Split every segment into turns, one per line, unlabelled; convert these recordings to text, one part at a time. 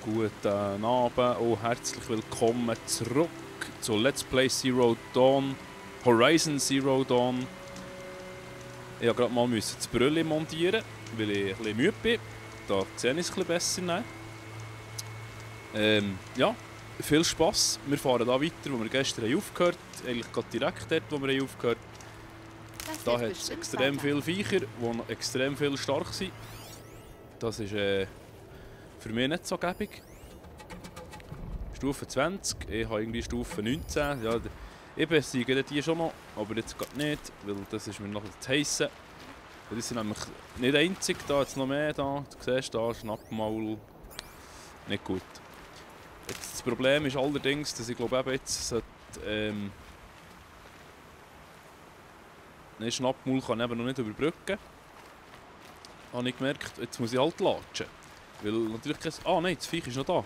Guten Abend und herzlich willkommen zurück zu Let's Play Zero Dawn, Horizon Zero Dawn. Ich musste gerade mal das Brülli montieren, weil ich ein bisschen müde bin. Da sehe ich es ein bisschen besser. Ja, viel Spass. Wir fahren da weiter, wo wir gestern aufgehört haben. Eigentlich gerade direkt dort, wo wir aufgehört haben. Da hat es extrem viele Viecher, die extrem viel stark sind. Das ist für mich nicht so gäbig. Stufe 20, ich habe irgendwie Stufe 19. Ja, ich besiege die schon noch, aber jetzt gerade nicht, weil das ist mir noch zu heissen. Die sind nämlich nicht einzig, da jetzt noch mehr da. Du siehst da, Schnappmaul. Nicht gut. Jetzt, das Problem ist allerdings, dass ich glaube eben jetzt sollte, nein, Schnappmaul kann ich eben noch nicht überbrücken. Habe ich gemerkt, jetzt muss ich halt latschen. Weil natürlich kein... Ah nein, das Viech ist noch da.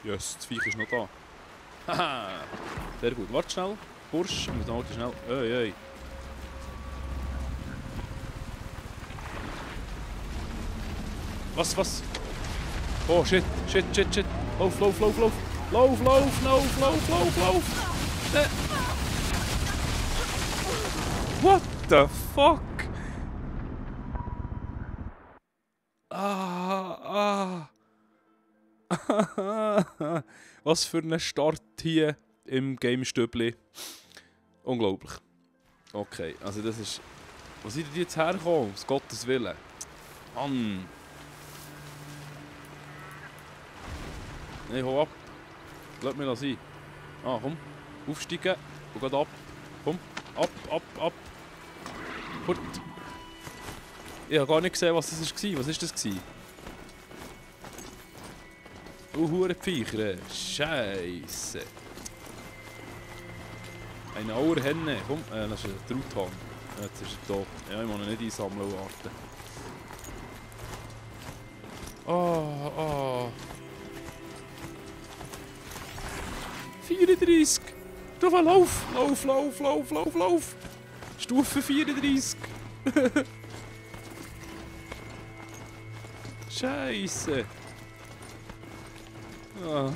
Yes, das Viech ist noch da. Haha! Sehr gut. Warte schnell. Bursch, ich muss noch schnell... Ey. Was? Oh shit. Lauf. What the fuck? Was für ein Start hier im Game-Stübli. Unglaublich. Okay, also das ist... Wo sind die jetzt hergekommen? Aus Gottes Willen. Mann. Nein, hau ab. Lass mich sein. Ah, komm. Aufsteigen. Und geht ab. Komm. Ab. Fort. Ich habe gar nicht gesehen, was das war. Was war das? Hure Viecher. Scheisse. Eine Auerhenne. Komm, das ist ein Truthahn. Jetzt ist er tot. Ja, ich muss ihn nicht einsammeln und warten. Oh. 34. Drauf, lauf. Stufe 34. Scheisse. Ah.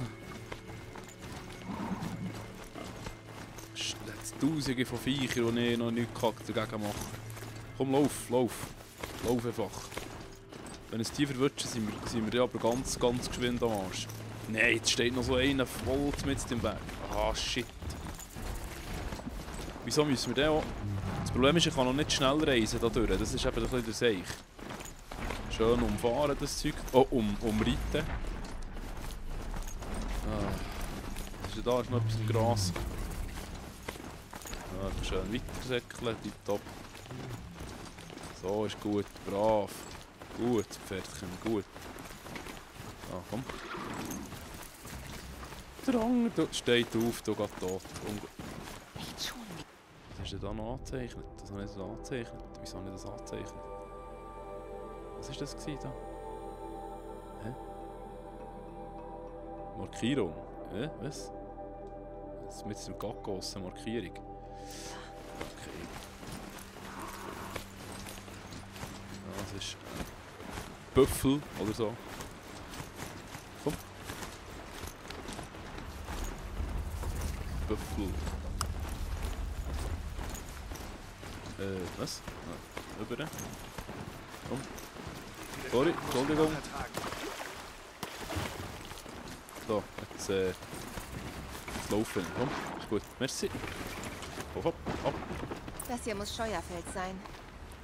Jetzt Tausende von Viechern, die ich noch nichts dagegen machen kann. Komm, lauf einfach. Wenn es die verwutschen, sind wir aber ganz geschwind am Arsch. Nein, jetzt steht noch so einer voll mit im Weg. Ah, shit. Wieso müssen wir den auch... Das Problem ist, ich kann noch nicht schnell reisen da durch. Das ist eben ein bisschen der Seich. Schön umfahren, das Zeug. Oh, umreiten. Da ist noch etwas im Gras. Ja, schön weitersäckeln, tipptopp. So, ist gut, brav. Gut, Pferdchen, gut. Ah, komm. Der Anger steht auf, du gehst tot. Was hast du da noch angezeichnet? Das habe ich nicht angezeichnet. Wieso habe ich das angezeichnet? Was war das da? Hä? Markierung. Hä? Was? Das ist mit dem Gackos eine Markierung. Okay. Ja, das ist Büffel oder so. Komm. Büffel. Was? Ah, über. Komm. Sorry, Entschuldigung. So, jetzt laufen. Komm, ist gut. Merci. Hopp.
Das hier muss Scheuerfeld sein.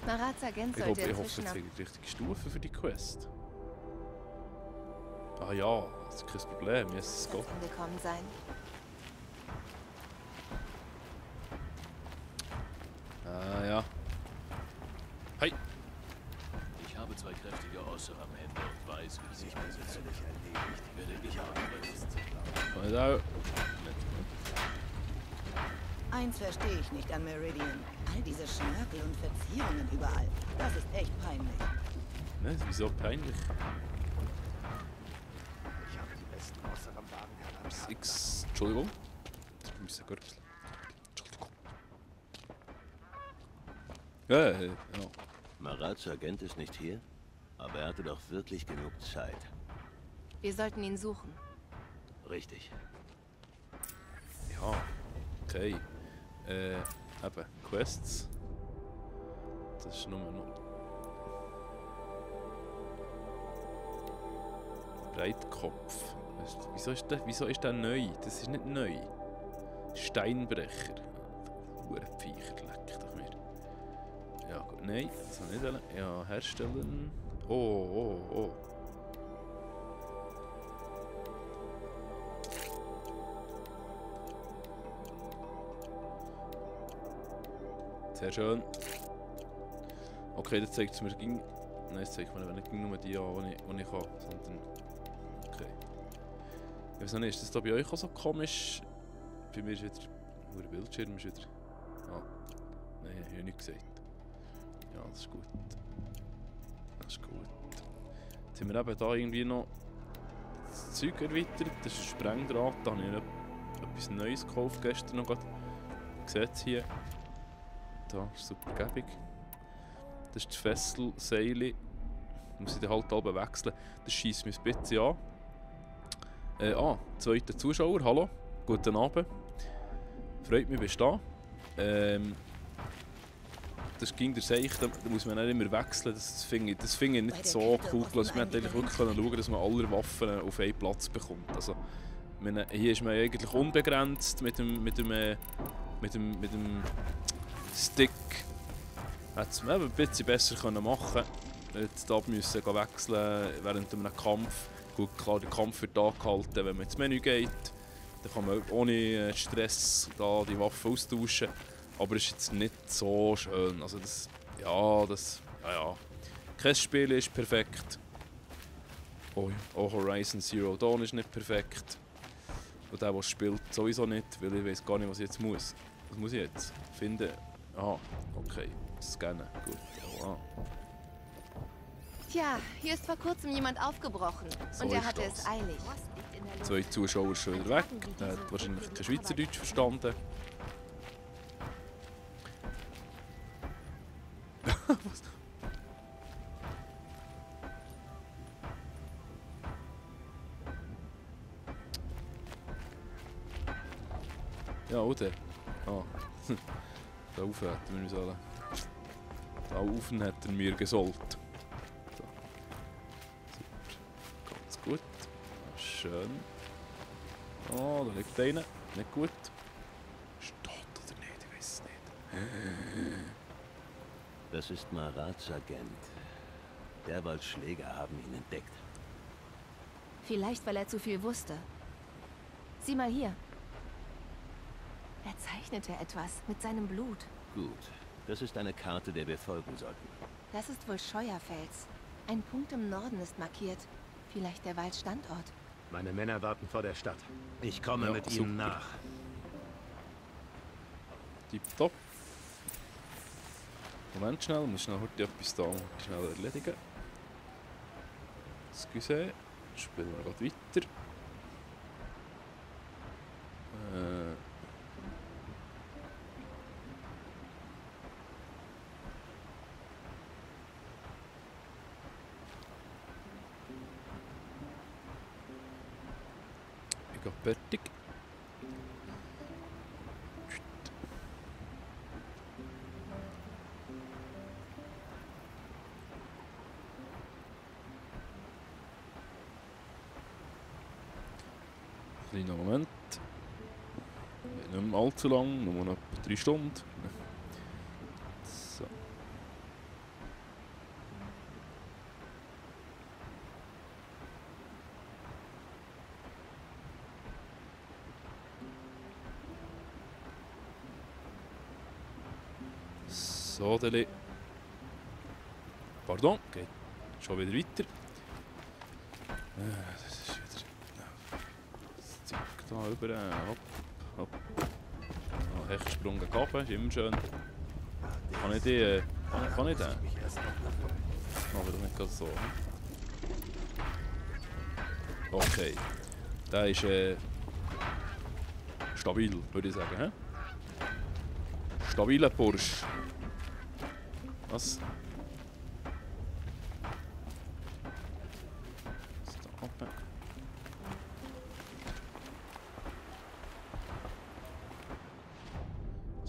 Marats Agent sollte
ich hoffe,
inzwischen...
jetzt kriege ich die richtige Stufe für die Quest. Ah ja, das ist kein Problem. Yes, go.
...angekommen sein.
Ah ja. Hey!
Ich habe zwei kräftige Osse am Ende und weiß, wie sich besitzen. Werde ich aber
Und auch.
Eins verstehe ich nicht an Meridian. All diese Schnörkel und Verzierungen überall. Das ist echt peinlich.
Ne, wieso peinlich?
Ich habe die besten Ausser am Wagen heran.
Entschuldigung. Wir müssen kurz. Entschuldigung. Ja.
Marats Agent ist nicht hier, aber er hatte doch wirklich genug Zeit.
Wir sollten ihn suchen.
Richtig.
Ja, okay. Eben, Quests. Das ist nur noch... Breitkopf. Wieso ist der neu? Das ist nicht neu. Steinbrecher. Hurenviecher, leck doch mir. Ja, gut. Nein, das soll nicht wollen. Ja, herstellen. Oh. Sehr schön. Okay, das zeigt es mir ging. Nein, das zeigt mir nicht nur die an, die ich kann, sondern. Okay. Ich weiß nicht, ist das da bei euch auch so komisch? Bei mir ist wieder. Nur der Bildschirm ist wieder. Ah. Nein, ich habe nicht gesagt. Ja, das ist gut. Das ist gut. Jetzt haben wir eben da irgendwie noch das Zeug erweitert. Das ist ein Sprengdraht. Da habe ich etwas Neues gekauft gestern noch. Seht ihr hier. Da ist super gäbig. Das ist das Fesselseil. Muss ich dann halt halb wechseln. Das scheisst mich ein bisschen an. Zweiter Zuschauer, hallo. Guten Abend. Freut mich, bist du da. Das ging der Seich, da muss man nicht immer wechseln. Das finde ich nicht so cool. Also, man hätte eigentlich wirklich schauen, dass man alle Waffen auf einen Platz bekommt. Also, hier ist man eigentlich unbegrenzt mit dem Stick. Hätte man ein bisschen besser machen können. Jetzt da müssen wir wechseln während einem Kampf. Gut, klar, der Kampf wird angehalten, wenn man ins Menü geht. Dann kann man ohne Stress da die Waffe austauschen. Aber es ist jetzt nicht so schön. Also ja. Kein Spiel ist perfekt. Oh, Horizon Zero Dawn ist nicht perfekt. Und der spielt sowieso nicht, weil ich weiß gar nicht, was ich jetzt muss. Was muss ich jetzt? Finden? Aha, okay. Scannen, gut. Oh,
Tja, hier ist vor kurzem jemand aufgebrochen.
So
und er
ist
hatte
das.
es eilig.
2 Zuschauer schon wieder weg. Der hat wahrscheinlich kein Schweizerdeutsch verstanden. Was? Ja, oder? Ah. Da oben hätten wir sollen. Da oben hätten wir gesollt. So. Super. Ganz gut. Schön. Oh, da liegt einer. Nicht gut. Steht oder nicht? Ich weiß es nicht.
Das ist Marats Agent. Derwalds Schläger haben ihn entdeckt.
Vielleicht, weil er zu viel wusste. Sieh mal hier. Er zeichnete etwas mit seinem Blut.
Gut. Das ist eine Karte, der wir folgen sollten.
Das ist wohl Scheuerfels. Ein Punkt im Norden ist markiert. Vielleicht der Waldstandort.
Meine Männer warten vor der Stadt.
Ich komme
Ja,
mit
super.
ihnen nach.
Tipptopp. Moment schnell, muss schnell heute etwas da schnell erledigen. Excuse, spielen wir gerade weiter. Ich bin fertig. Kleiner Moment. Nicht mehr allzu lang, nur noch etwa 3 Stunden. So. So, Deli. Pardon, geht schon wieder weiter. Das ist wieder. Das Zeug da rüber. Hopp, hopp. Ah, Hechtsprung gegen oben, ist immer schön. Kann ich die. Kann ich den? Aber doch nicht gerade so. Okay. Der ist stabil, würde ich sagen. He? Stabiler Bursch. Was? Da oben.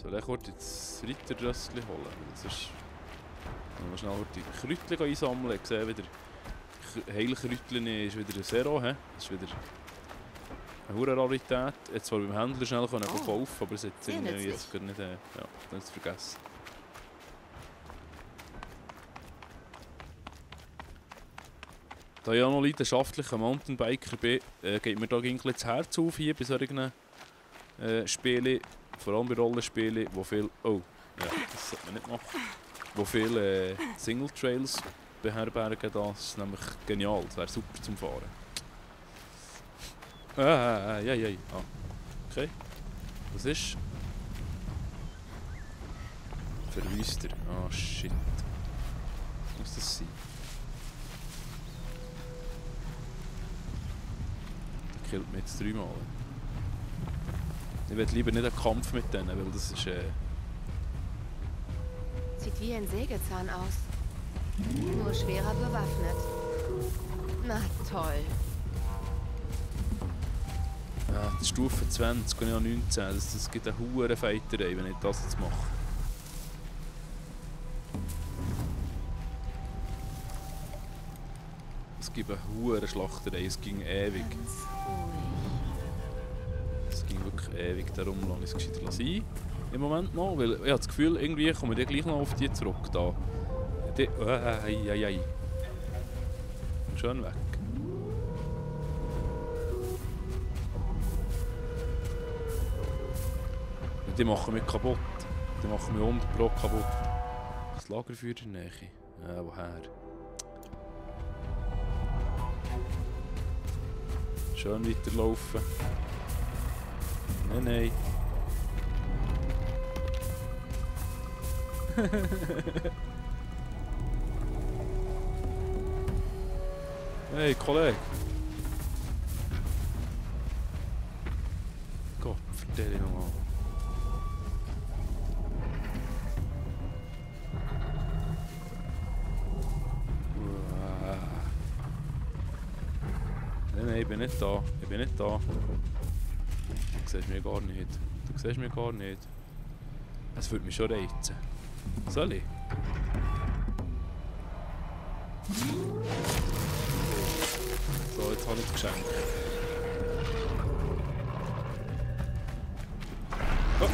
Soll ich kurz das Reiterröstchen holen? Das ist... Mal schnell die Kräutchen einsammeln. Ich sehe wieder... Heilkräutchen ist wieder ein Zero. He? Das ist wieder... eine hohe Rarität. Jetzt zwar beim Händler schnell kaufen, aber es hat irgendwie jetzt gar nicht... ja, dann ist es vergessen. Da ich auch noch leidenschaftlicher Mountainbiker bin, geht mir da ein bisschen das Herz auf hier bei solchen Spielen. Vor allem bei Rollenspielen, wo viel... Oh, ja, das sollte man nicht machen. Wo viele Single-Trails beherbergen. Das ist nämlich genial. Das wäre super zum Fahren. Ah, okay. Was ist? Verwüster. Ah, shit. Was muss das sein? Der killt mich jetzt 3 Mal. Ich will lieber nicht einen Kampf mit denen, weil das ist...
Sieht wie ein Sägezahn aus. Nur schwerer bewaffnet. Na toll.
Ja, die Stufe 20 und ja 19. Das gibt eine hohe Fighterei, wenn ich das jetzt mache. Es gibt eine hohe Schlachterei, es ging ewig.
Ganz ruhig.
Es ging wirklich ewig, darum lasse ich es gescheiter sein. Im Moment noch, weil ich habe das Gefühl, irgendwie kommen wir gleich noch auf die zurück. Da. Die, schön weg. Und die machen mich kaputt. Die machen mich 100% kaputt. Das Lagerfeuer in der Nähe. Ja, woher? Schön weiterlaufen. Nein. Hey, Kollege. Gott, vertell ich nochmal. Nein, ich bin nicht da. Ich bin nicht da. Du siehst mich gar nicht. Du siehst mich gar nicht. Es würde mich schon reizen. Soll ich? So, jetzt habe ich das Geschenk. Oh.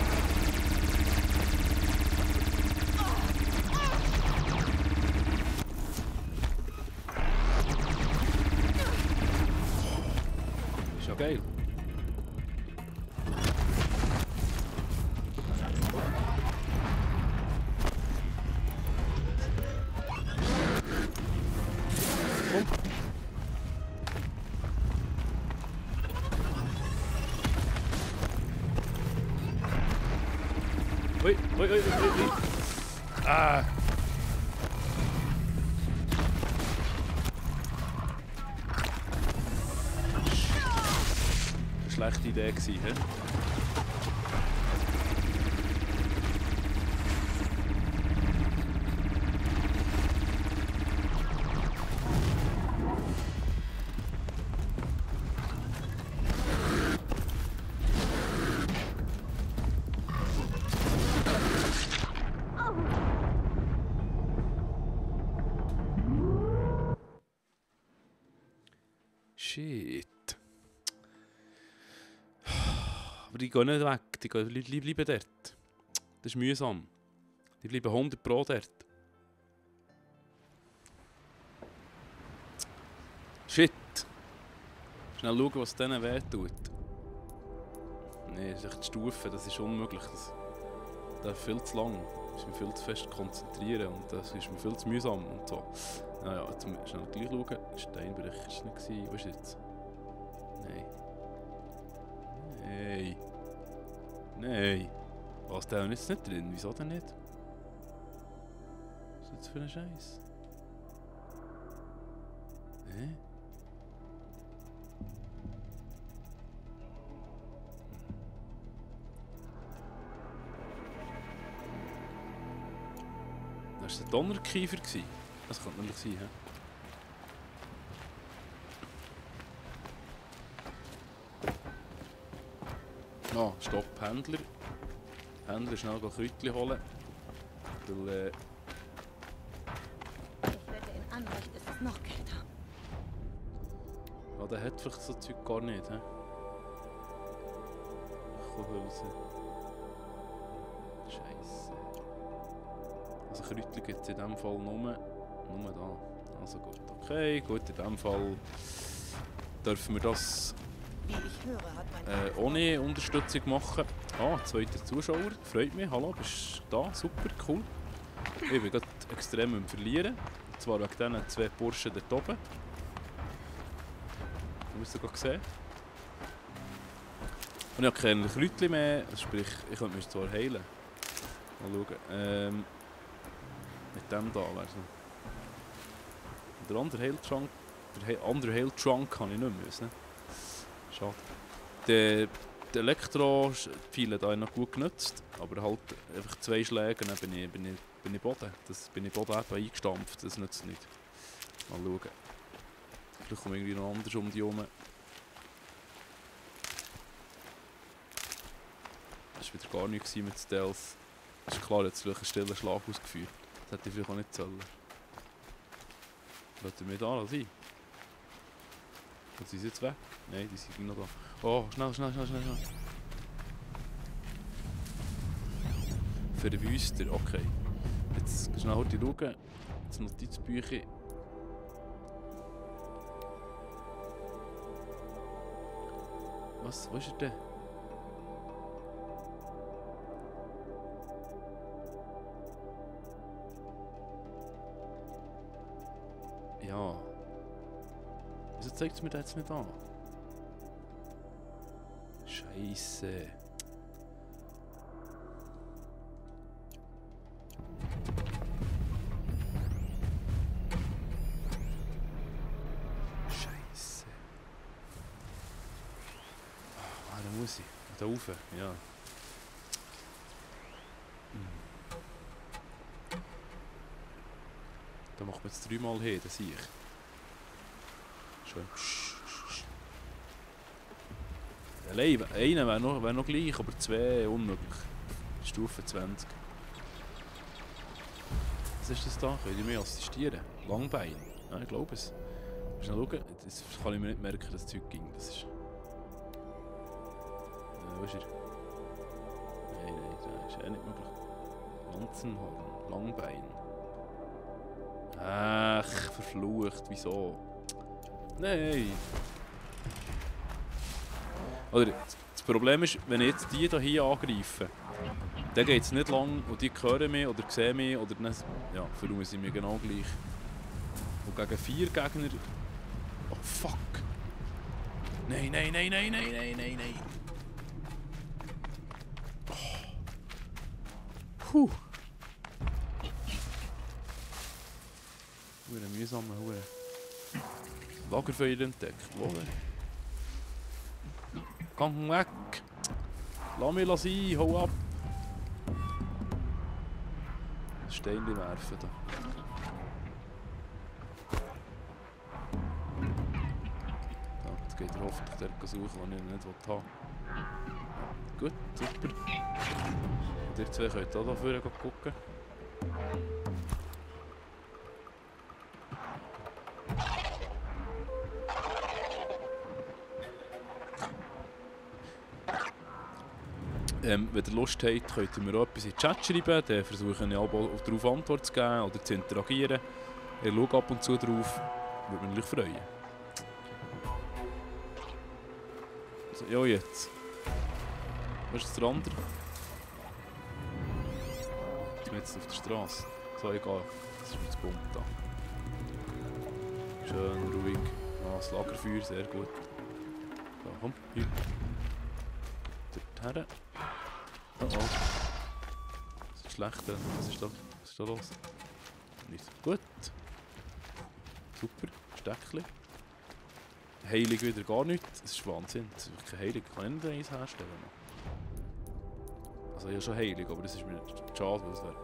Ist ja geil. Ui. Ah. Das war eine schlechte Idee, hä? Shit. Aber die gehen nicht weg, die bleiben dort. Das ist mühsam. Die bleiben 100% dort. Shit. Schnell schauen, was denen weh tut. Nein, das ist echt die Stufe, das ist unmöglich. Das ist viel zu lang. Ich muss mich viel zu fest konzentrieren und das ist mir viel zu mühsam und so. Naja, jetzt müssen wir schnell gleich schauen. Steinbrecher war es nicht. Was ist jetzt? Nein. Was, der ist jetzt nicht drin? Wieso denn nicht? Was ist das für ein Scheiß? Hä? Das war der Donnerkiefer. Das könnte nämlich sein, hä? Ah, Stopp, Händler. Händler schnell Kräutchen holen. Weil,
Ich wette, in Anrecht ist es noch kälter.
der hat vielleicht so Zeug gar nicht, hä? Hülse. Scheisse. Also Kräutchen gibt es in diesem Fall nur da. Also gut, okay, gut, in diesem Fall dürfen wir das
Wie ich höre, hat mein
ohne Unterstützung machen. Ah, zweiter Zuschauer, freut mich, hallo, bist du da? Super, cool. Ich bin gerade extrem am Verlieren. Und zwar wegen diesen 2 Burschen dort oben. Hast du gerade gesehen? Und ich habe keine Kräutchen mehr, sprich, ich könnte mich zwar heilen. Mal schauen. Mit dem da wäre es noch. Der andere Heiltrunk, kann ich nicht mehr müssen. Schade. Die Elektro-Pfeile da noch gut genutzt, aber halt einfach 2 Schläge und dann bin ich Boden. Bin ich Boden eben eingestampft, das nützt nicht. Mal schauen. Vielleicht komme ich irgendwie noch anders um die herum. Das war wieder gar nichts mit Stealth. Das ist klar, jetzt vielleicht einen stillen Schlag ausgeführt. Das hätte ich vielleicht auch nicht sollen. Lässt ihr mich da sein? Sind sie jetzt weg? Nein, die sind noch da. Oh, schnell. Für den Wüster, okay. Jetzt schnell heute schauen. Das Notizbücher. Was? Wo ist er denn? Ja. Wieso zeigt es mir das jetzt nicht an? Scheiße. Scheiße. Ah, da muss ich. Da rauf, ja. Da macht man jetzt 3-mal hin, das sehe ich. Schön. Allein, einer wäre noch gleich, aber 2 unmöglich. Stufe 20. Was ist das da? Könnt ihr mir assistieren? Langbein? Ja, ich glaube es. Schnell schauen. Das kann ich mir nicht merken, dass das Zeug ging. Das ist... wo ist er? Nein, das ist eh nicht möglich. Lanzenhorn. Langbein. Ach, verflucht. Wieso? Nein! Oder, das Problem ist, wenn ich jetzt die hier angreife, dann geht es nicht lang und die hören mich oder sehen mich oder dann, ja, verlieren sie mich genau gleich. Und gegen 4 Gegner... Oh fuck! Nein! Oh. Puh! Hure mühsame Hure. Lagerfeuer entdeckt, wo denn? Gang weg! Lass mich sein, hau ab! Ein Steinchen werfen da. Ja, jetzt geht er hoffentlich dort suchen, wo ich ihn nicht haben will. Gut, super. Und ihr 2 könnt auch da vorne gucken. Wenn ihr Lust habt, könnt ihr mir auch etwas in den Chat schreiben. Dann versuche ich auch darauf Antwort zu geben oder zu interagieren. Ich schaue ab und zu drauf. Würde mich natürlich freuen. So, ja, jetzt. Was ist der andere? Ich bin jetzt auf der Straße. So, egal. Das ist mir zu bunt da. Schön, ruhig. Ah, das Lagerfeuer, sehr gut. So, komm, hier. Dorthin. Oh oh. Das ist schlecht. Was ist da los? Nicht gut. Super. Steckchen. Heilig wieder gar nicht. Das ist Wahnsinn. Das ist wirklich keine Heilig. Kann ich nicht eins herstellen? Also ja schon heilig, aber das ist mir schade, weil es wäre.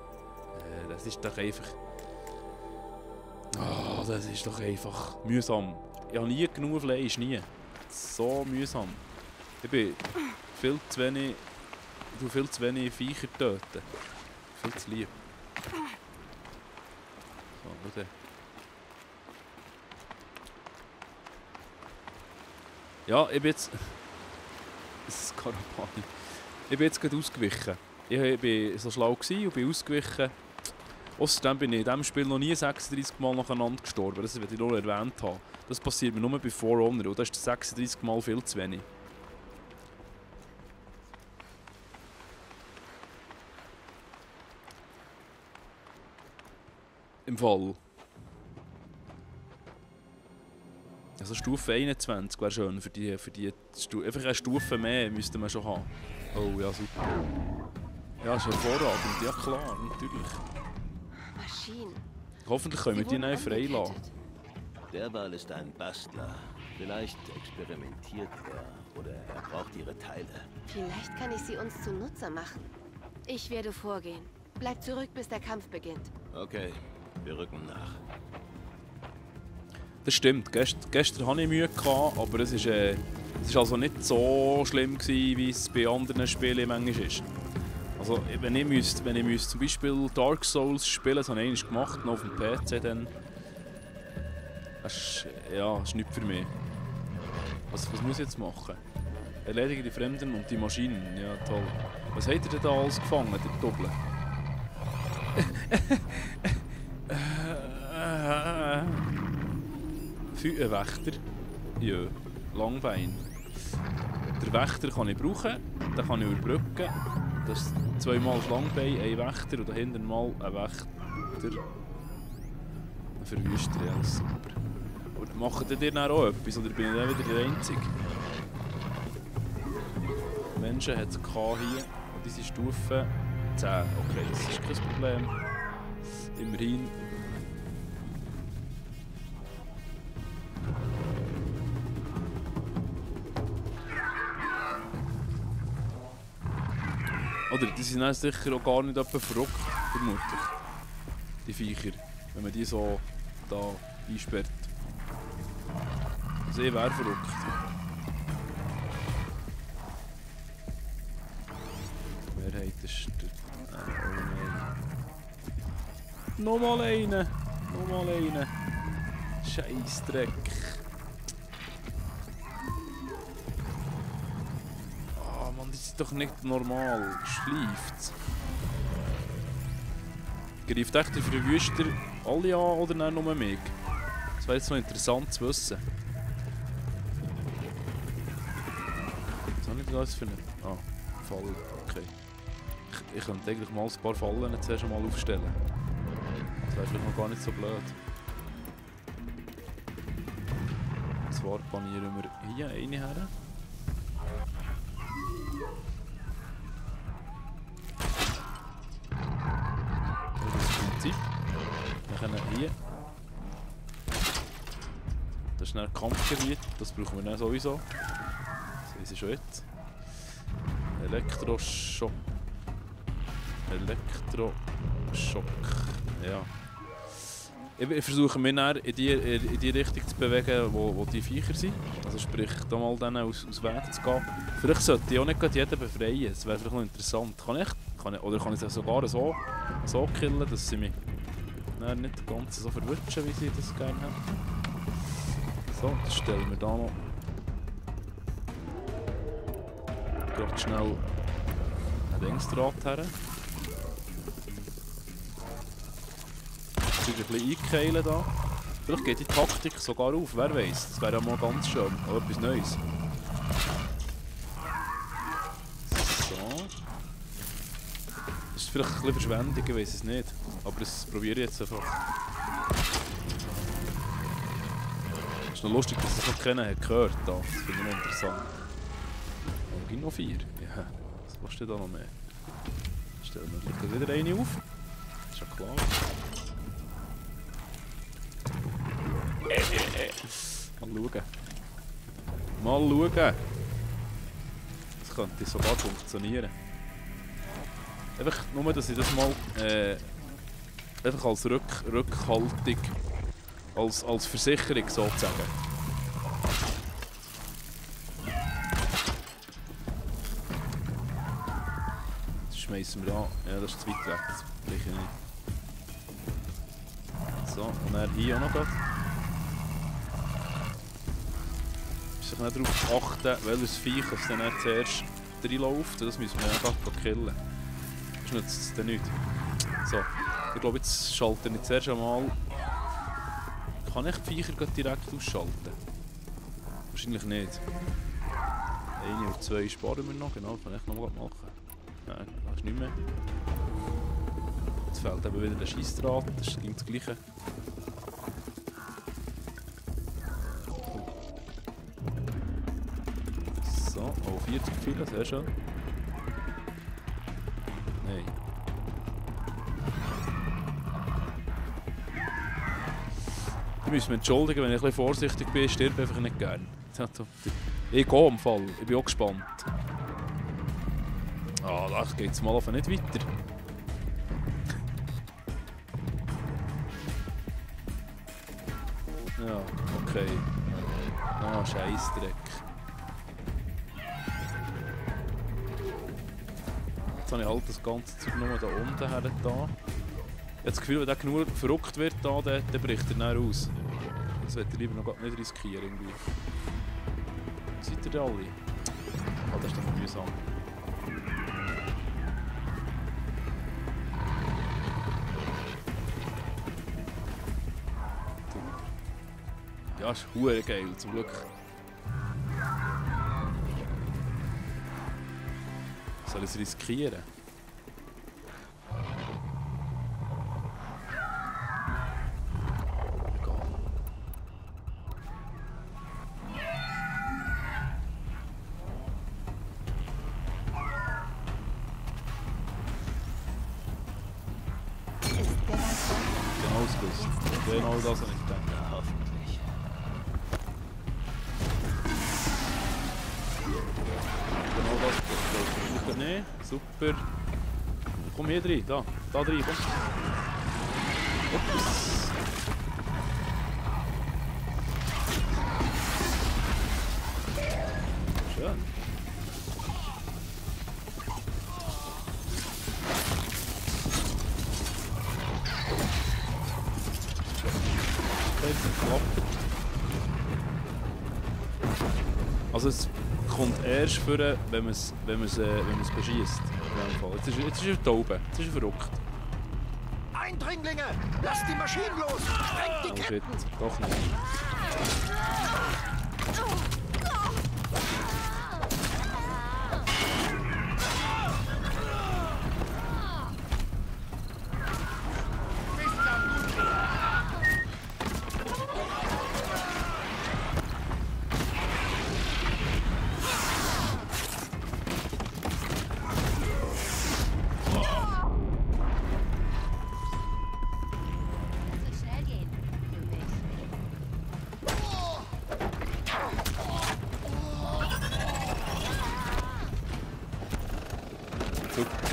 Das ist doch einfach... Oh, das ist doch einfach mühsam. Ich habe nie genug Fleisch, nie. So mühsam. Ich bin viel zu wenig tue viel zu wenig Viecher töten. Viel zu lieb. So, wo denn? Ja, ich bin jetzt... Das ist Karabani. Ich bin jetzt gerade ausgewichen. Ich war so schlau und bin ausgewichen. Außerdem bin ich in diesem Spiel noch nie 36 Mal nacheinander gestorben. Das will ich nur erwähnt haben. Das passiert mir nur bei For Honor und das ist 36 Mal viel zu wenig. Im Fall. Also Stufe 21 wäre schön für die Stufe. Einfach eine Stufe mehr müsste man schon haben. Oh ja, super. Ja, ist hervorragend. Ja klar, natürlich.
Maschinen.
Hoffentlich können wir die nicht freilassen.
Derwal ist ein Bastler. Vielleicht experimentiert er oder er braucht ihre Teile.
Vielleicht kann ich sie uns zunutze machen. Ich werde vorgehen. Bleib zurück, bis der Kampf beginnt.
Okay, wir rücken nach.
Das stimmt. Gestern hatte ich Mühe, aber es ist also nicht so schlimm gewesen, wie es bei anderen Spielen manchmal ist. Also, wenn ich müsste zum Beispiel Dark Souls spielen, das habe ich einmal gemacht, noch auf dem PC, dann... Das ist nichts für mich. Was muss ich jetzt machen? Erledige die Fremden und die Maschinen. Ja, toll. Was habt ihr denn da alles gefangen, der Doppel? Ein Wächter. Ja, Langbein. Den Wächter kann ich brauchen, den kann ich überbrücken. Das ist 2-mal das Langbein, ein Wächter und dahinter mal ein Wächter. Ein Verwüster, ja, das ist super. Und macht ihr dann auch etwas oder bin ich dann wieder der Einzige? Menschen hat es hier und diese Stufe 10. Okay, das ist kein Problem. Immerhin. Oder die sind dann sicher auch gar nicht etwa verrückt, vermutlich. Die Viecher, wenn man die so da einsperrt. Also ich wäre verrückt. Mehrheit ist der... Oh nein. Nochmal eine! Nochmal eine! Scheissdreck! Das ist doch nicht normal. Schleift. Greift echt der Verwüster alle an oder nein, nur mich? Das wäre jetzt noch interessant zu wissen. Was habe ich denn das für eine... Ah, Fall. Okay. Ich könnte eigentlich mal ein paar Fallen zuerst einmal aufstellen. Das wäre vielleicht noch gar nicht so blöd. Und zwar panieren wir hier eine her. Wir können hier. Das ist ein Kampfgebiet, das brauchen wir dann sowieso. Das ist schon jetzt. Elektroschock. Elektroschock. Ja. Ich versuche mich dann in die Richtung zu bewegen, wo die Viecher sind. Also sprich, da mal dann aus Weg zu gehen. Vielleicht sollte ich auch nicht jeden befreien, das wäre vielleicht noch interessant. Oder kann ich sie sogar so killen, dass sie mich nicht ganz so verwutschen, wie sie das gerne haben. So, das stellen wir da noch gerade schnell ein Dingsdraht her. Jetzt ein bisschen einkeilen da. Vielleicht geht die Taktik sogar auf, wer weiß. Das wäre ja mal ganz schön. Auch etwas Neues. So. Das ist vielleicht ein bisschen Verschwendung, ich weiß es nicht. Aber das probiere ich jetzt einfach. Es ist noch lustig, dass das noch keiner hat gehört. Da. Das finde ich noch interessant. Und gibt noch 4. Ja, was willst du da noch mehr? Stellen wir wieder eine auf. Das ist ja klar. Mal schauen. Mal schauen. Das könnte sogar funktionieren. Einfach nur, dass ich das mal einfach als Rückhaltung, als Versicherung sozusagen. schmeißen wir an. Ja, das ist zu weit weg. Das brauche ich nicht. So, und dann hier auch noch grad. Ich muss nicht darauf achten, welches Viech es dann zuerst reinläuft. Das müssen wir einfach killen. Das nützt es dann nicht. So, ich glaube, jetzt schalte ich zuerst einmal. Kann ich die Viecher direkt ausschalten? Wahrscheinlich nicht. Eine oder zwei sparen wir noch, genau, kann ich noch mal machen. Nein, das ist nicht mehr. Jetzt fehlt eben wieder der Scheissdraht, das ist das Gleiche. So, oh, 40 Pfeile, sehr schön. Nein. Ich muss mich entschuldigen, wenn ich ein bisschen vorsichtig bin, ich stirb einfach nicht gern. Ich gehe am Fall, ich bin auch gespannt. Ah, da geht es mal nicht weiter. Ja, okay. Ah, Scheissdreck. Jetzt habe ich halt das ganze Zeug nur da unten her. Ich habe das Gefühl, wenn der genug verrückt wird, dann bricht er dann aus. Das wird er lieber noch nicht riskieren. Irgendwie. Seid ihr da alle? Ah, das ist doch mühsam. Ja, ist verdammt geil, zum Glück. Soll ich es riskieren? Genau das habe ich gedacht.
Ja, hoffentlich.
Genau das brauche ich nicht. Super. Komm hier rein, da rein, komm. Ups. Schön. Also es kommt erst vor, wenn man es beschießt. Jetzt ist er taub, jetzt ist er verrückt.
Eindringlinge! Lasst die Maschinen los! Sprengt die
Oh shit,
Ketten!
doch nicht.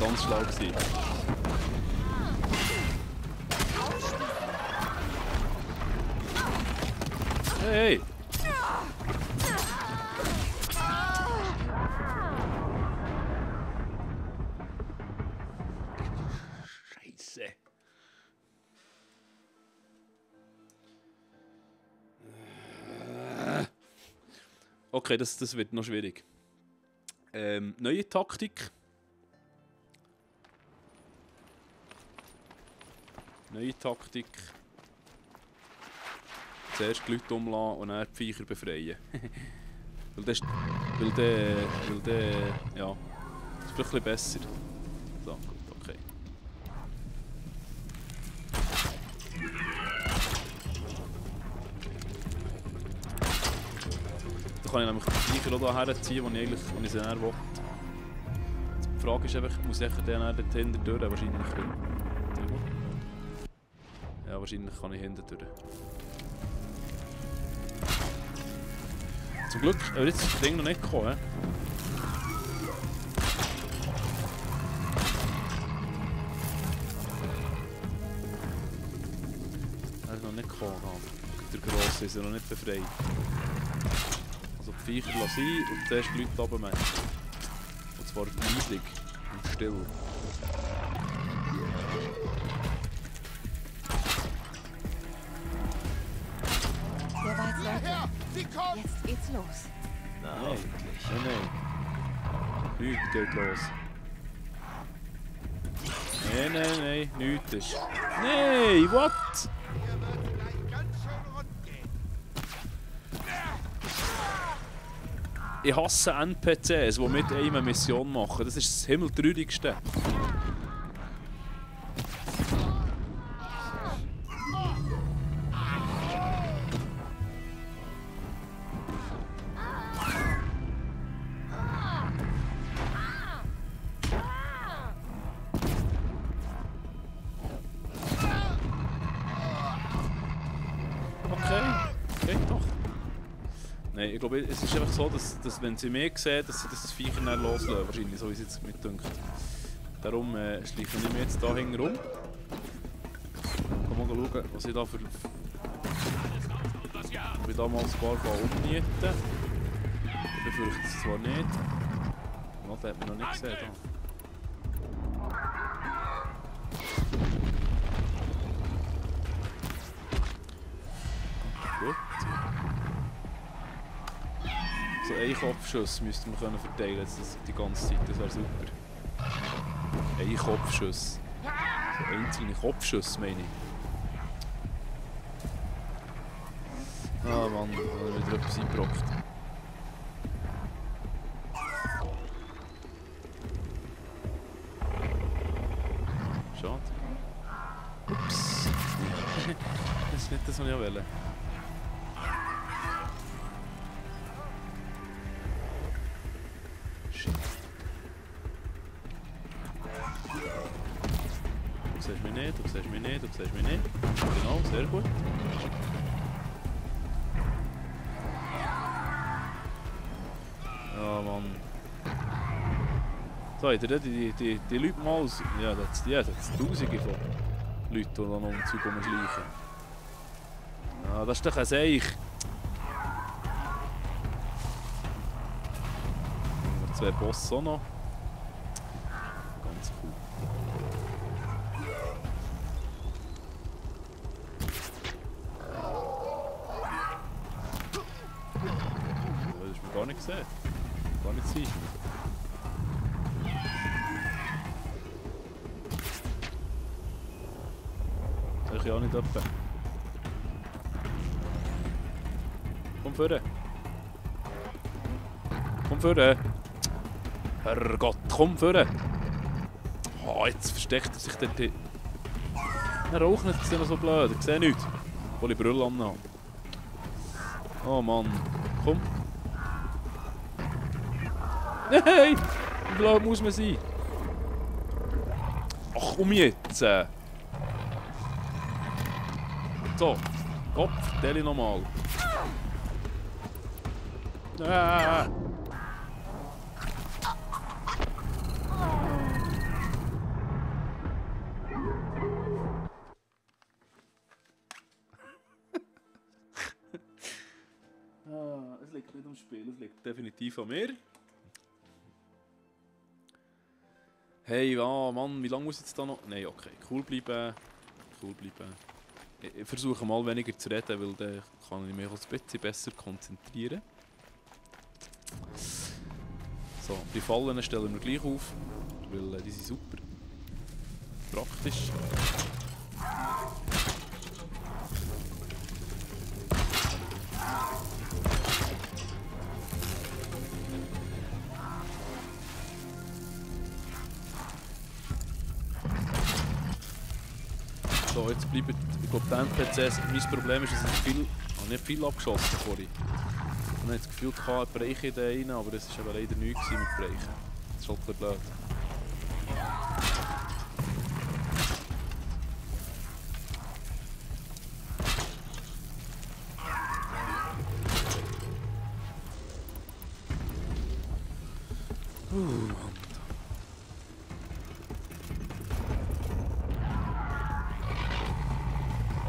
Ganz schlau gewesen. Hey! Scheiße. Okay, das wird noch schwierig. Neue Taktik. Neue Taktik. Zuerst die Leute umlassen und dann die Viecher befreien. weil der, ja, das ist vielleicht ein bisschen besser. So, gut, okay. Da kann ich nämlich die Viecher auch herziehen, die ich sie dann will. Die Frage ist einfach, muss ich dann hinter durch? Wahrscheinlich. Ja, wahrscheinlich kann ich hinten durch. Zum Glück, aber jetzt ist das Ding noch nicht gekommen. Er ist noch nicht gekommen. Der Grosse ist ja noch nicht befreit. Also die Viecher lassen sein und zuerst die Leute runtermachen. Und zwar leislich und still.
Jetzt geht's los.
Na,
Nein,
hoffentlich.
nein. Nichts geht los. Nein, nichts ist. Nein, what? Ich hasse NPCs, die mit einem eine Mission machen. Das ist das Himmeltraurigste. Ich glaube, es ist einfach so, dass wenn sie mich sehen, dass sie das Viech dann loslösen. Wahrscheinlich, so wie es jetzt mit dünkt. Darum schleiche ich mich jetzt hier hinten rum. Kann mal schauen, was ich da für... Ich will da mal ein paar umnieten. Ich befürchte es zwar nicht. Oh, das hat man noch nicht gesehen. Da. Gut. So einen Kopfschuss müssten wir verteilen können, die ganze Zeit, das wäre super. Ein Kopfschuss. So einzelne Kopfschuss, meine ich. Ah Mann, da hat wieder etwas eingebrockt. Schade. Ups. Das ist nicht das, was ich wollte. Du siehst mich nicht, du siehst mich nicht, du siehst mich nicht. Genau, sehr gut. Ja, Mann. So, habt ihr die Leute mal aus... Ja, das sind Tausende von Leuten, die da noch um Zeug rumschleichen. Ja, das ist doch ein Seich. Zwei Boss auch noch. Ganz cool. Das hast du mir gar nicht gesehen. Gar nicht sein. Das ich auch nicht etwa. Komm vorne. Komm vorne. Herrgott, komm vorne! Oh, jetzt versteckt er sich dort. Er raucht nicht, das ist immer so blöd, ich sehe nichts. Obwohl ich Brille anhabe. Oh Mann, komm! Nein! Wie blöd muss man sein? Ach, komm jetzt! So, Kopf, vertelle ich nochmal. Es liegt nicht am Spiel, es liegt definitiv an mir. Hey, Mann, wie lange muss ich jetzt da noch... Nein, okay, cool bleiben. Cool bleiben. Ich versuche mal weniger zu reden, weil dann kann ich mich ein bisschen besser konzentrieren. So, die Fallen stellen wir gleich auf, weil die sind super. Praktisch. So, jetzt bleiben, ich glaube, die NPCs, mein Problem ist, dass ich nicht viel abgeschossen vorhin. Ich hatte das Gefühl, ich hatte Bereiche in den rein, aber es war aber leider nichts mit Bereichen. Das ist halt ein bisschen blöd.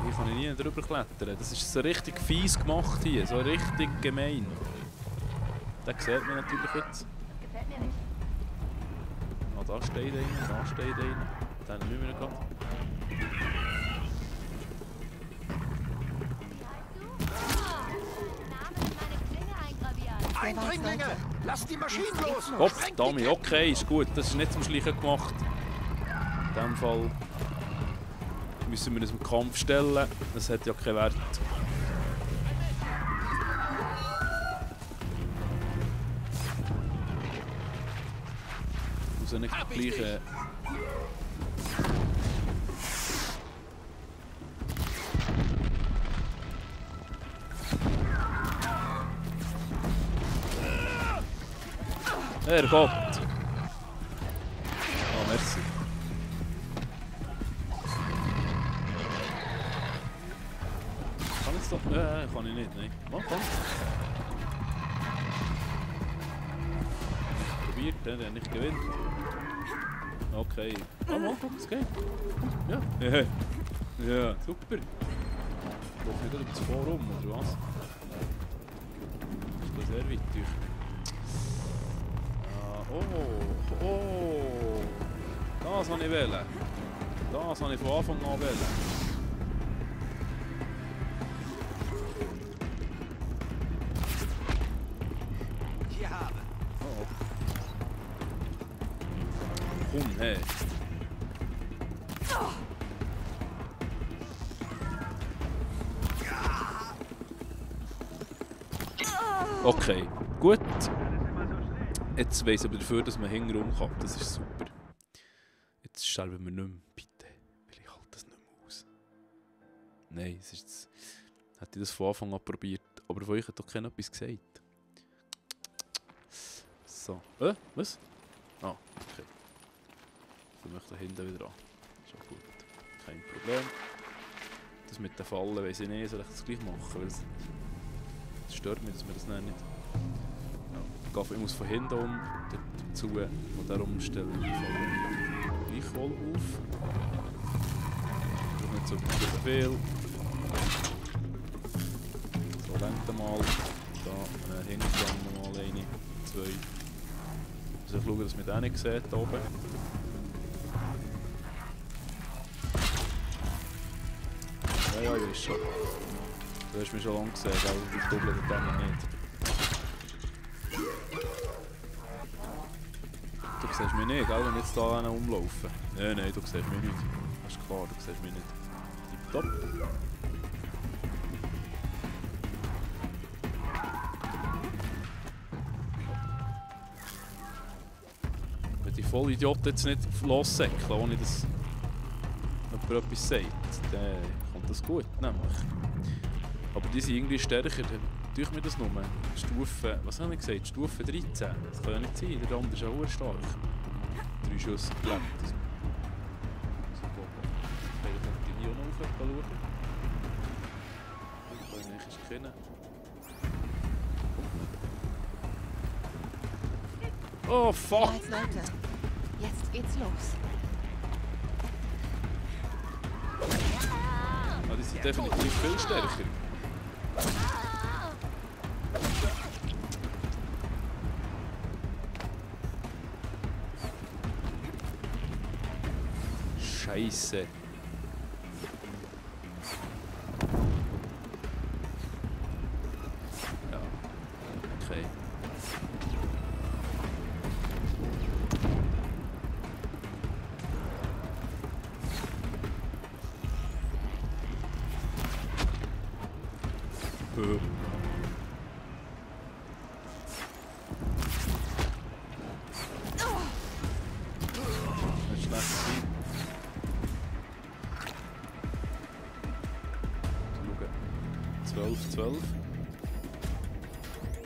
Hier kann ich nie drüber klettern. Das ist so richtig fies gemacht hier, so richtig gemein. Den sieht man natürlich jetzt.
Gefällt mir nicht.
Ah, da steht einer, da steht einer. Den haben wir nicht mehr gehabt.
Name ist der war es,
Eindringlinge!
Leute.
Lasst die Maschinen los!
Hopp, Dummy, okay, ist gut. Das ist nicht zum Schleichen gemacht. In diesem Fall müssen wir uns im Kampf stellen. Das hat ja keinen Wert. Ich muss ja nicht gleich... Herrgott! Oh, merci. Kann ich es doch? Kann ich nicht, nein. Oh, kann. Probiert, der nicht gewinnt. Okay. Oh, mal, guck, es geht. Ja. Ja, super. Läuft nicht über das Forum, oder was? Das ist sehr wichtig. Oh, das wollte ich wählen. Das wollte ich von Anfang an wählen.
Hier habe.
Oh. Komm, hey. Okay, gut. Jetzt weiss ich aber dafür, dass man hintenrum kann. Das ist super. Jetzt sterben wir nicht mehr. Bitte. Weil ich halte das nicht mehr aus. Nein, es ist jetzt... Hätte ich das von Anfang an probiert. Aber von euch hat doch keiner etwas gesagt. So. Was? Ah, okay. Ich möchte da hinten wieder an. Ist auch gut. Kein Problem. Das mit den Fallen weiss ich nicht. Soll ich das gleich machen? Weil es stört mich, dass wir das nicht... Ich muss von hinten um dazu und darum stelle ich die Falle gleichwohl auf. Ich brauche nicht so viel. So, lenkt mal. Da hinten nochmal eine, zwei. Ich muss schauen, dass man den nicht sieht hier oben. Ja, ich weiß schon. Du hast mich schon lange gesehen, aber ich doppel den Dämmer nicht. Du siehst mich nicht, gell, wenn ich jetzt hier umlaufe. Nein, du siehst mich nicht. Das ist klar, du siehst mich nicht. Tipptopp. Wenn die Vollidioten jetzt nicht lossäckeln, ohne dass jemand etwas sagt, dann kommt das gut, nämlich. Aber die sind irgendwie stärker. Durch mir das nur. Stufe, was habe ich gesagt? Stufe 13. Das kann ja nicht sein, der andere ist ja auch stark. 3 Schuss geblendet. Vielleicht könnte ich hier auch noch schauen. Ich kann nicht kennen. Oh fuck!
Als Leute. Jetzt geht's los.
Ah, die sind definitiv viel stärker. Scheiße. Ja. Okay. Nicht schlecht sein. 12.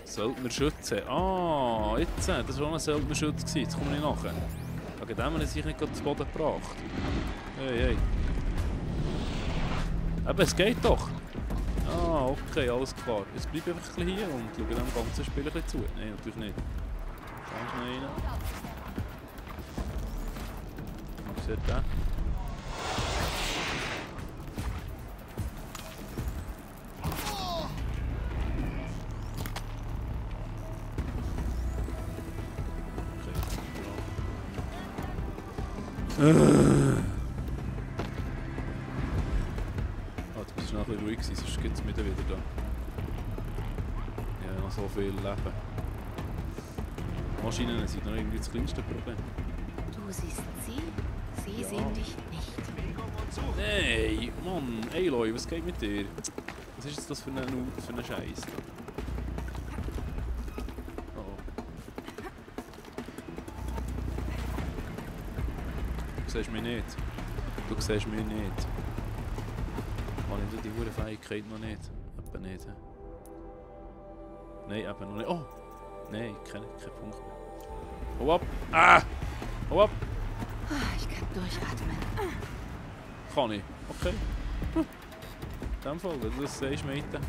Söldnerschütze. Ah, jetzt. Das war auch ein Söldnerschütze. Jetzt komme ich nachher. Wegen dem haben sie sich nicht gerade zu Boden gebracht. Hey. Aber es geht doch. Ah, okay, alles klar. Jetzt bleibe ich einfach ein bisschen hier und schaue dem ganzen Spiel ein bisschen zu. Nein, natürlich nicht. Ganz schnell rein. Was ist der? Du musst schnell ein bisschen ruhig sein, sonst gibt es mich wieder da. Ja, noch so viel Leben. Maschinen sind noch irgendwie das kleinste Problem.
Du siehst sie sehen dich nicht.
Nein, Mann, Aloy, was geht mit dir? Was ist jetzt das für ein Scheiß? Oh. Du siehst mich nicht. Du siehst mich nicht. Habe ich die hohe Fähigkeit noch nicht? Eben nicht. He? Nein, eben noch nicht. Oh! Nein, kein Punkt mehr. Hau ab! Ah! Hau ab!
Ich kann durchatmen.
Kann ich? Okay. In dem Fall, wenn du das siehst, Mädchen.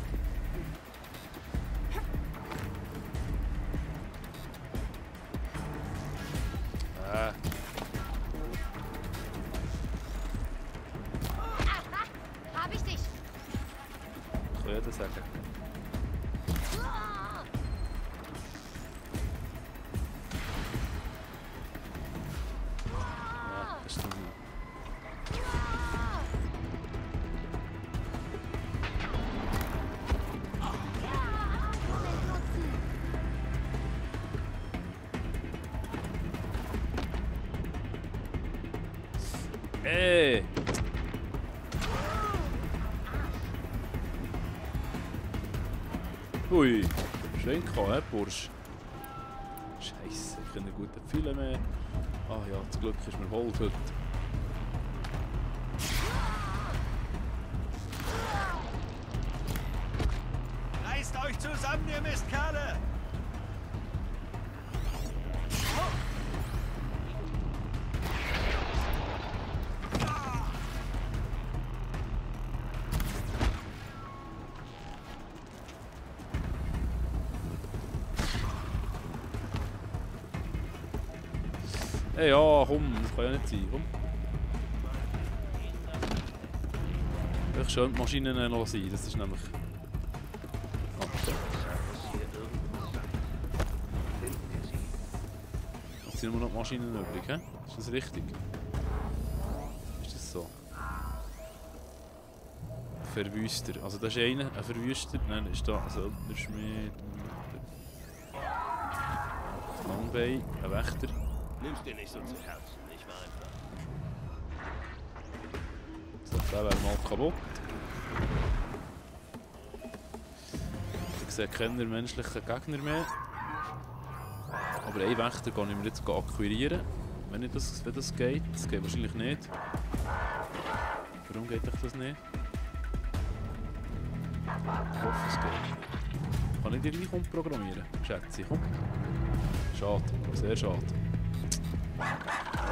Hab ich dich!
Kann jeder sagen. Ja, das ist dann... Ey! Ui! Schön gehabt, hä, Bursch? Scheisse, ich keine guten Pfeile mehr. Ah ja, zum Glück ist mir Hold heute.
Reißt euch zusammen, ihr Mistkerle!
Ey, ja, komm, das kann ja nicht sein. Komm. Ich schön die Maschinen noch sein, das ist nämlich... Okay. Jetzt sind nur noch die Maschinen übrig, hä? Ist das richtig? Ist das so? Verwüster. Also das ist einer, ein Verwüster. Nein, das ist da ein Söldnerschmied. Langbein, ein Wächter.
Nimm's dir nicht so zu Herzen, ich war einfach.
So, der wäre mal kaputt. Ich sehe keine menschlichen Gegner mehr. Aber einen Wächter kann ich mir jetzt akquirieren. Wenn das geht. Das geht wahrscheinlich nicht. Warum geht das nicht? Ich hoffe, es geht. Kann ich die gleich umprogrammieren? Schätze ich. Komm. Schade. Sehr schade. Ja,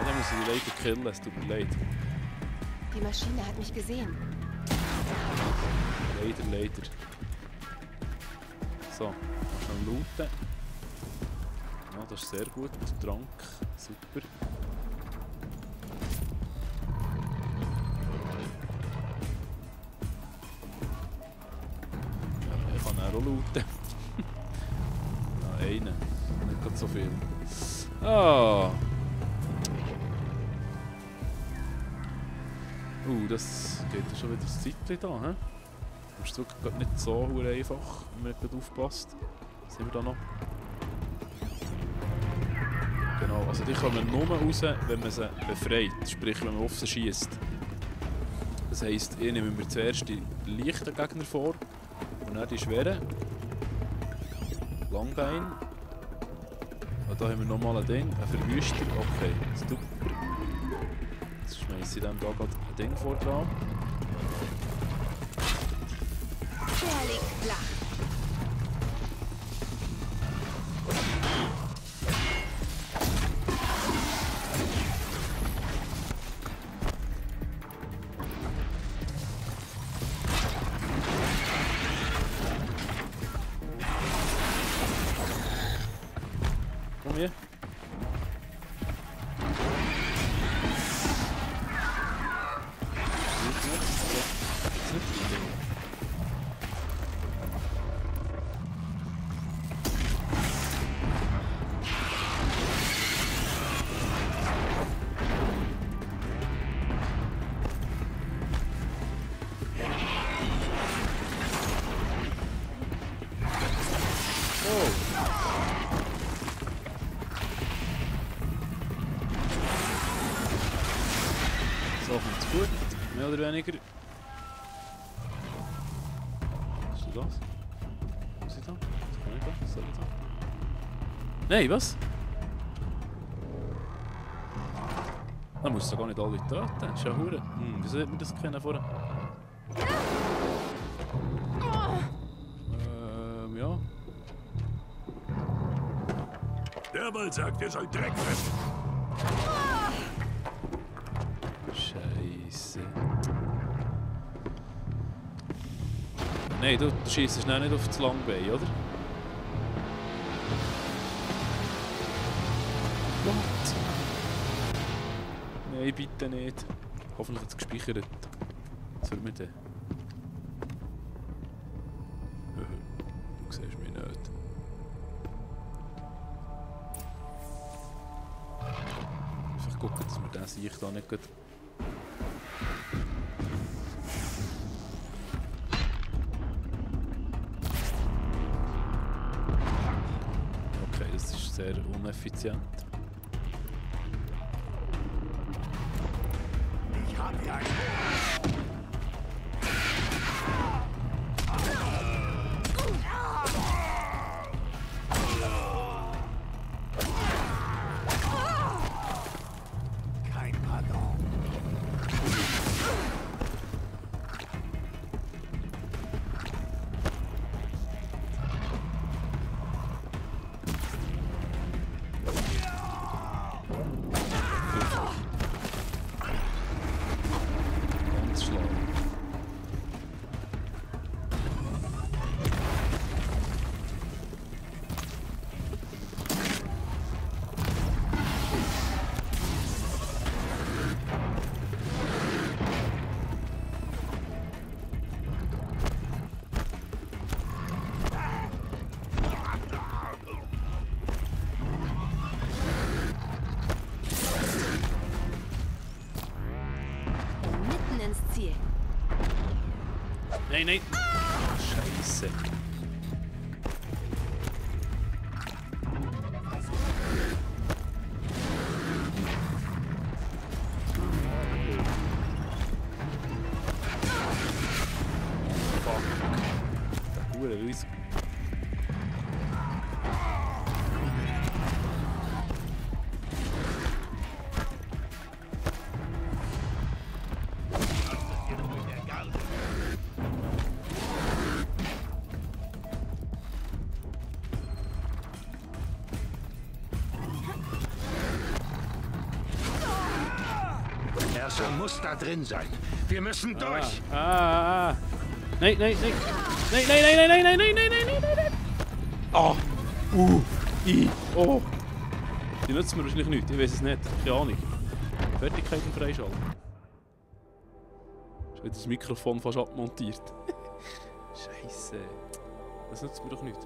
dann muss ich die leider killen. Es tut mir leid.
Die Maschine hat mich gesehen.
Leider. So, mal schnell looten. Ja, das ist sehr gut. Trank, super. Ja, ich kann auch looten. Ja, einen. Nicht gerade so viel. Ah! Das geht ja schon wieder das Zeitchen da, hä? Das ist wirklich nicht so einfach, wenn man nicht aufpasst. Sind wir da noch? Genau, also die kommen nur raus, wenn man sie befreit, sprich wenn man auf sie schießt. Das heisst, ich nehme mir zuerst die leichten Gegner vor und dann die schweren. Langbein. Und da haben wir nochmal ein Ding, ein Verwüster. Okay, super. Jetzt schmeiße ich dem da gerade ein Ding vor dran.
Der liegt flach.
Komm hier. So kommt's gut, mehr oder weniger. Was ist das? Was ist das? Was kann ich da? Was soll ich da? Nein, was? Da musst du gar nicht alle töten. Das ist ja hure. Wieso hätte man das kennen vorher? Ja.
Der Wald sagt, ihr sollt Dreck fressen.
Scheiße. Nein, du schießt nicht auf das Langbein, oder? What? Nein, bitte nicht. Hoffentlich hat es gespeichert. Was soll mir denn? Du siehst mich nicht. Einfach gucken, dass wir den Sieg da nicht... Okay, das ist sehr uneffizient.
Ich hab hier einen. Kein Pardon.
Ganz schlau.
Mitten ins Ziel.
Nein, nein! Scheiße. Fuck. Der Hure Luis.
Er muss da drin sein. Wir müssen durch.
Nein, nein, nein. Nein, nein, nein, nein, nein, nein, nein, nein, nein, nein, nein. Ah. Oh. Die nützen mir wahrscheinlich nichts. Ich weiß es nicht. Keine Ahnung. Fertigkeiten freischalten. Ist wieder das Mikrofon fast abmontiert. Scheiße. Das nützt mir doch nicht.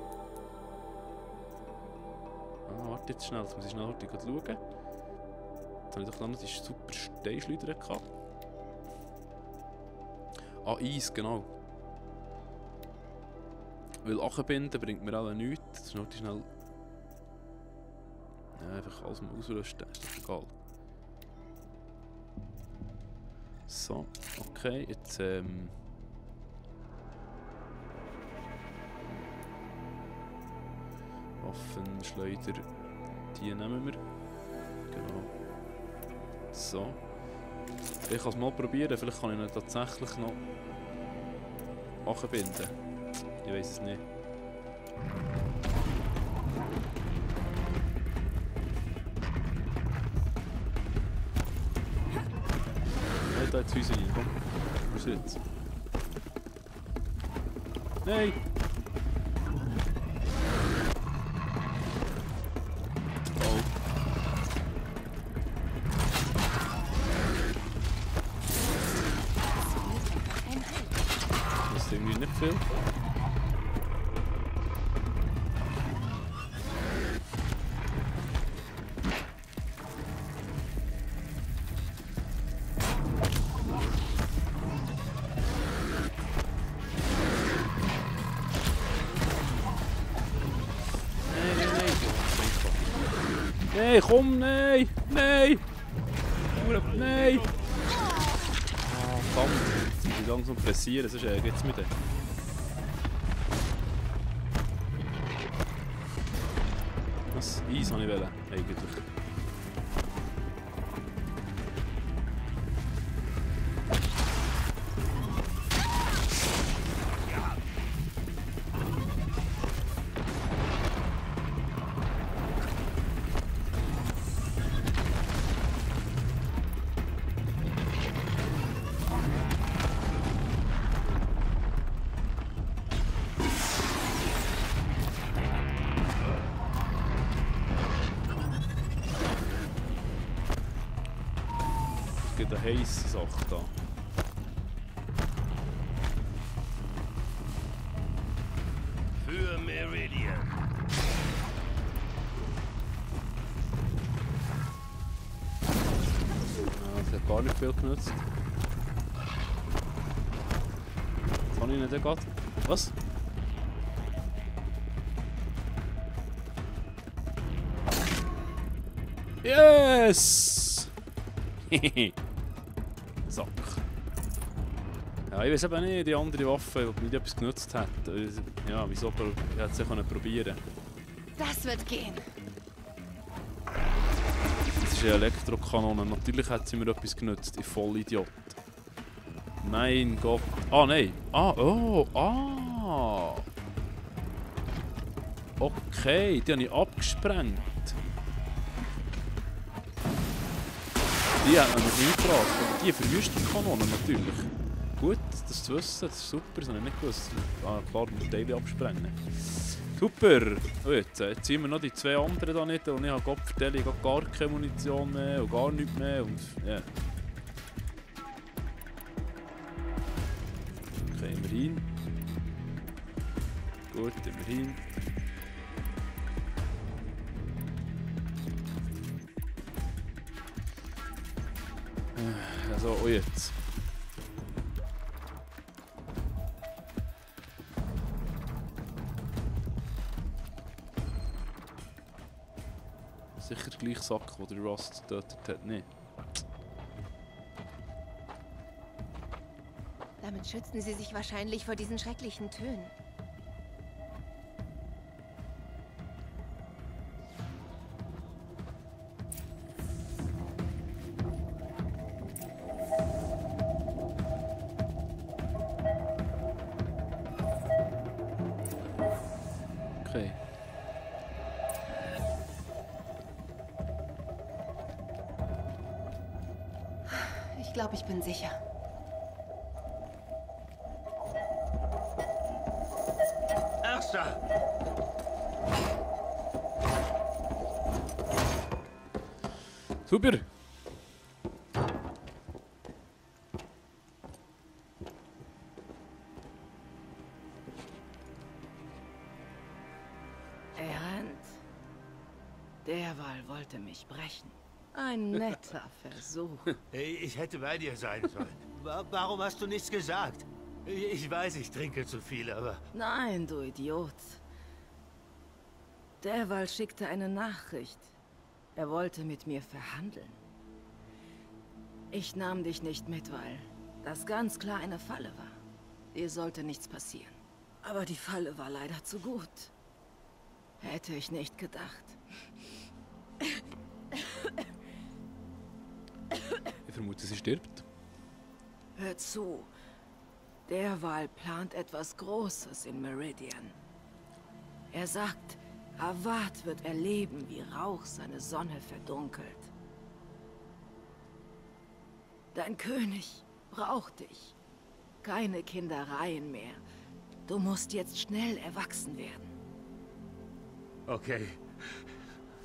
Ah, warte jetzt schnell. Jetzt muss ich schnell schauen. Jetzt habe ich doch noch die super Steinschleuder gehabt. Ah, Eis, genau. Weil Achenbinden bringt mir alle nichts. Das ist noch schnell... Ja, einfach alles mal ausrüsten, ist doch egal. So, okay, jetzt Waffenschleuder, die nehmen wir. Genau. So. Ich kann es mal probieren, vielleicht kann ich ihn tatsächlich noch Achenbinden. Ich weiß es nicht. Da jetzt Häuser rein, komm. Wo ist er jetzt? Nein! Oh. Das ist irgendwie nicht viel. Nee, komm, nee! Nee! Nein! Verdammt, jetzt muss ich langsam pressieren, sonst geht's mit dem. Das Eis wollte ich wollen, eigentlich. Eine heisse Sache da.
Für Meridian.
Das hat gar nicht viel genutzt. Das kann ich nicht gerade. Was? Yes! Sack. Ja, ich weiß eben nicht, die andere Waffe, die nicht etwas genutzt hat. Ja, wieso hätte sie probieren können?
Das wird gehen.
Das ist eine Elektrokanone. Natürlich hat sie mir etwas genutzt. Ich Vollidiot. Mein Gott. Ah, nein. Ah, oh, ah. Okay, die habe ich abgesprengt. Die hat man nicht gefragt. Aber die Verwüstungskanone natürlich. Gut, das zu wissen, das ist super, das habe ich nicht gewusst. Ah, klar, mit Teile absprengen. Super! Oh, jetzt ziehen wir noch die zwei anderen da nicht und ich habe Gott vertelle, ich habe gar keine Munition mehr und gar nichts mehr. Und, yeah. Okay, immerhin. Gut, immerhin. Also, oh jetzt. Sicher der gleiche Sack, den der Rust getötet hat, nicht?
Damit schützen sie sich wahrscheinlich vor diesen schrecklichen Tönen.
Okay.
Ich glaube, ich bin sicher.
Erster!
Super!
Er rennt. Derweil wollte mich brechen. Ein netter Versuch.
Ich hätte bei dir sein sollen. Warum hast du nichts gesagt? Ich weiß, ich trinke zu viel, aber...
Nein, du Idiot. Derweil schickte eine Nachricht. Er wollte mit mir verhandeln. Ich nahm dich nicht mit, weil das ganz klar eine Falle war. Dir sollte nichts passieren. Aber die Falle war leider zu gut. Hätte ich nicht gedacht.
Ich vermute, sie stirbt.
Hör zu. Derweil plant etwas Großes in Meridian. Er sagt, Avad wird erleben, wie Rauch seine Sonne verdunkelt. Dein König braucht dich. Keine Kindereien mehr. Du musst jetzt schnell erwachsen werden.
Okay.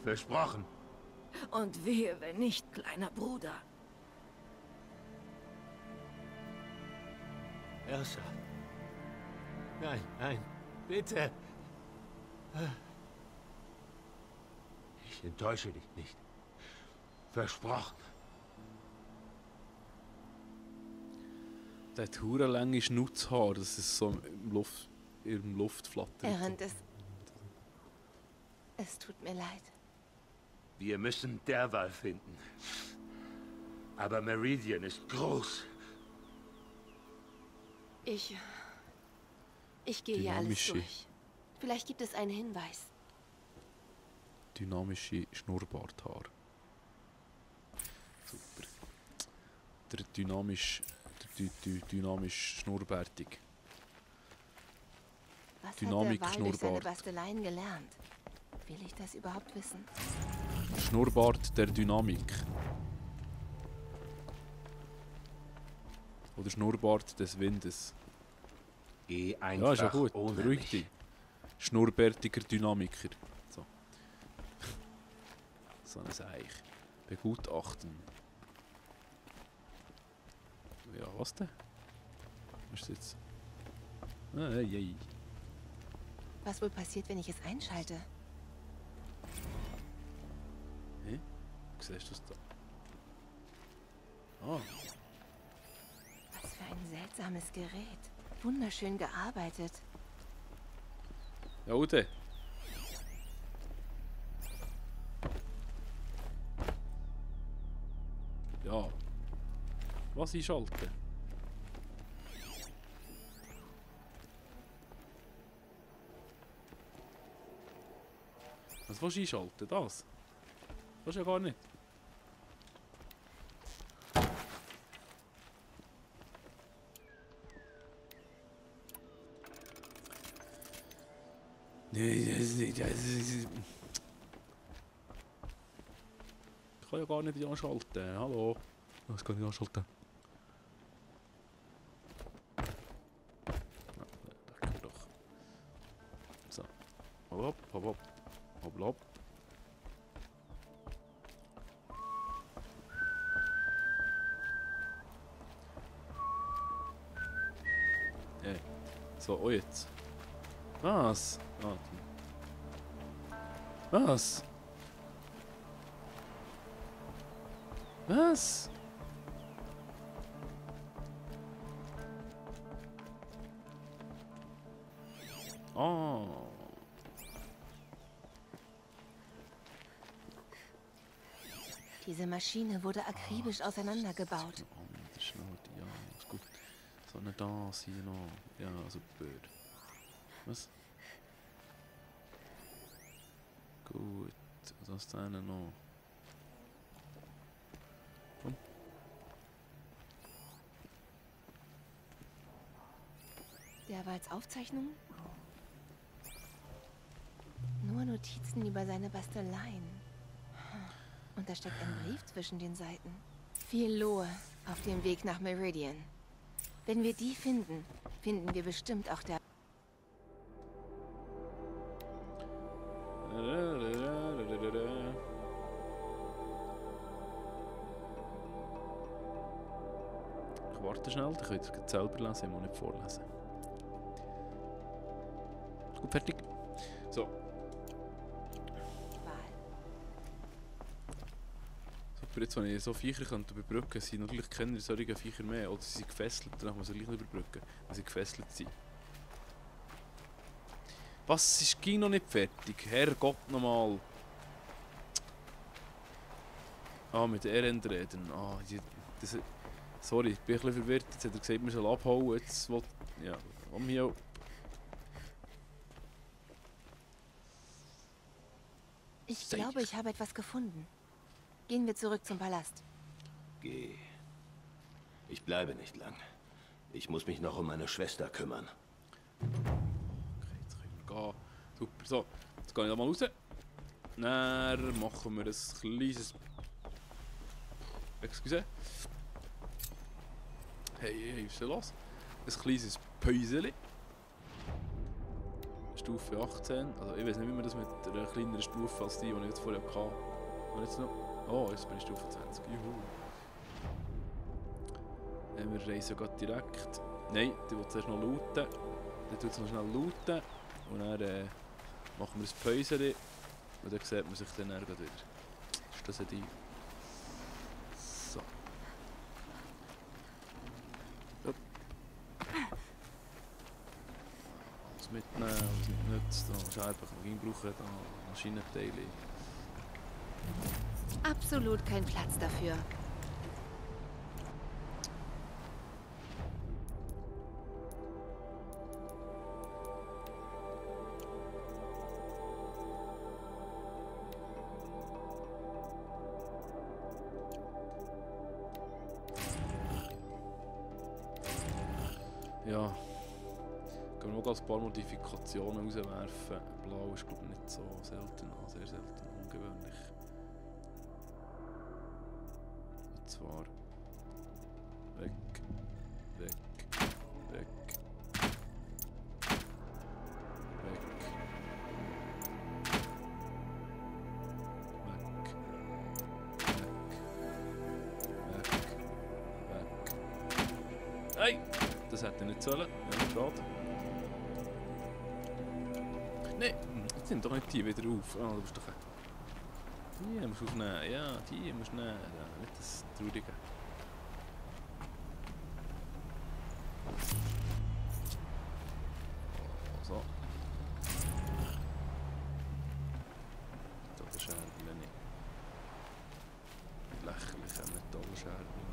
Versprochen.
Und wehe, wenn nicht, kleiner Bruder.
Erster. Nein, nein, bitte. Ich enttäusche dich nicht. Versprochen.
Der hat hure lange Schnutzhaar, das ist so im Luft flattert.
Erend, es tut mir leid.
Wir müssen Derweil finden. Aber Meridian ist groß.
Ich gehe hier alles
Dynamische.
durch. Vielleicht gibt es einen Hinweis.
Dynamische Schnurrbarthaar. Super. Der dynamisch schnurrbärtig.
Was
Dynamik,
hat der Wal durch seine
Schnurrbart.
Basteleien gelernt? Will ich das überhaupt wissen?
Schnurrbart der Dynamik. Oder Schnurrbart des Windes.
Geh
Ja, ist ja
einfach
gut.
ohne
Beruhig
mich.
dich. Schnurrbärtiger Dynamiker. So. So ein Seich. Begutachten. Ja, was denn? Was ist jetzt? Ei.
Was wohl passiert, wenn ich es einschalte?
Hä? Siehst du das da? Ah,
Was für ein seltsames Gerät. Wunderschön gearbeitet.
ja, Ude. Ja. Was einschalten? Was willst du einschalten? Das? Das ist ja gar nicht. Ich kann ja gar nicht anschalten. Hallo. Das kann ich anschalten. Da geht doch. So. Hopp, hopp, hopp. Hopp, hopp. So, oh jetzt. Was? Ah, was? Was? Oh.
Diese Maschine wurde akribisch auseinandergebaut.
Ja, ist gut. So eine das hier noch. Ja, super. Was? Gut. Was ist da noch? Komm.
Der Wals Aufzeichnungen? Nur Notizen über seine Basteleien. Und da steckt ein Brief zwischen den Seiten. Viel Lohe auf dem Weg nach Meridian. Wenn wir die finden, finden wir bestimmt auch der...
Ich warte schnell, dann könnt ihr es selber lesen, ich muss nicht vorlesen. Gut, fertig. So.
Wal.
Super, jetzt wenn ich so Viecher überbrücken kann, sind natürlich keine solche Viecher mehr. Oder sie sind gefesselt, dann muss ich gleich überbrücken, wenn sie gefesselt sind. Was? Es ging noch nicht fertig? Herrgott nochmal. Ah, mit Erend reden. Ah, das, sorry, ich bin ein bisschen verwirrt. Jetzt hat er gesagt, wir sollen abhauen. Jetzt will... Ja, um hier...
Ich glaube, ich habe etwas gefunden. Gehen wir zurück zum Palast.
Geh. Ich bleibe nicht lang. Ich muss mich noch um meine Schwester kümmern.
Okay, jetzt können wir gehen. Super, so. Jetzt gehe ich da mal raus. Dann machen wir ein kleines... Excuse. Hey, was ist denn los? Ein kleines Päuseli. Stufe 18. Also ich weiß nicht, wie man das mit einer kleineren Stufe als die ich jetzt vorher hatte. Und jetzt noch... Oh, jetzt bin ich Stufe 20. Juhu. Wir reisen gerade direkt. Nein, die will zuerst noch looten. Dann tut es noch schnell looten. Und dann machen wir ein Päuseli. Und dann sieht man sich dann wieder. Ist das ein Deal? So. Upp. Alles mitnehmen, alles nicht nützt. Da ist einfach noch einbrauchen, da Maschinenteile.
Absolut kein Platz dafür.
Ja. Können wir noch ein paar Modifikationen rauswerfen. Blau ist glaube ich nicht so selten, sehr selten, ungewöhnlich. Und zwar weg, weg, weg, weg, weg. Hey! Das hätte nicht sollen. Ja, schade. Nein, jetzt nimm doch nicht die wieder auf. Oh, du bist doch... Die musst du aufnehmen. Ja, die musst du nehmen. Ja, nicht das Traurige. So. Das ist nicht. Lächerliche Metallscherben.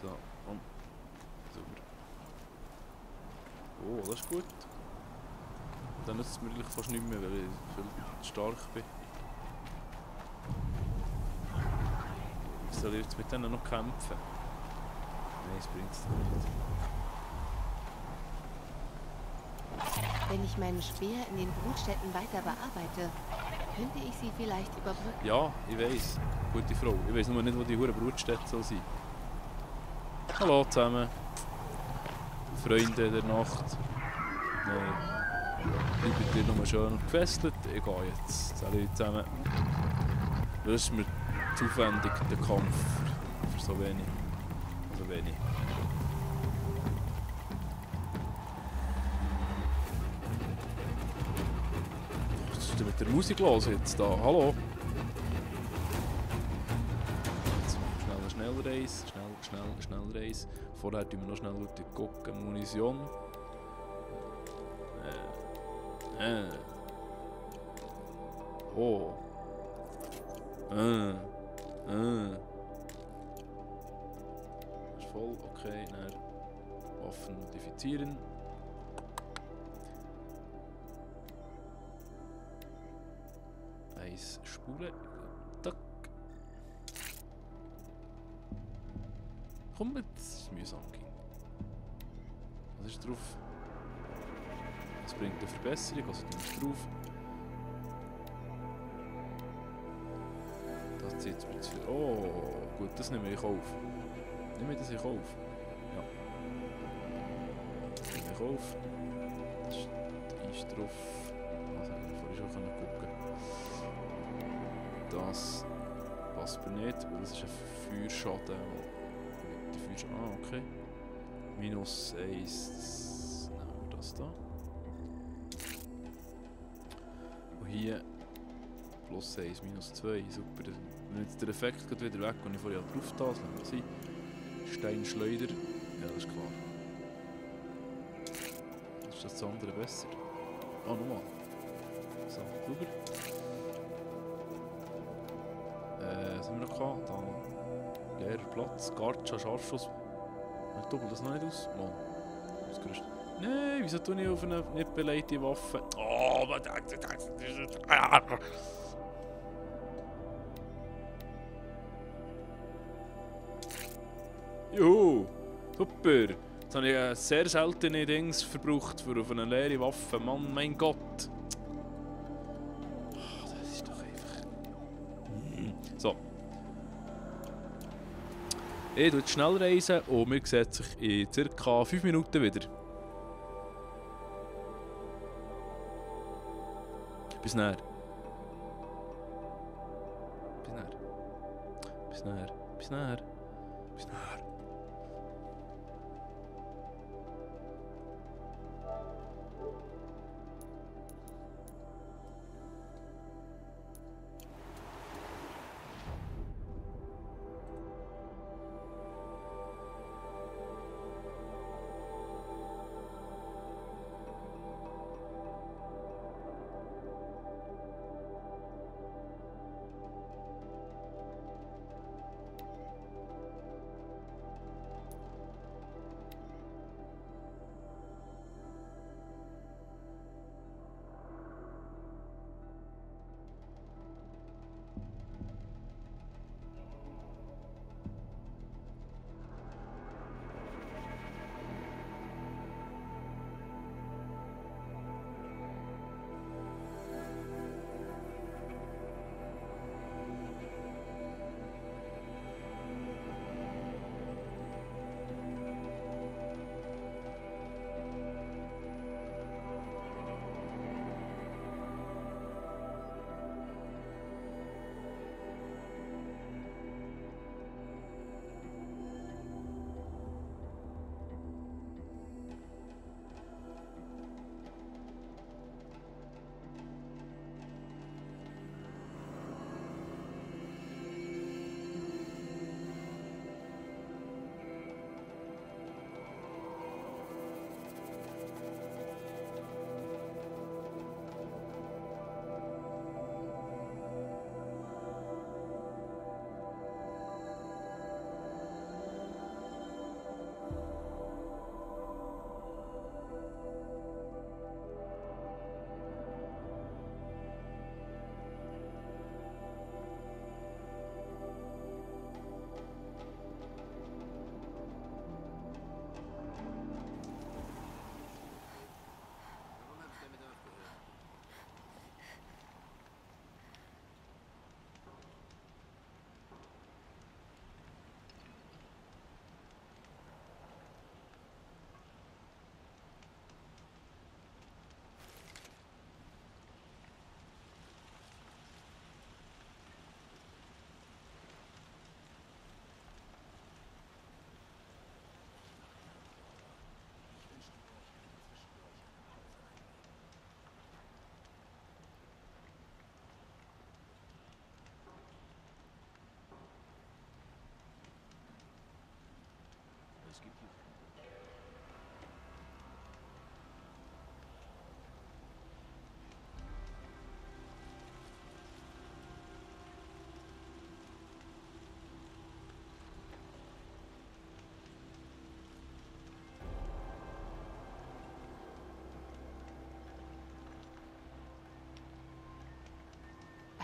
So, und super. Oh, das ist gut. Dann nützt es mir eigentlich fast nicht mehr, weil ich viel zu stark bin. Ich soll jetzt mit denen noch kämpfen. Nein, das bringt es nicht.
Wenn ich meinen Speer in den Brutstätten weiter bearbeite, könnte ich sie vielleicht überbrücken.
Ja, ich weiss. Gute Frau. Ich weiss nur nicht, wo die hure Brutstätte soll sein. Hallo zusammen. Freunde der Nacht. Bleibt ihr nur schön und gefesselt. Ich gehe jetzt. Salut zusammen. Das ist mir zu aufwendig, der Kampf. Für so wenig. So wenig. Was ist denn mit der Musik los jetzt da? Hallo? Schnellreis. Schnellreis. Vorher tun wir noch schnell gucken. Munition. Oh. Ist voll, okay. Dann Waffen modifizieren. Eins Spule. Tack. Komm mit, das ist mühsam. Was ist drauf? Das bringt eine Verbesserung, also tun wir drauf. Das zieht es mir zu viel. Oh, gut, das nehme ich auf. Nehme ich das in Kauf? Ja. Das nehme ich auf. Das ist drauf. Also, vorhin schon gucken. Das passt mir nicht, weil das ist ein Feuerschaden. Ah, okay. Minus 1. Nehmen wir das da. Und hier plus 1, minus 2. Super. Wenn jetzt der Effekt geht wieder weg, und ich vorher drauf da, das lassen wir sein. Steinschleuder. Ja, das ist klar. Ist das andere besser? Ah, nochmal. So, rüber. Was haben wir noch gehabt? Da. Leerer Platz, Garcha, Scharfschuss. Ich doppel das noch nicht aus. Mann. Ausgerüstet. Nein, wieso tue ich auf eine nicht beleidigte Waffe? Oh, was das. Juhu! Super! Jetzt habe ich sehr seltene Dings verbraucht für auf eine leere Waffe. Mann, mein Gott! Oh, das ist doch einfach. So. Ich tue jetzt schnell reisen und wir sehen sich in ca. 5 Minuten wieder. Bis näher. Bis näher. Bis näher. Bis näher. Bis näher.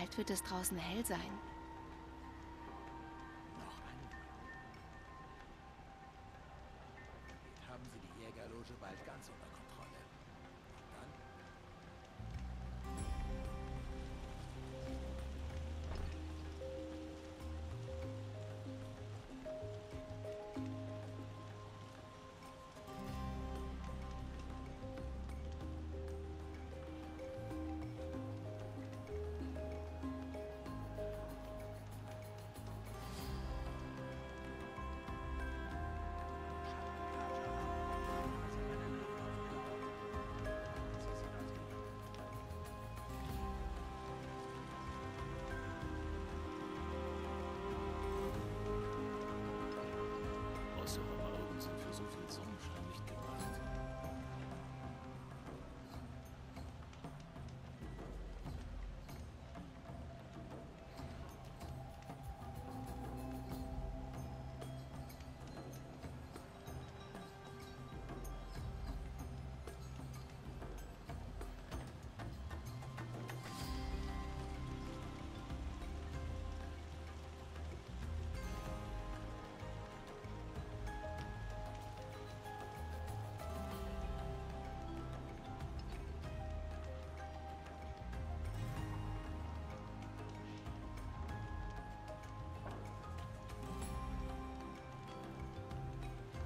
Bald wird es draußen hell sein.
Noch ein. Damit haben sie die Jägerloge bald ganz unter Kontrolle. Und dann?
Äußere Augen sind für so viel Sonnenschein nicht gemacht.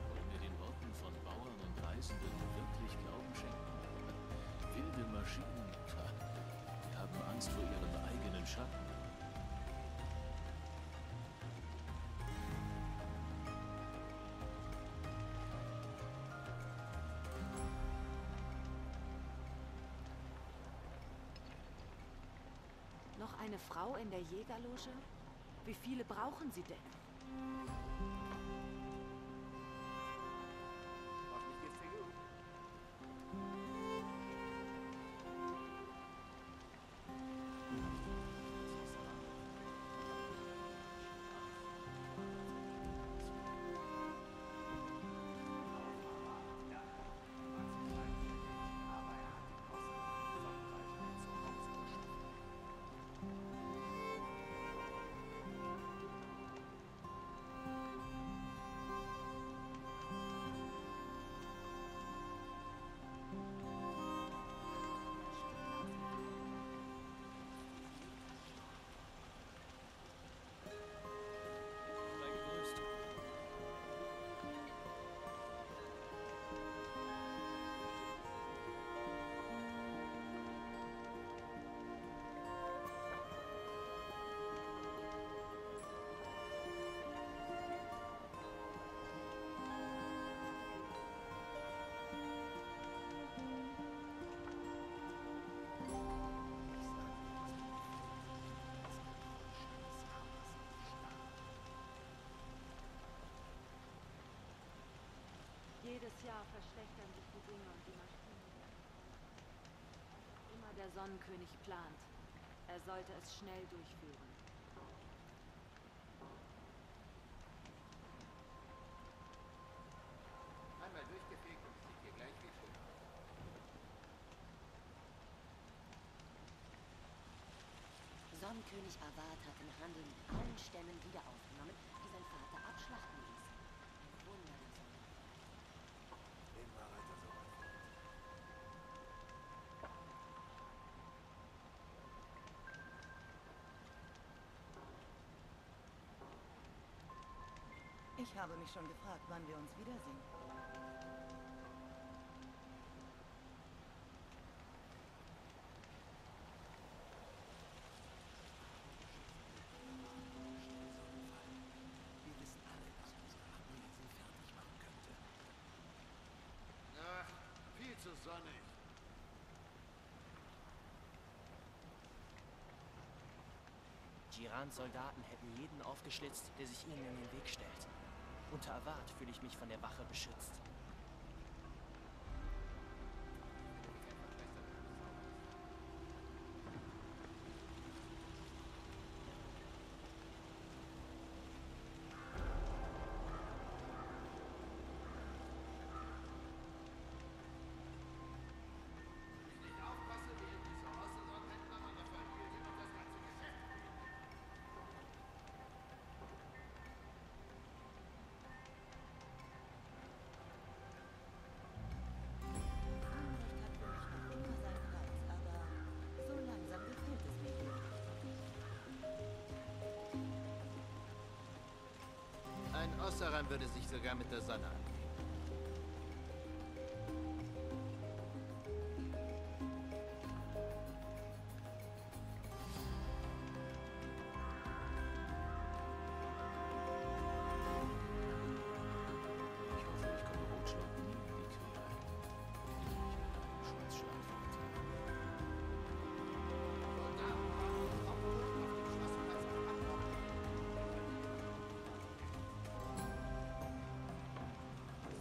Wollen wir den Worten von Bauern und Reisenden wirklich Glauben schenken? Wilde Maschinen, tja, die haben Angst vor ihren eigenen Schatten.
Noch eine Frau in der Jägerloge? Wie viele brauchen Sie denn?
Hoffentlich geht's dir gut.
Sei gegrüßt.
Jedes Jahr verschlechtern sich die Dinge und die Maschinen. Immer der Sonnenkönig plant. Er sollte es schnell durchführen.
Einmal durchgefegt und sieht hier gleich wie schön aus.
Sonnenkönig Avad hat den Handel mit allen Stämmen wieder aufgenommen, die sein Vater abschlachten ließ. Ein Wunder der Sonne.
Immer weiter so.
Ich habe mich schon gefragt, wann wir uns wiedersehen.
Wir wissen alle, dass unsere Armee sie fertig machen könnte.
Ach, viel zu sonnig.
Girans Soldaten hätten jeden aufgeschlitzt, der sich ihnen in den Weg stellt. Unter Avad fühle ich mich von der Wache beschützt.
Wenn ich nicht aufpasse, werden diese Osse und Händler meiner Familie und das ganze Geschäft Ossaran würde sich sogar mit der Sonne anlegen.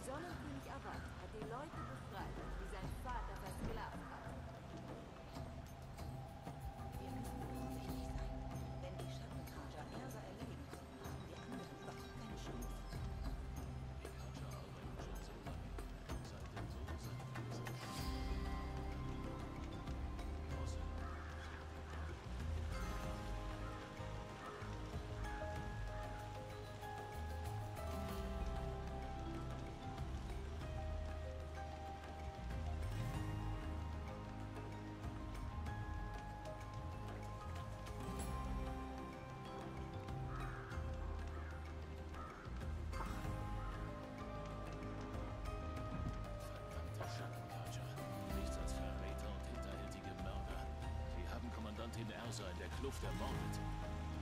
Sonnenkönig Avad hat die Leute befreit, die sein Vater versklavt hat.
Wir müssen vorsichtig sein. Wenn die Schattenkrager Ersa erledigen, haben die anderen überhaupt keine Chance.
Die Karcher arbeiten schon so lange, seit dem Tod seiner Gesellschaft. Nichts als Verräter und hinterhältige Mörder. Sie haben Kommandantin Ersa in der Kluft ermordet.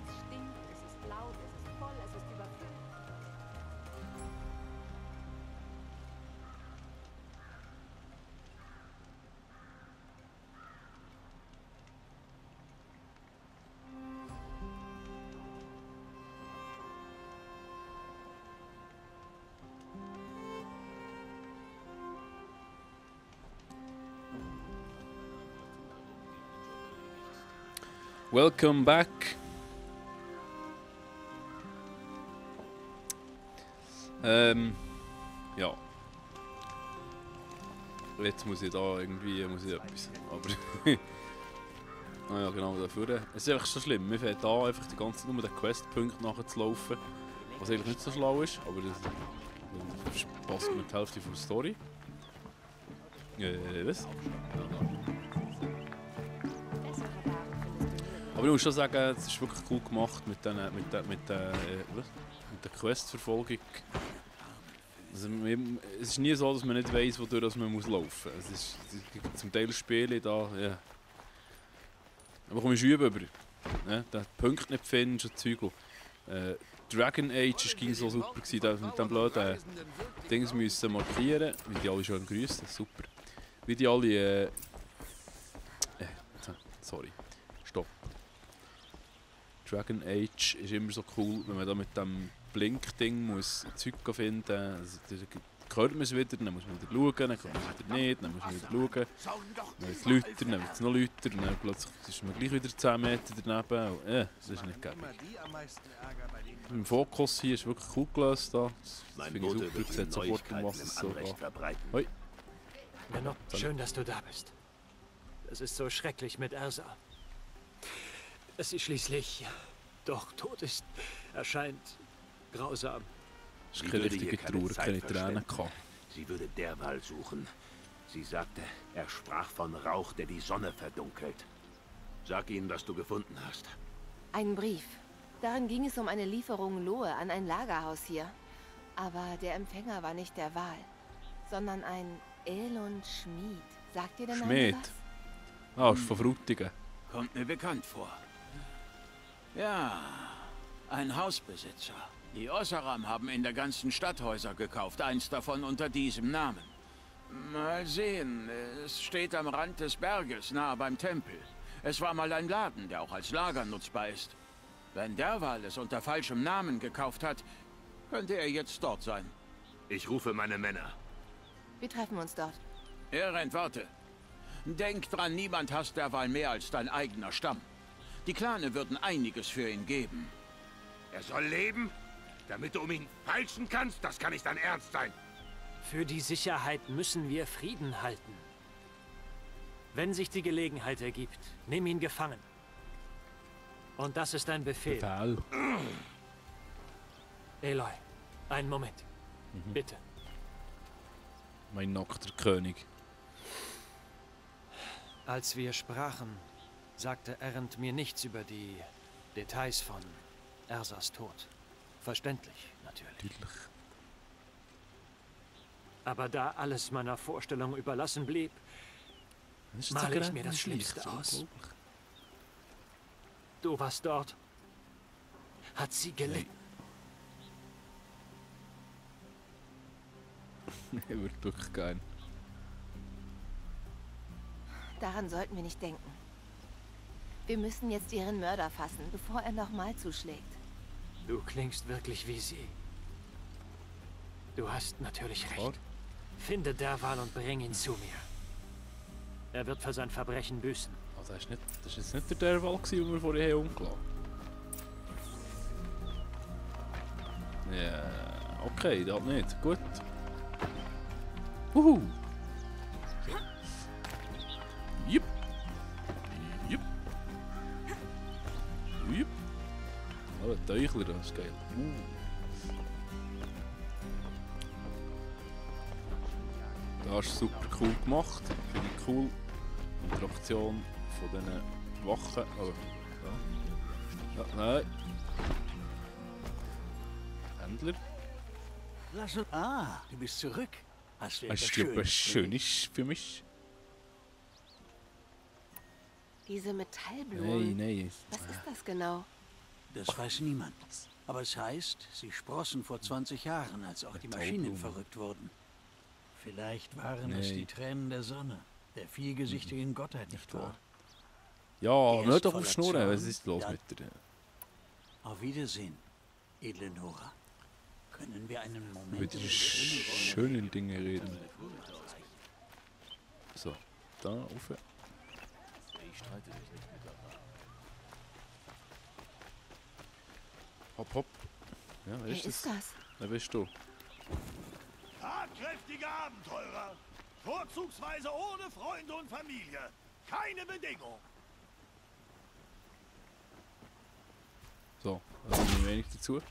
Es stinkt, es ist laut, es ist voll, es ist überfüllt.
Welcome back. Ja. Jetzt muss ich da irgendwie etwas. Aber. Ah ja, genau, da vorne. Es ist einfach so schlimm. Wir fangen da einfach die ganze Zeit nur den Questpunkt nachzulaufen. Was eigentlich nicht so schlau ist, aber das passt mir die Hälfte von der Story. Was? Aber ich muss schon sagen, es ist wirklich cool gemacht mit der Questverfolgung. Also, es ist nie so, dass man nicht weiss, wodurch man laufen muss. Es gibt zum Teil Spiele da, ja. Aber komm ich üben über. Ja, den Punkt nicht findest und Zeug. Dragon Age ging so super gewesen, da mit dem blöden Dings müssen markieren, wie die alle schon grüßen, super. Wie die alle sorry. Stopp. Dragon Age ist immer so cool, wenn man da mit dem Blink-Ding muss Zeug finden. Also, dann hört man es wieder, dann muss man wieder schauen, dann hört man es wieder nicht, dann muss man wieder schauen. Dann wird es lauter, dann wird es noch lauter, und dann plötzlich ist man gleich wieder 10 Meter daneben. Das ist nicht geil. Im Fokus hier ist wirklich cool gelöst. Da. Das finde ich super, ich sehe sofort, um was es so geht. Hoi.
Menno, schön, dass du da bist. Es ist so schrecklich mit Ersa. Dass sie schließlich doch tot ist, erscheint grausam.
Es ist keine richtige Trauer, keine Tränen gehabt.
Sie würde derweil suchen. Sie sagte, er sprach von Rauch, der die Sonne verdunkelt. Sag ihnen, was du gefunden hast.
Ein Brief. Darin ging es um eine Lieferung Lohe an ein Lagerhaus hier. Aber der Empfänger war nicht der Wahl, sondern ein Elund Schmied. Sagt ihr der Name
Schmied?
was?
Ah, ist von Frutigen.
Kommt mir bekannt vor. Ja, ein Hausbesitzer. Die Ossaram haben in der ganzen Stadt Häuser gekauft, eins davon unter diesem Namen. Mal sehen, es steht am Rand des Berges, nahe beim Tempel. Es war mal ein Laden, der auch als Lager nutzbar ist. Wenn Derwal es unter falschem Namen gekauft hat, könnte er jetzt dort sein.
Ich rufe meine Männer.
Wir treffen uns dort.
Erend, warte. Denk dran, niemand hasst Derwal mehr als dein eigener Stamm. Die Clane würden einiges für ihn geben.
Er soll leben? Damit du um ihn feilschen kannst? Das kann nicht dein Ernst sein.
Für die Sicherheit müssen wir Frieden halten. Wenn sich die Gelegenheit ergibt, nimm ihn gefangen. Und das ist ein Befehl.
Befehl.
Aloy, einen Moment. Bitte.
Mein nackter König.
Als wir sprachen, sagte Erend mir nichts über die Details von Ersas Tod. Verständlich, natürlich. Aber da alles meiner Vorstellung überlassen blieb, male ich mir das Schlimmste aus. Du warst dort. Hat sie gelitten?
Er wird wirklich geil.
Daran sollten wir nicht denken. Wir müssen jetzt ihren Mörder fassen, bevor er nochmal zuschlägt.
Du klingst wirklich wie sie. Du hast natürlich recht. Finde Derval und bring ihn zu mir. Er wird für sein Verbrechen büßen.
Also das ist jetzt nicht der Derval, den wir vorher umgelassen haben. Ja, okay, das nicht. Gut. Juhu! Jupp! Jupp! Jupp! Oh, ein Teuchler, das ist geil. Das ist super cool gemacht. Finde ich cool. Interaktion von diesen Wachen. Oh, ja. Ja, nein. Händler.
Du bist zurück. Hast du
Hast du etwas Schönes für mich?
Diese Metallblumen.
Nein.
Was ist das genau?
Das weiß niemand. Aber es heißt, sie sprossen vor 20 Jahren, als auch die Maschinen verrückt wurden. Vielleicht waren es die Tränen der Sonne, der vielgesichtigen Gottheit, nicht wahr?
Ja, nicht auf Schnurren, was ist los mit dir?
Auf Wiedersehen, edle Nora. Können wir einen Moment
über die schönen Dinge reden? So, da rauf.
Ich streite mich nicht mit Avat.
Hopp, hopp. Ja, wer ist das? Wer bist du?
Tatkräftige Abenteurer. Vorzugsweise ohne Freunde und Familie. Keine Bedingung.
So, das ist mir wenig dazu.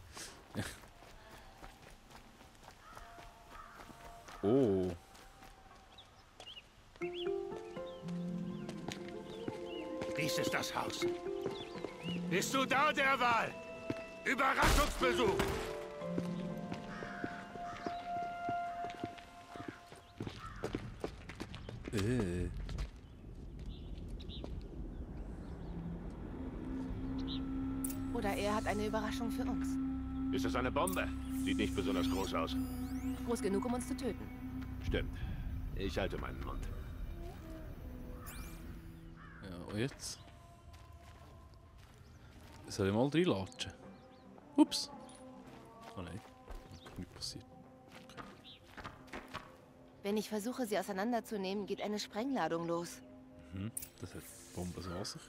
Oh.
Dies ist das Haus. Bist du da, Derval? Überraschungsbesuch!
Oder er hat eine Überraschung für uns.
Ist es eine Bombe? Sieht nicht besonders groß aus.
Groß genug, um uns zu töten.
Stimmt. Ich halte meinen Mund.
Ja, und jetzt? Soll ich mal reinlatschen? Ups. Oh nein. Nichts passiert.
Wenn ich versuche, sie auseinanderzunehmen, geht eine Sprengladung los.
Das hat Bomben so an sich.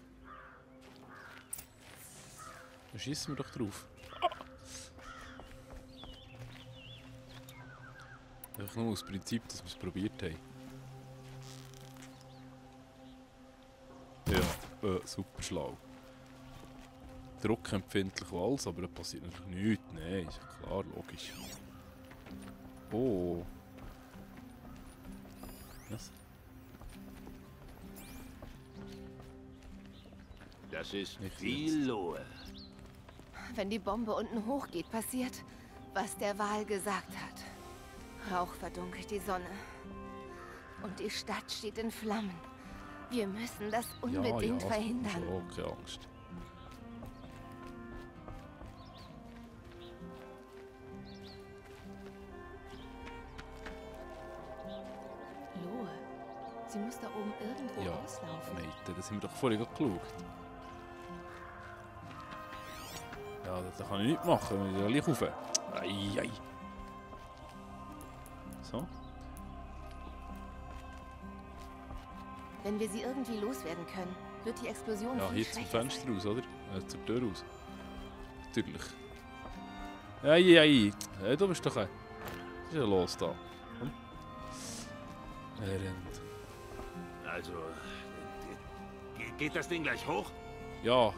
Dann schießen wir doch drauf. Einfach nur aus Prinzip, dass wir es probiert haben. Ja, super schlau. Druckempfindlich und alles, aber da passiert natürlich nichts. Nein, ist ja klar, logisch. Oh. Was?
Das ist viel Lohe.
Wenn die Bombe unten hochgeht, passiert, was der Wal gesagt hat. Rauch verdunkelt die Sonne. Und die Stadt steht in Flammen. Wir müssen das unbedingt verhindern.
Oh, keine Angst.
Lohe. Sie muss da oben irgendwo auslaufen.
Mate, das haben wir doch vorhin geschaut. Ja, da kann ich nichts machen, wir gleich rauf. Ei. So.
Wenn wir sie irgendwie loswerden können, wird die Explosion
Ja,
viel
hier zum
schwächer
Fenster
sein.
raus, oder? Zur Tür raus. Natürlich. Ei. Hey, du bist doch ein... Was ist ja los da? Hm? Er rennt.
Also, geht das Ding gleich hoch?
Ja.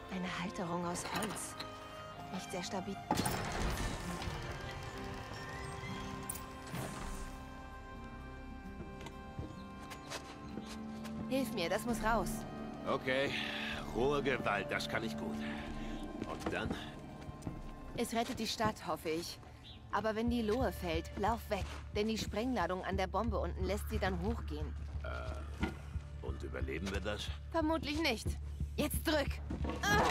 Eine Halterung aus Holz. Nicht sehr stabil. Hilf mir, das muss raus.
Okay, rohe Gewalt, das kann ich gut. Und dann?
Es rettet die Stadt, hoffe ich. Aber wenn die Lohe fällt, lauf weg. Denn die Sprengladung an der Bombe unten lässt sie dann hochgehen.
Und überleben wir das?
Vermutlich nicht. Jetzt drück! Ah!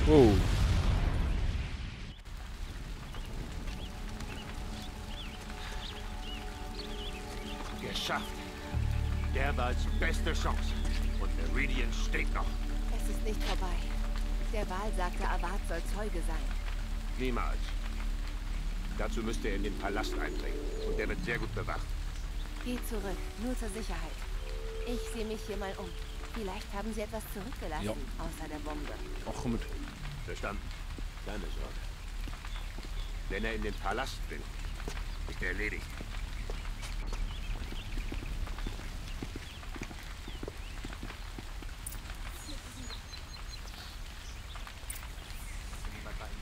Oh.
Geschafft. Derwals beste Chance. Und Meridian steht noch.
Es ist nicht vorbei. Der Wal sagte, Avad soll Zeuge sein.
Niemals. Dazu müsste er in den Palast eindringen. Und der wird sehr gut bewacht.
Geh zurück, nur zur Sicherheit. Ich sehe mich hier mal um. Vielleicht haben sie etwas zurückgelassen, außer der Bombe.
Ach, komm mit.
Verstanden. Keine Sorge. Wenn er in den Palast will, ist er erledigt.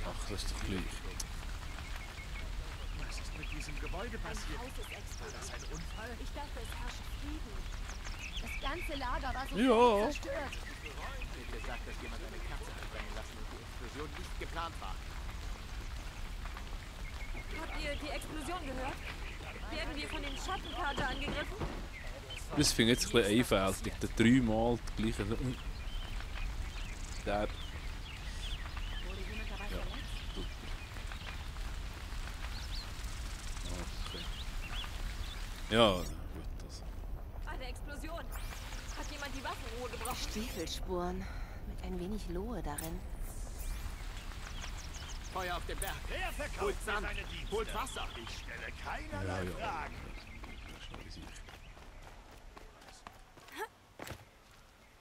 Ach, das ist doch gleich.
Was ist mit diesem Gebäude passiert? War das ein Unfall?
Ich dachte, es herrsche Frieden. Das ganze Lager war so zerstört.
Mir gesagt, dass jemand eine Kerze hat brennen lassen und die Explosion nicht geplant war.
Habt ihr die Explosion gehört? Werden wir von dem Schattenkater angegriffen?
Das finde ich jetzt ein bisschen einfältig. Der dreimal die gleiche... Der... Ja, gut, das.
Eine Explosion. Hat jemand die Waffenruhe gebrochen?
Stiefelspuren. Mit ein wenig Lohe darin.
Feuer auf dem Berg.
Wer verkauft
Holt Sand.
seine Dienste?
Holt Wasser.
Ich stelle keinerlei Fragen.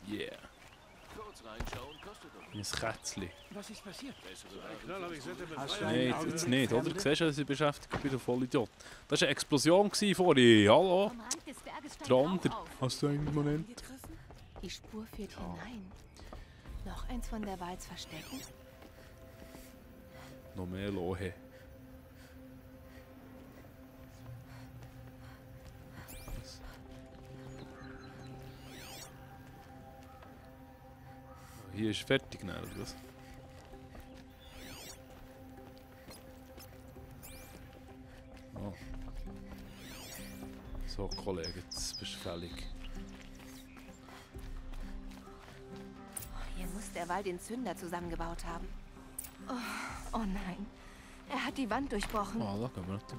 Yeah.
Kurz reinschauen kostet doch
Ein Kätzchen.
Was ist passiert?
Nein, jetzt nicht, oder? Du siehst ja, dass ich beschäftigt bin, du Vollidiot. Das war eine Explosion vorhin. Hallo? Trander. Hast du einen Moment?
Die Spur führt hinein. Noch eins von der Wals Verstecken?
Noch mehr Lohe. Hier ist fertig, oder was? Oh. So, Kollege, jetzt bist du fällig.
Hier muss der Wal den Zünder zusammengebaut haben. Oh nein. Er hat die Wand durchbrochen.
Ah, da können wir nicht.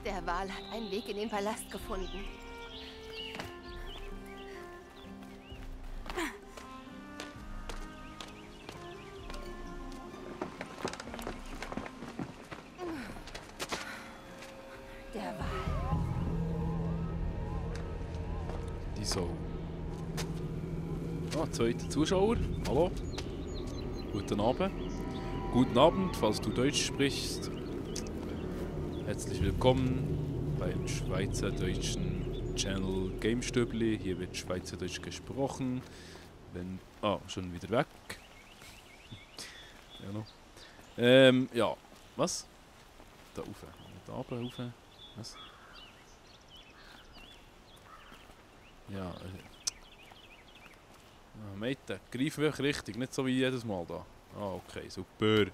Der Wal hat einen Weg in den Palast gefunden. Der Wal.
Die Sau. Ah, zweiter Zuschauer. Hallo. Guten Abend. Guten Abend, falls du Deutsch sprichst. Herzlich willkommen beim schweizerdeutschen Channel Gamestübli. Hier wird Schweizerdeutsch gesprochen. Wenn... Ah, schon wieder weg. Ja, noch. Ja. Was? Da rauf. Da oben rauf. Was? Ja. Meite, greif wirklich richtig, nicht so wie jedes Mal da. Ah, okay, super.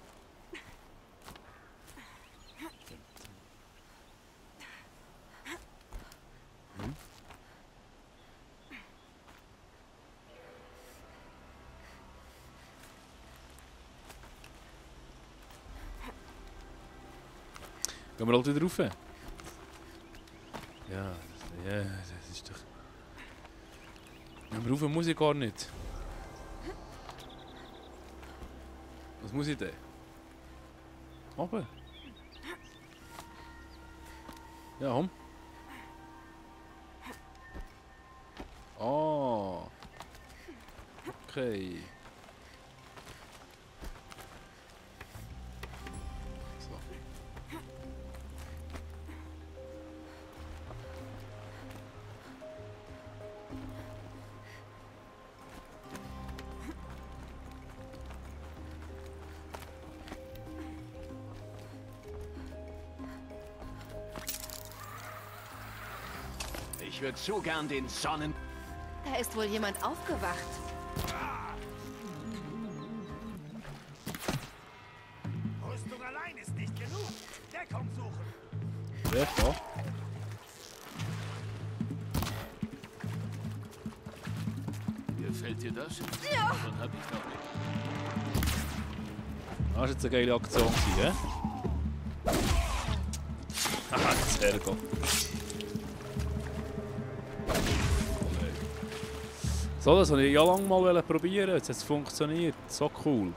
Gehen wir halt wieder rauf? Ja, das ist doch... Aber rauf muss ich gar nicht. Was muss ich denn? Oben? Ja, komm. Ah. Okay. So.
Ich würde so gern den Sonnen...
Da ist wohl jemand aufgewacht.
Rüstung allein ist nicht genug. Deckung suchen.
Wer da?
Gefällt dir das?
Ja.
Dann hab ich noch nicht.
Das war jetzt eine geile Aktion, hä? Haha, das Herrgott. So, das wollte ich ja lange mal probieren. Jetzt hat es funktioniert. So cool.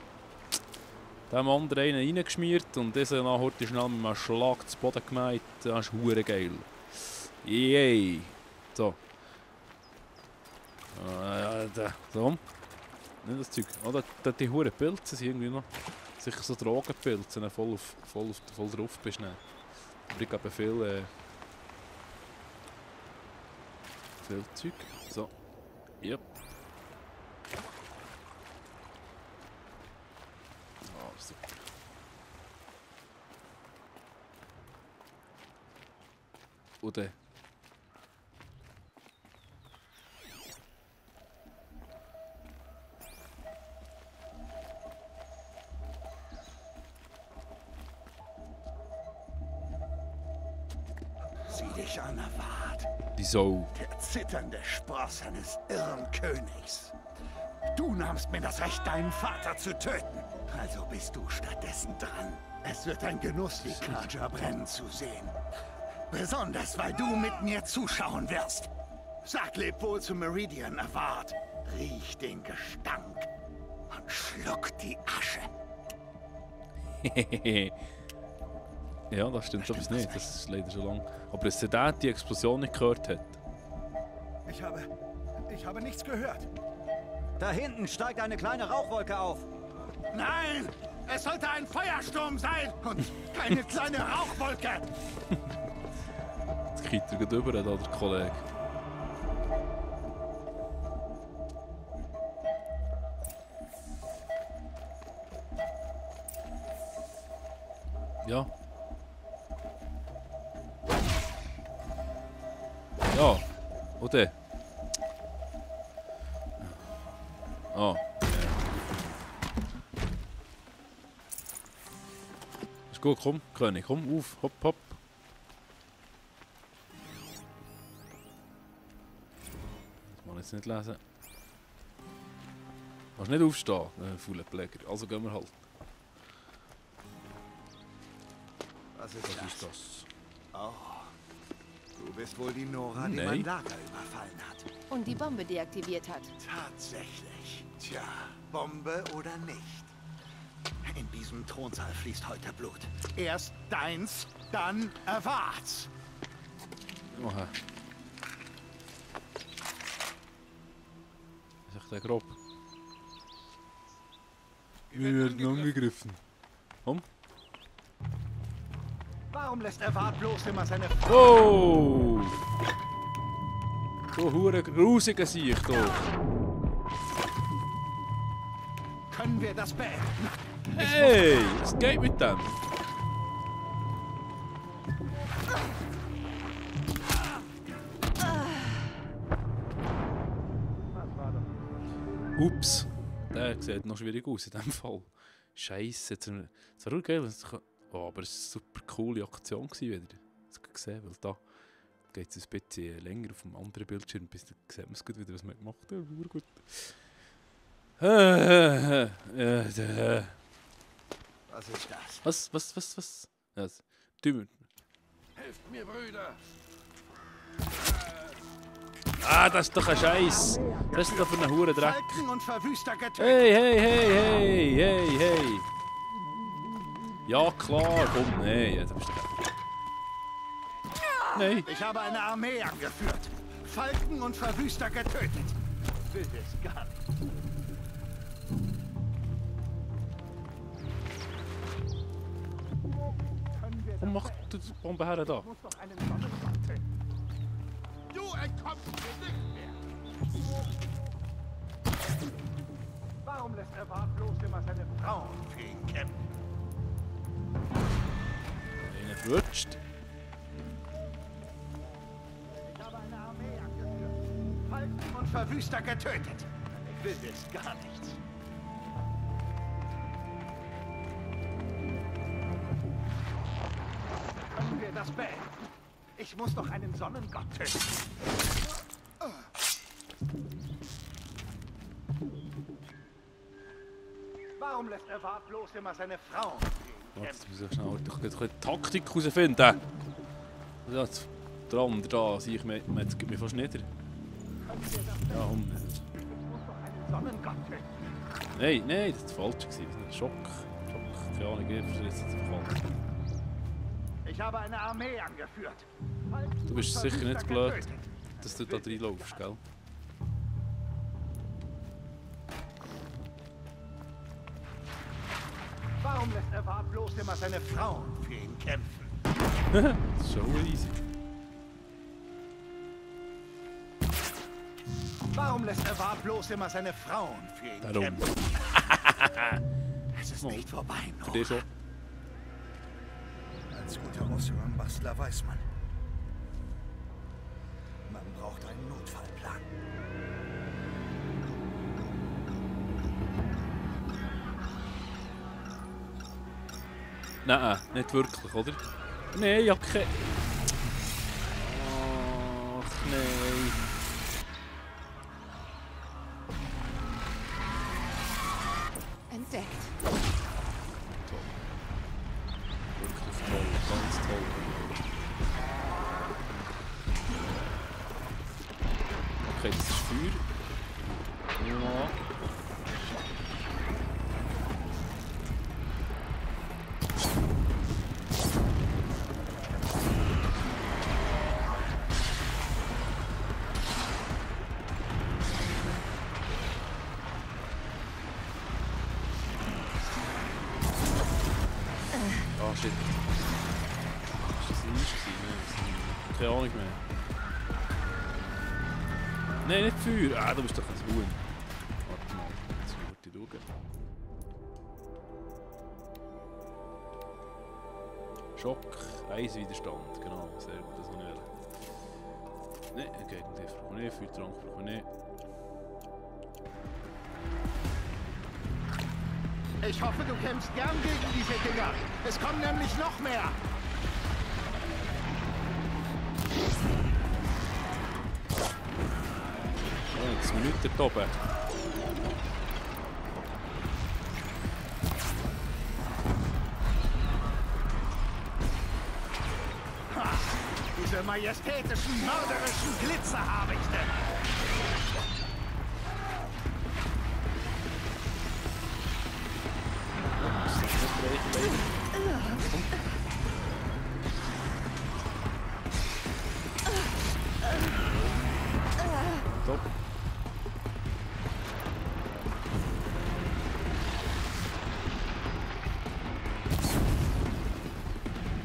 Da haben andere einen reingeschmiert und dieser dann heute schnell mit einem Schlag zu Boden gemeint. Das ist hure geil. Yay. So. So. Nicht das Zeug. Oh, die hure Pilze sind irgendwie noch. Sicher so Drogenpilze, wenn du voll drauf bist. Dann. Aber ich glaube viel Zeug. So. Yep. Oh, super. Und dann.
Sieh dich an, Avad.
Die Sau.
Der zitternde Spross eines irren Königs. Du nahmst mir das Recht, deinen Vater zu töten. Also bist du stattdessen dran. Es wird ein Genuss, die Klaja brennen zu sehen. Besonders, weil du mit mir zuschauen wirst. Sag Lebwohl zu Meridian, Avad. Riech den Gestank und schluck die Asche.
Ja, das stimmt etwas nicht. Das ist leider schon lang. Aber dass der die Explosion nicht gehört hat.
Ich habe nichts gehört.
Da hinten steigt eine kleine Rauchwolke auf.
Nein! Es sollte ein Feuersturm sein und keine kleine Rauchwolke!
Jetzt kriegt er gerade über, da, der Kollege. Ja. Ja. Oder? Ah. Ist gut, komm, König, komm auf, hopp, hopp. Das muss ich jetzt nicht lesen. Du kannst nicht aufstehen, fauler Pfleger. Also gehen wir halt.
Was ist das? Oh. Du bist wohl die Nora, die mein Lager überfallen hat.
Und die Bombe deaktiviert hat.
Tatsächlich. Tja, Bombe oder nicht. In diesem Thronsaal fließt heute Blut. Erst deins, dann Avads.
Oha. Ist echt der grob. Wir werden angegriffen. Komm.
Warum lässt Avad bloß immer seine
Oh! So hure grusiger Sicht hier.
Können wir das beenden?
Hey, was geht mit dem? Ups, der sieht noch schwierig aus in diesem Fall. Scheiße, jetzt war auch geil. Oh, aber es war eine super coole Aktion wieder. Das habe ich gesehen, weil da geht es ein bisschen länger auf dem anderen Bildschirm, bis dann sieht man es gut wieder, was man gemacht hat. Ja, gut.
Was ist das?
Was? Dümmer.
Helft mir, Brüder!
Ah, das ist doch ein Scheiß. Das ist doch für einen Hure Dreck.
Falken und Verwüster getötet.
Hey. Ja, klar, komm, nee. Ja, Nein.
Ich habe eine Armee angeführt. Falken und Verwüster getötet. Wildes Garn.
Warum macht die Bombe her da?
Du entkommst mir nicht mehr. Warum lässt Avad bloß immer seine Frauen fliegen kämpfen?
Einen flutscht.
Ich habe eine Armee Verwüster getötet. Ich will jetzt gar nichts. Können wir das beenden? Ich muss doch einen Sonnengott töten. Warum lässt Avad bloß immer seine Frauen?
Warte, jetzt muss ich schnell die Taktik herausfinden. Ja, der andere da, sehe ich mir, jetzt gibt mir fast nieder. Ja, Nein, nein, das war falsch. Das ist ein Schock. Keine Ahnung, ich verstehe jetzt falsch.
Ich habe eine Armee angeführt.
Du bist sicher nicht blöd, dass du da reinlaufst, gell?
Warum lässt Avad bloß immer seine Frauen für ihn kämpfen?
Das ist schon easy.
Warum lässt Avad bloß immer seine Frauen für ihn kämpfen? Es ist nicht vorbei, noch.
Für dich schon.
Als guter Oseram-Bastler weiß man. Man braucht einen Notfallplan.
Nein, nicht wirklich, oder? Nein, ja keine... Ach, nein.
Entdeckt.
Toll. Wirklich toll, ganz toll. Okay, das ist Feuer. Ja. Oh shit. Ist das ein Nisch gewesen? Keine Ahnung mehr. Nein, nicht Feuer. Ah, du bist doch ein Huhn. Warte mal, jetzt muss ich schauen. Schock, Eiswiderstand, genau, sehr gut, das habe ich. Nein, okay, das brauchen wir nicht, Feuertrank brauchen wir nicht.
Ich hoffe, du kämpfst gern gegen diese Dinger. Es kommen nämlich noch mehr.
Ja, jetzt Minuten da oben.
Ha, diese majestätischen, mörderischen Glitzerhabichte.
Top.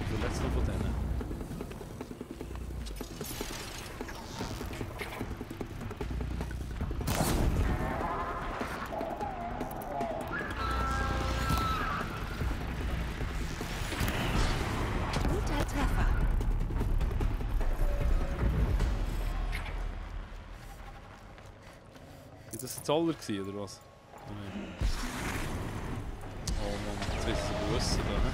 So, letzte von denen.
Guter Treffer.
Ist das ein Zoller gewesen, oder was? Nein. Oh Mann, jetzt ist es bewusst da, ne?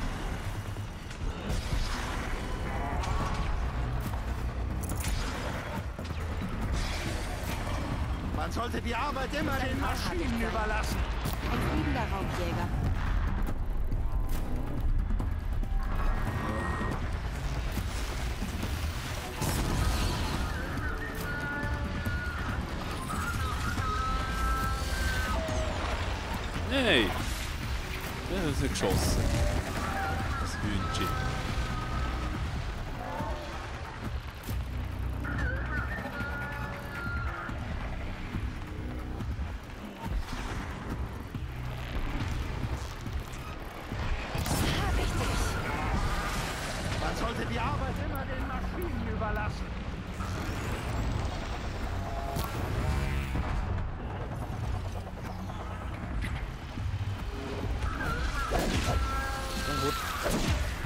Man sollte die Arbeit immer den Maschinen überlassen.
Ein fliegender Raubjäger.
Nein! Ja, das ist nicht geschossen. Das Hühnchen.
Man sollte die Arbeit immer den Maschinen überlassen.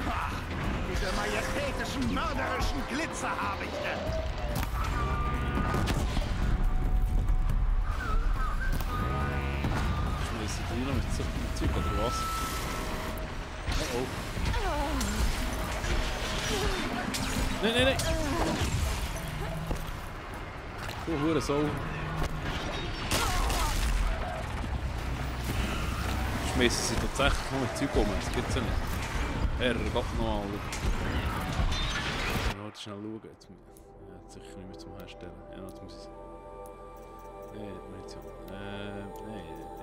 Ha, diese majestätischen, mörderischen Glitzerhabichte.
hier noch mit Zeug oder was? Oh oh. Nein, nein, nein! Du Hurensohn. Schmeissen sie tatsächlich noch mit Zeug um, das gibt's ja nicht. Gott noch mal. Ich wollte schnell schauen. Jetzt, ja, sicher nicht mehr zum Herstellen. Ja, jetzt muss ich. Nein, nicht so. Nein,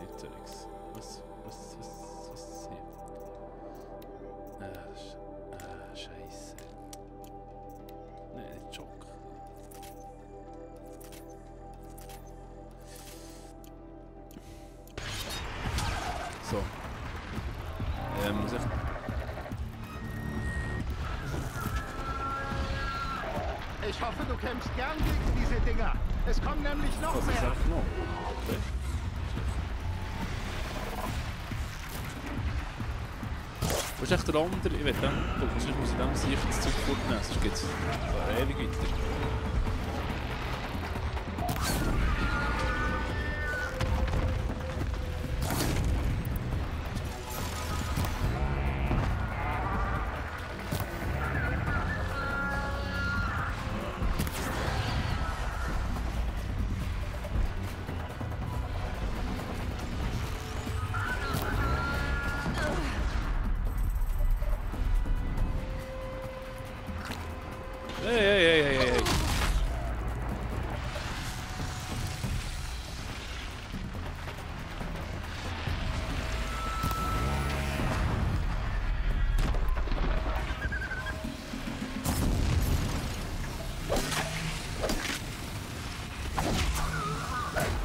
nicht so nix. Was hier? Scheiße. Nein, nicht Schock. So. Muss ich.
Ich hoffe, du kämpfst gern gegen diese Dinger. Es kommen nämlich noch
Was
mehr.
ist noch? Okay. Wo ist echt der andere? Ich will den gucken, sonst muss ich dem sicher das Zeug fortnehmen, sonst geht es ewig weiter. Hey.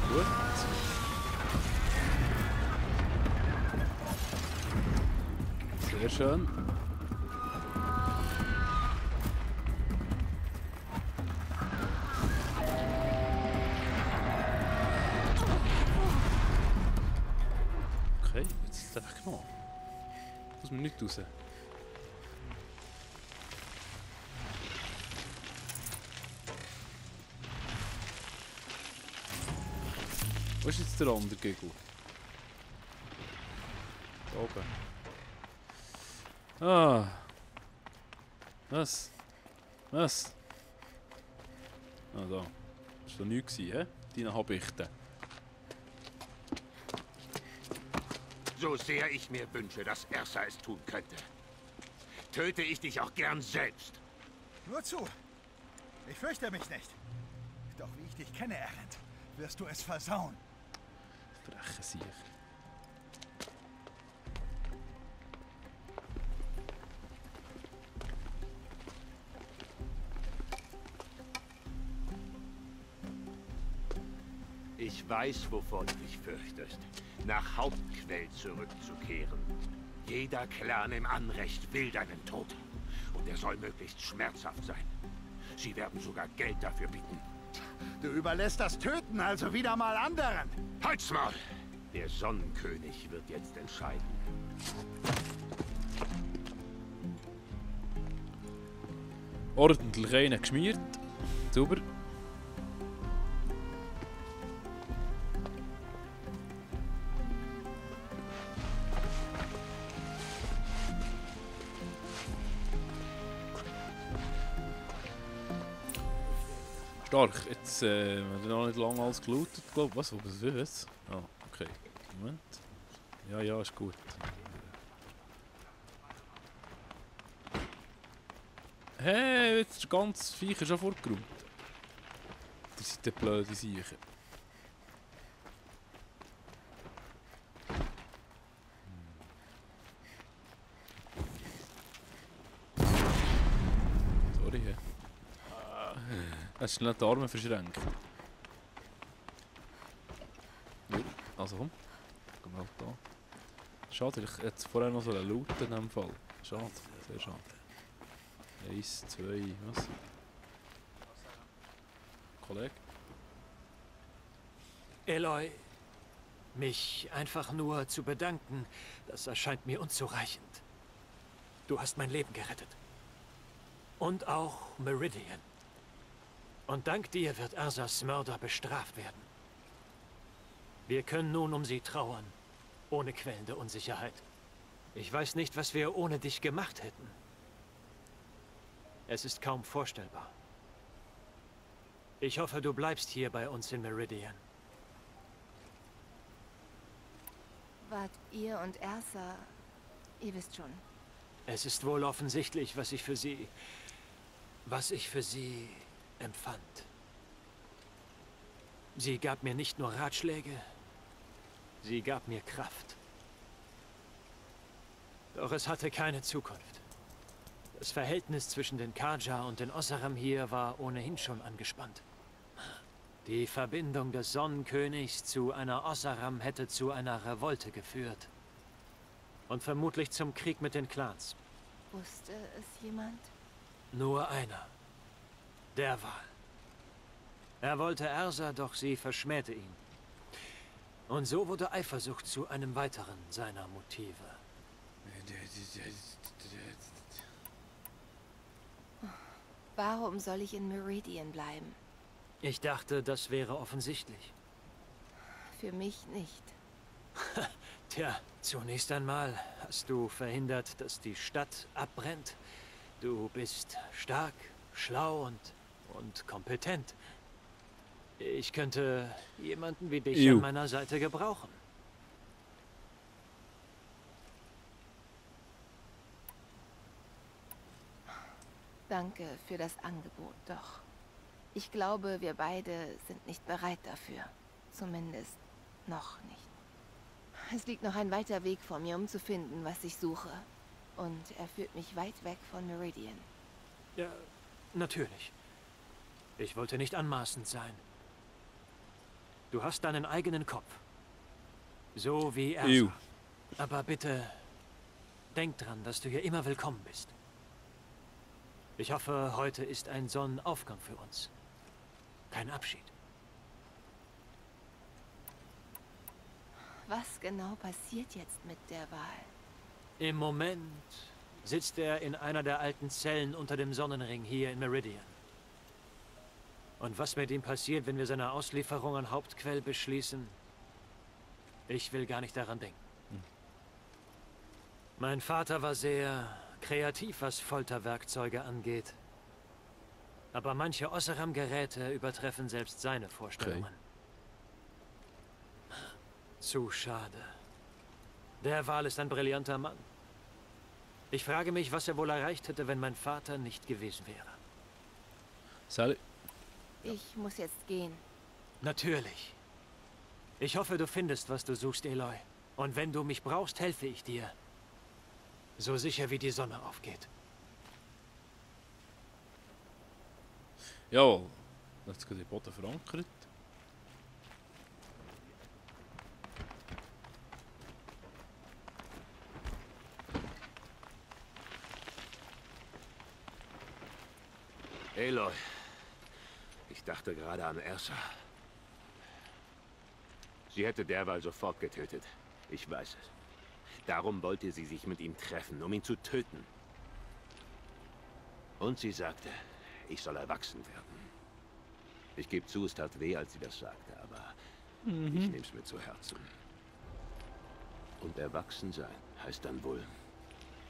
Gut. Sehr schön. Okay, jetzt ist es einfach genommen. Muss man nicht raus. Wo ist jetzt der andere Gegel? Da oben. Ah. Was? Was? Ah, da. Das war doch nichts, hä? Deine Habichten.
So sehr ich mir wünsche, dass Ersa es tun könnte, töte ich dich auch gern selbst.
Nur zu. Ich fürchte mich nicht. Doch wie ich dich kenne, Erend, wirst du es versauen.
Freche Sieg.
Ich weiß, wovon du dich fürchtest, nach Hauptquell zurückzukehren. Jeder Clan im Anrecht will deinen Tod. Und er soll möglichst schmerzhaft sein. Sie werden sogar Geld dafür bieten.
Du überlässt das Töten also wieder mal anderen.
Halt's Maul! Der Sonnenkönig wird jetzt entscheiden.
Ordentlich rein geschmiert. Super. Stark. Jetzt haben wir noch nicht lange alles gelootet, glaube ich. Was ist das? Ah, okay. Moment. Ja, ist gut. Hey, jetzt ist der ganze Viecher schon vorgeräumt. Die sind die blöde Siechen. Sorry. Hast du schnell die Arme verschränkt? Ja, also komm. Komm halt da. Schade, ich hätte vorher noch so einen looten in dem Fall. Schade, sehr schade. 1, 2, was? Kollege?
Aloy, mich einfach nur zu bedanken, das erscheint mir unzureichend. Du hast mein Leben gerettet. Und auch Meridian. Und dank dir wird Ersas Mörder bestraft werden. Wir können nun um sie trauern ohne quälende Unsicherheit. Ich weiß nicht, was wir ohne dich gemacht hätten. Es ist kaum vorstellbar. Ich hoffe, du bleibst hier bei uns in Meridian.
Wart ihr und Ersa... Ihr wisst schon.
Es ist wohl offensichtlich, was ich für sie empfand. Sie gab mir nicht nur Ratschläge, sie gab mir Kraft. Doch es hatte keine Zukunft. Das Verhältnis zwischen den Carja und den Oseram hier war ohnehin schon angespannt. Die Verbindung des Sonnenkönigs zu einer Oseram hätte zu einer Revolte geführt. Und vermutlich zum Krieg mit den Clans.
Wusste es jemand?
Nur einer. Der Wal. Er wollte Ersa, doch sie verschmähte ihn. Und so wurde Eifersucht zu einem weiteren seiner Motive.
Warum soll ich in Meridian bleiben?
Ich dachte, das wäre offensichtlich.
Für mich nicht.
Tja, zunächst einmal hast du verhindert, dass die Stadt abbrennt. Du bist stark, schlau und kompetent. Ich könnte jemanden wie dich an meiner Seite gebrauchen.
Danke für das Angebot, doch ich glaube, wir beide sind nicht bereit dafür. Zumindest noch nicht. Es liegt noch ein weiter Weg vor mir, um zu finden, was ich suche. Und er führt mich weit weg von Meridian.
Ja, natürlich. Ich wollte nicht anmaßend sein. Du hast deinen eigenen Kopf. So wie Ersa. Aber bitte, denk dran, dass du hier immer willkommen bist. Ich hoffe, heute ist ein Sonnenaufgang für uns. Kein Abschied.
Was genau passiert jetzt mit der Wal?
Im Moment sitzt er in einer der alten Zellen unter dem Sonnenring hier in Meridian. Und was mit ihm passiert, wenn wir seine Auslieferung an Hauptquell beschließen, ich will gar nicht daran denken. Mein Vater war sehr kreativ, was Folterwerkzeuge angeht. Aber manche Oseram-Geräte übertreffen selbst seine Vorstellungen. Okay. Zu schade. Der Wal ist ein brillanter Mann. Ich frage mich, was er wohl erreicht hätte, wenn mein Vater nicht gewesen wäre.
Sally.
Ich muss jetzt gehen.
Natürlich. Ich hoffe, du findest, was du suchst, Aloy. Und wenn du mich brauchst, helfe ich dir. So sicher wie die Sonne aufgeht.
Ja, jetzt geht der Boden verankert.
Aloy, ich dachte gerade an Ersa. Sie hätte derweil sofort getötet. Ich weiß es. Darum wollte sie sich mit ihm treffen, um ihn zu töten. Und sie sagte, ich soll erwachsen werden. Ich gebe zu, es tat weh, als sie das sagte, aber ich nehme es mir zu Herzen. Und erwachsen sein heißt dann wohl,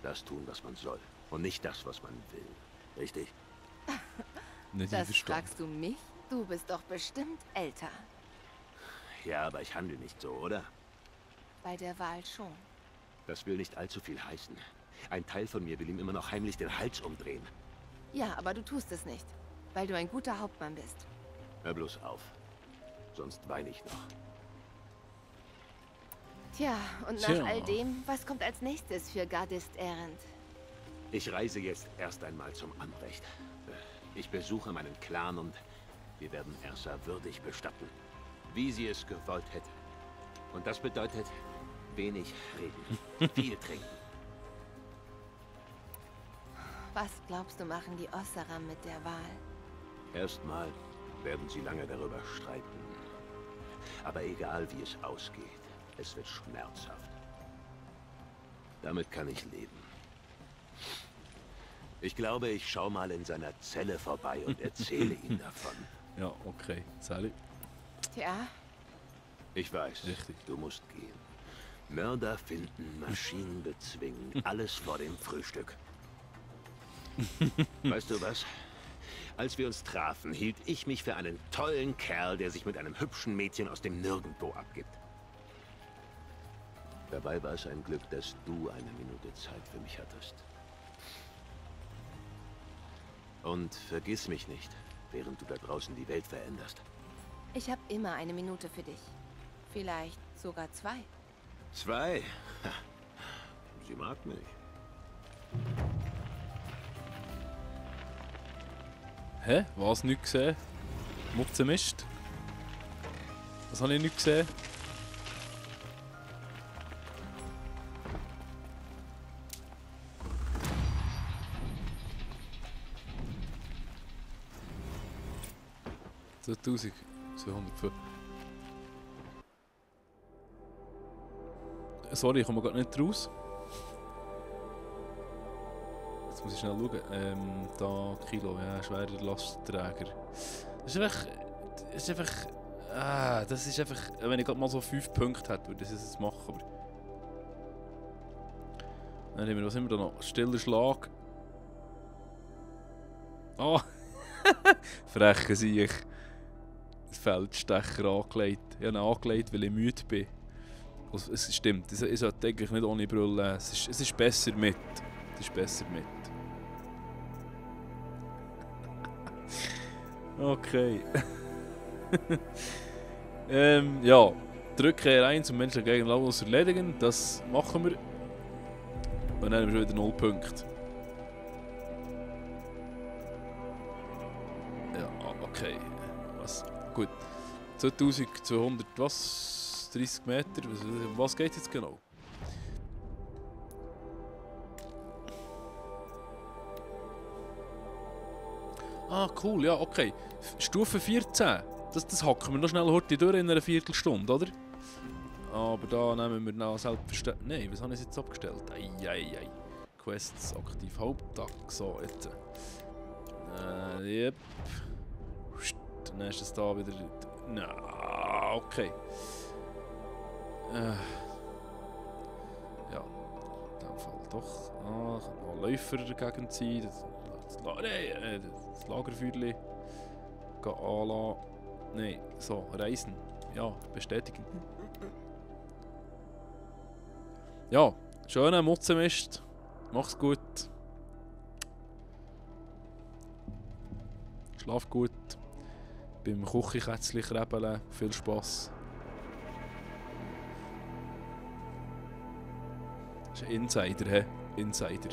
das tun, was man soll. Und nicht das, was man will. Richtig?
Das fragst du mich? Du bist doch bestimmt älter.
Ja, aber ich handle nicht so, oder?
Bei der Wahl schon.
Das will nicht allzu viel heißen. Ein Teil von mir will ihm immer noch heimlich den Hals umdrehen.
Ja, aber du tust es nicht, weil du ein guter Hauptmann bist.
Hör bloß auf. Sonst weine ich noch.
Tja, und nach all dem, was kommt als nächstes für Gardist Erend?
Ich reise jetzt erst einmal zum Anrecht. Ich besuche meinen Clan und wir werden Ersa würdig bestatten. Wie sie es gewollt hätte. Und das bedeutet wenig reden, viel trinken.
Was glaubst du, machen die Oseram mit der Wahl?
Erstmal werden sie lange darüber streiten. Aber egal wie es ausgeht, es wird schmerzhaft. Damit kann ich leben. Ich glaube, ich schaue mal in seiner Zelle vorbei und erzähle ihm davon.
Ja, okay. Sally.
Tja.
Ich weiß, richtig. Du musst gehen. Mörder finden, Maschinen bezwingen. Alles vor dem Frühstück. Weißt du was? Als wir uns trafen, hielt ich mich für einen tollen Kerl, der sich mit einem hübschen Mädchen aus dem Nirgendwo abgibt. Dabei war es ein Glück, dass du eine Minute Zeit für mich hattest. Und vergiss mich nicht, während du da draußen die Welt veränderst.
Ich habe immer eine Minute für dich. Vielleicht sogar 2.
2? Sie mag mich.
Hä? Was? Nicht gesehen? Mutzenmist? Was habe ich nicht gesehen? So 1205. Sorry, ich komme gerade nicht raus. Jetzt muss ich schnell schauen. Da Kilo, ja, schwerer Lastträger. Das ist einfach. Das ist einfach. Wenn ich gerade mal so 5 Punkte hätte, würde ich das jetzt machen. Aber dann haben wir, was haben wir da noch? Stiller Schlag. Oh! Freche sehe ich. Feldstecher angelegt. Ich habe ihn angelegt, weil ich müde bin. Also, es stimmt, ich sollte eigentlich nicht ohne Brille. Es ist besser mit. Es ist besser mit. Okay. Ja. Drücke R1, um Menschen gegen Lauflos zu erledigen. Das machen wir. Und dann haben wir schon wieder 0 Punkte. Ja, okay. Was? Gut. 2200, was? 30 Meter? Was geht jetzt genau? Ah, cool, ja, okay. Stufe 14. Das hacken wir noch schnell heute durch in einer Viertelstunde, oder? Aber da nehmen wir noch selbstverständlich. Nein, was habe ich jetzt abgestellt? Eieiei. Quests aktiv Haupttag. So, jetzt. Yep. Dann ist es da wieder. Na, okay. Ja, in dem Fall doch. Noch Läufer dagegen sein. Das Lagerfeuerli. Gehen anlassen. Nein, so, reisen. Ja, bestätigen. Ja, schöner Mutzenmist. Mach's gut. Schlaf gut. Beim Küchenkätzchen krebeln. Viel Spass. Das ist ein Insider, hä? Insider.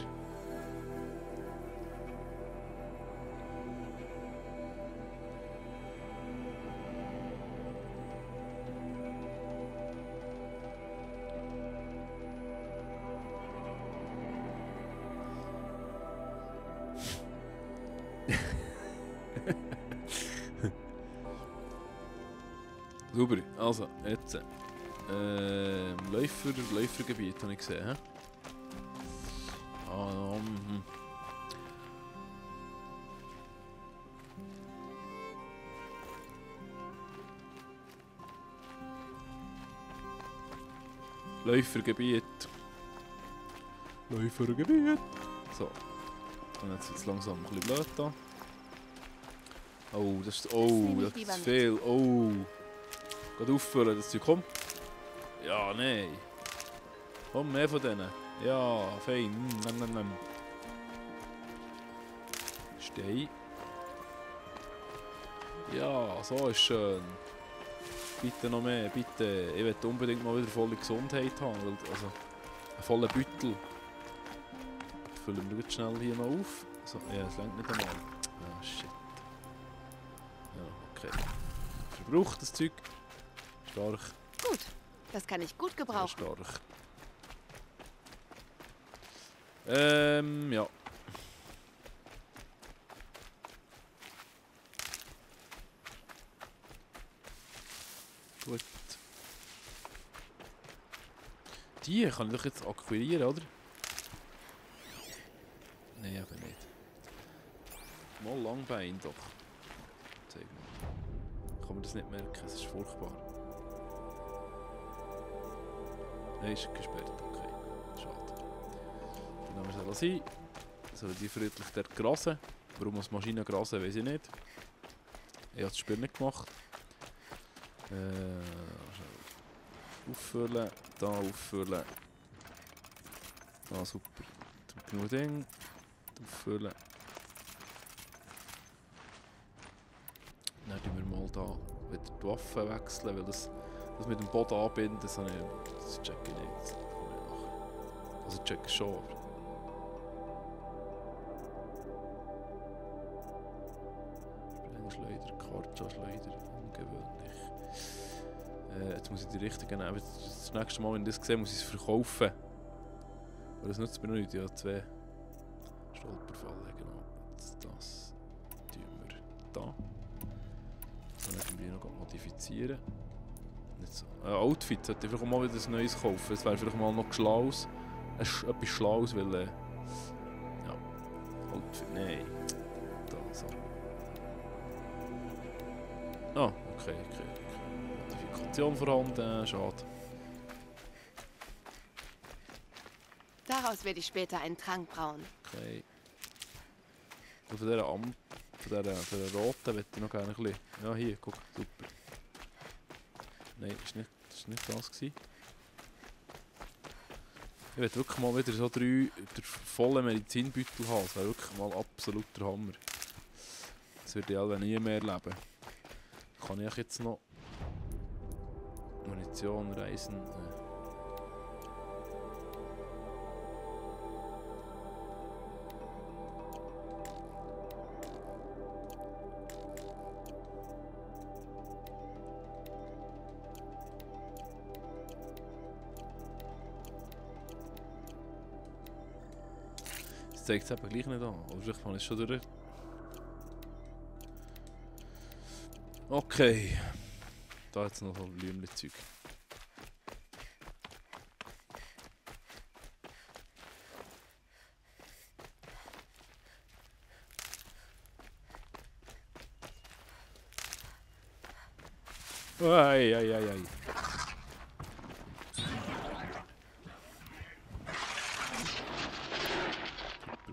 Super, also, jetzt. Läufergebiet habe ich gesehen, hä? Läufergebiet. So. Und jetzt wird es langsam ein bisschen blöd da. Oh, das ist viel. Oh. Geht auffüllen, das Zeug. Komm. Ja, nein. Komm, mehr von denen. Ja, fein. Steh. Ja, so ist schön. Bitte noch mehr, bitte. Ich will unbedingt mal wieder volle Gesundheit haben. Also, einen vollen Beutel. Füllen wir jetzt schnell hier noch auf. So, ja, es reicht nicht einmal. Ah, shit. Ja, okay. Verbraucht das Zeug. Stark.
Gut, das kann ich gut gebrauchen.
Stark. Ja. Gut. Die kann ich doch jetzt akquirieren, oder? Nein, aber nicht. Mal Langbein doch. Zeig mir. Kann man das nicht merken, es ist furchtbar. Nein, ist gesperrt. Okay, schade. Dann haben wir es sein. Sollen die friedlich dort grasen? Warum als Maschine grasen, weiß ich nicht. Ich habe das Spiel nicht gemacht. Auffüllen, da auffüllen. Ah, super. Genug Ding. Auffüllen. Dann tun wir mal da wieder die Waffen wechseln, weil das mit dem Boden anbinden, das check ich nicht. Das kann ich machen. Also check ich schon, aber... Schleuder, Karja-Schleuder, ungewöhnlich. Jetzt muss ich die richtigen nehmen. Das nächste Mal, wenn ich das sehe, muss ich es verkaufen. Aber das nützt mir noch nicht. Ja, 2 Stolperfallen, genau. Das tun wir da. Dann irgendwie noch modifizieren. Nicht so. Outfit sollte ich vielleicht mal wieder ein neues kaufen. Das wäre vielleicht mal noch Schlaues. Etwas Schlaues, weil... ja. Outfit, nein. Da, so. Ah, okay. Modifikation vorhanden, schade.
Daraus werde ich später einen Trank brauen.
Okay. Und von dieser roten möchte ich noch gerne ein bisschen. Ja, hier, guck, super. Nein, das war nicht das gewesen. Ich möchte wirklich mal wieder so 3 volle Medizinbeutel haben. Das wäre wirklich mal absoluter Hammer. Das würde ich alle nie mehr erleben. Kann ich jetzt noch Munition, Reisen... Das zeigt es eben gleich nicht an. Oder vielleicht fand ich es schon durch. Okay. Da jetzt noch ein Blümchen-Zeug. Ei.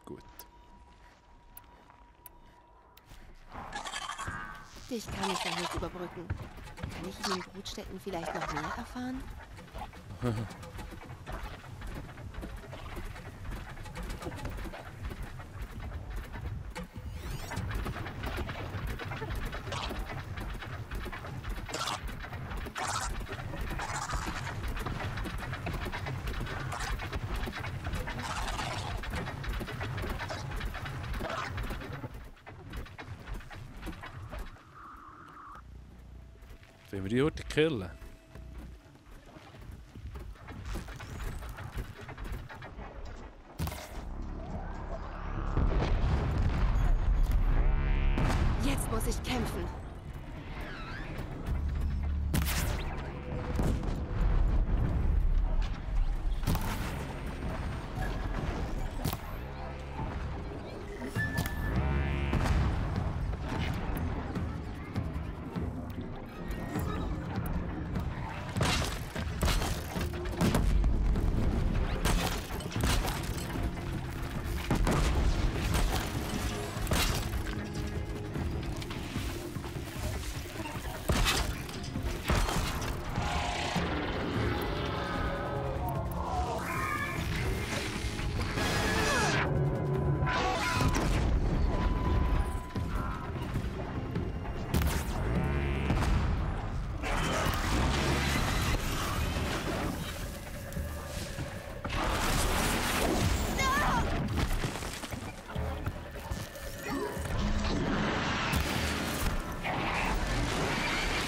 Gut.
Dich kann ich doch nicht überbrücken. Kann ich in den Brutstätten vielleicht noch mehr erfahren?
Wollen wir die heute killen?
Jetzt muss ich kämpfen.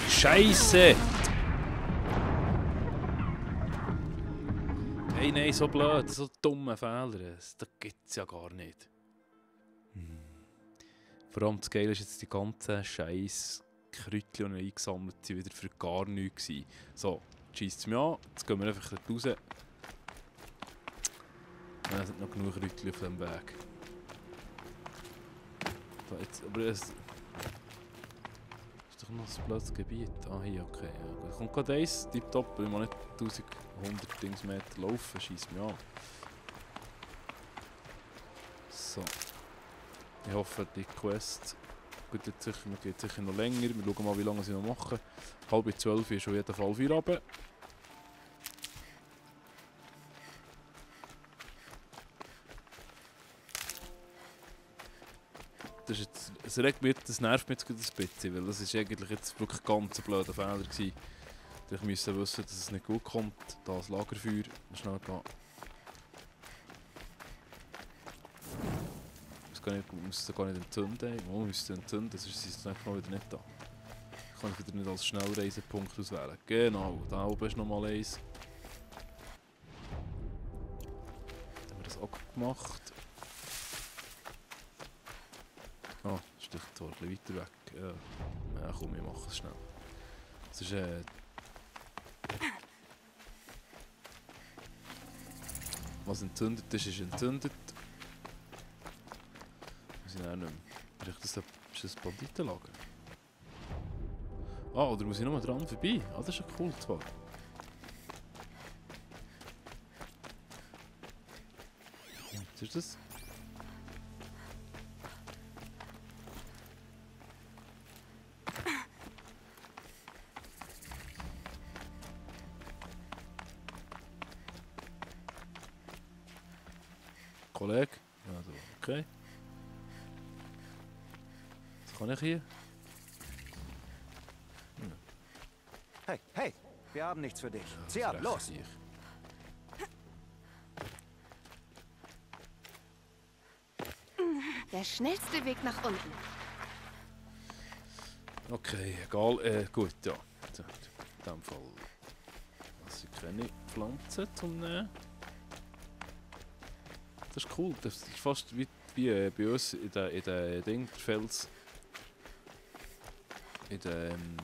Scheiße! Hey, nein, so blöd, so dumme Fehler. Das gibt es ja gar nicht. Vor allem das Geile ist jetzt die ganzen scheiß Kräutchen, die eingesammelt sind, wieder für gar nichts gewesen. So, schießt es mich an, jetzt gehen wir einfach raus. Es sind noch genug Kräutchen auf dem Weg. So, jetzt, aber es ist doch noch ein blödes Gebiet. Ah, hier, okay. Ja, gut. Kommt gerade eins, tipptopp, weil man nicht 1100 Dingsmeter laufen, schießt mich an. So. Ich hoffe, die Quest geht sicher noch länger. Wir schauen mal, wie lange sie noch machen. 11:30 ist auf jeden Fall Feierabend. Das nervt mich jetzt ein bisschen, weil das ist eigentlich jetzt wirklich ganz ein blöder Fehler gewesen. Ich musste wissen, dass es nicht gut kommt. Da das Lagerfeuer. Schnell gehen. Ich muss es gar nicht entzünden. Ich muss es entzünden, sonst ist es einfach mal wieder nicht da. Ich kann es wieder nicht als Schnellreisepunkt auswählen. Genau, da oben ist nochmal eins. Dann haben wir das auch gemacht. Ah, das ist zwar ein bisschen weiter weg. Ja, komm, wir machen es schnell. Das ist was entzündet ist, ist entzündet. Wir sind auch nicht mehr. Ist das Banditenlager? Ah, oder muss ich nochmal dran vorbei? Ah, das ist ja cool zwar. Was ist das? Kollege? Also, okay. Was kann ich hier?
Hey, hey! Wir haben nichts für dich. Zieh ab, los!
Der schnellste Weg nach unten.
Okay, egal. Gut, ja. In dem Fall. Also, ich keine Pflanzen zum Nehmen. Das ist cool. Das ist fast wie bei uns in den Ding, der Fels. In den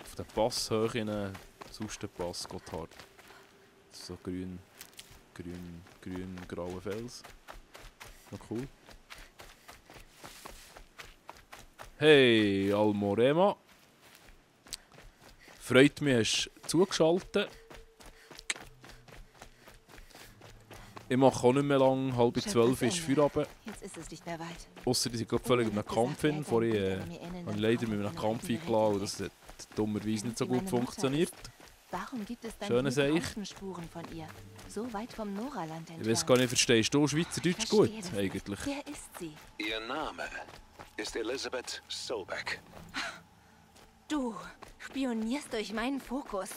auf der Passhöhe in den Sustenpass Gotthard. So grün-grauer Fels. Noch cool. Hey, Almorema. Freut mich, hast du zugeschaltet. Ich mache auch nicht mehr lang, 11:30 ist Feierabend.
Jetzt ist es nicht mehr weit.
Ausser die sind gerade völlig in einem Kampf hin. Vorhin habe ich leider mit einem Kampf eingeladen und das hat dummerweise nicht so gut funktioniert.
Warum gibt es
Schöne
dann
Sache.
Spuren von ihr? So weit vom Noraland entfernt.
Ich weiß gar nicht, verstehst du Schweizerdeutsch gut eigentlich?
Wer ist sie?
Ihr Name ist Elizabeth Sobeck.
Du spionierst durch meinen Fokus.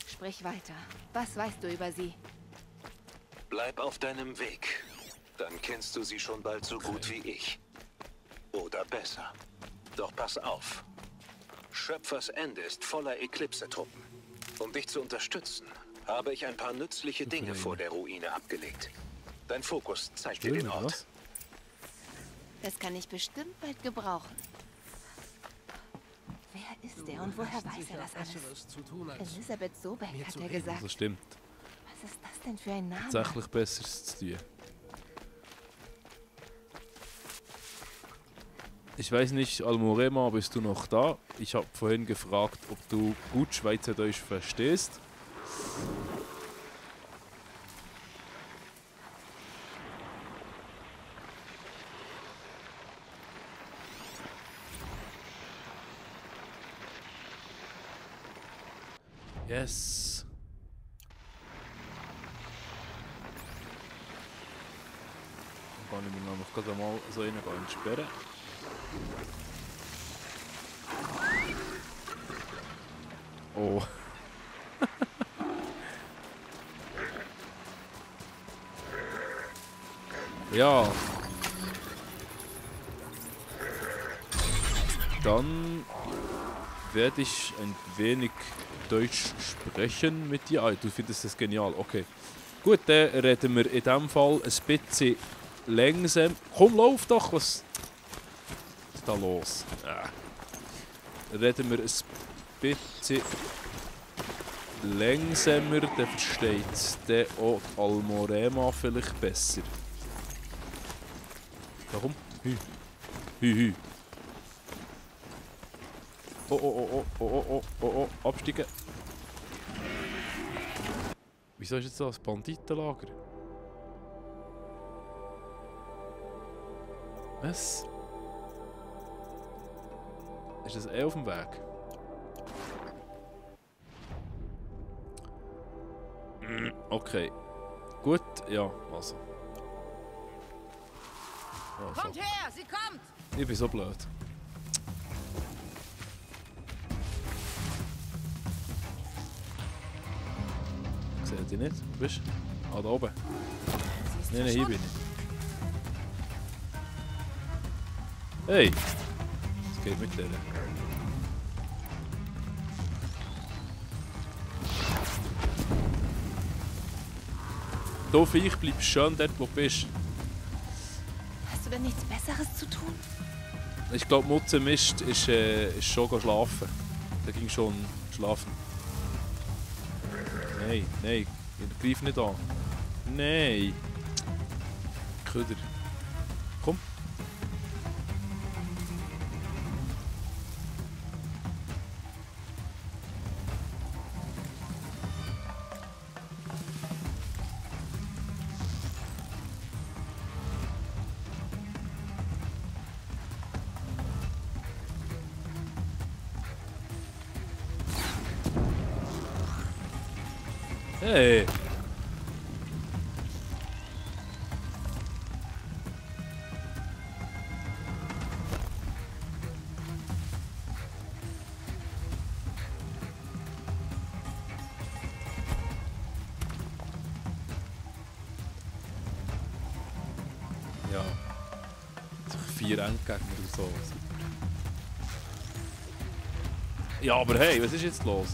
Sprich weiter. Was weißt du über sie?
Bleib auf deinem Weg. Dann kennst du sie schon bald so gut wie ich. Oder besser. Doch pass auf. Schöpfers Ende ist voller Eclipse-Truppen. Um dich zu unterstützen, habe ich ein paar nützliche Dinge vor der Ruine abgelegt. Dein Fokus zeigt dir den Ort.
Das kann ich bestimmt bald gebrauchen. Wer ist der und woher weiß er das alles? Elizabeth Sobeck hat er gesagt.
Das stimmt.
Was ist das denn für ein Name?
Tatsächlich Besseres zu tun. Ich weiß nicht, Almorema, bist du noch da? Ich habe vorhin gefragt, ob du gut Schweizerdeutsch verstehst. Yes. Dann kann ich mir noch gerade mal so einen entsperren. Oh. Ja. Dann werde ich ein wenig Deutsch sprechen mit dir. Ah, du findest das genial, okay. Gut, dann reden wir in diesem Fall ein bisschen langsam. Komm, lauf doch, was ist da los? Reden wir ein bisschen langsamer, dann versteht es auch Almorema vielleicht besser. Warum? Hü. Hü, hü. Oh. Absteigen. Wieso ist jetzt das Banditenlager? Was? Ist das auf dem Weg? Okay. Gut, ja, also.
Kommt her, sie kommt!
Ich bin so blöd. Seht ihr nicht? Wo bist du? Ah, da oben. Nein, hier bin ich. Hey! Was geht mit denen? Du Viech, bleib schön dort, wo du bist.
Hast du denn nichts Besseres zu tun?
Ich glaube, Mutze Mist ist schon schlafen. Der ging schon schlafen. Nein, greif nicht an. Nein. Köder. Komm. Hey! Ja. 4 Endgegner oder so. Ja, aber hey, was ist jetzt los?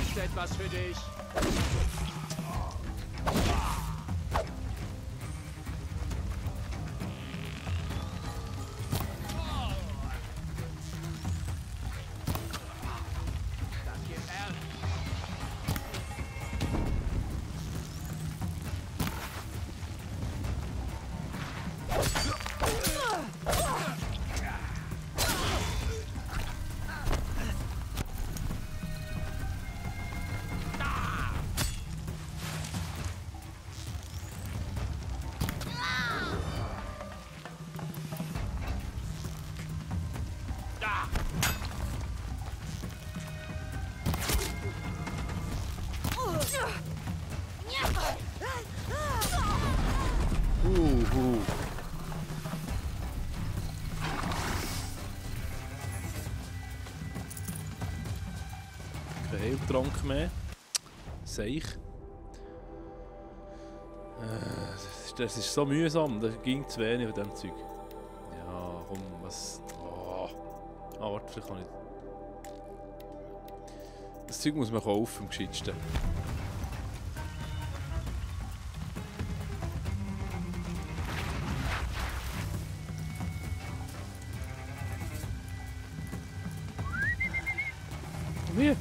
Ist etwas für dich.
Kein Heiltrank mehr. Seich. Das ist so mühsam, das ging zu wenig von diesem Zeug. Ja, komm, was. Oh. Ah, warte, vielleicht kann ich. Das Zeug muss man kaufen, am gescheitsten. Wie?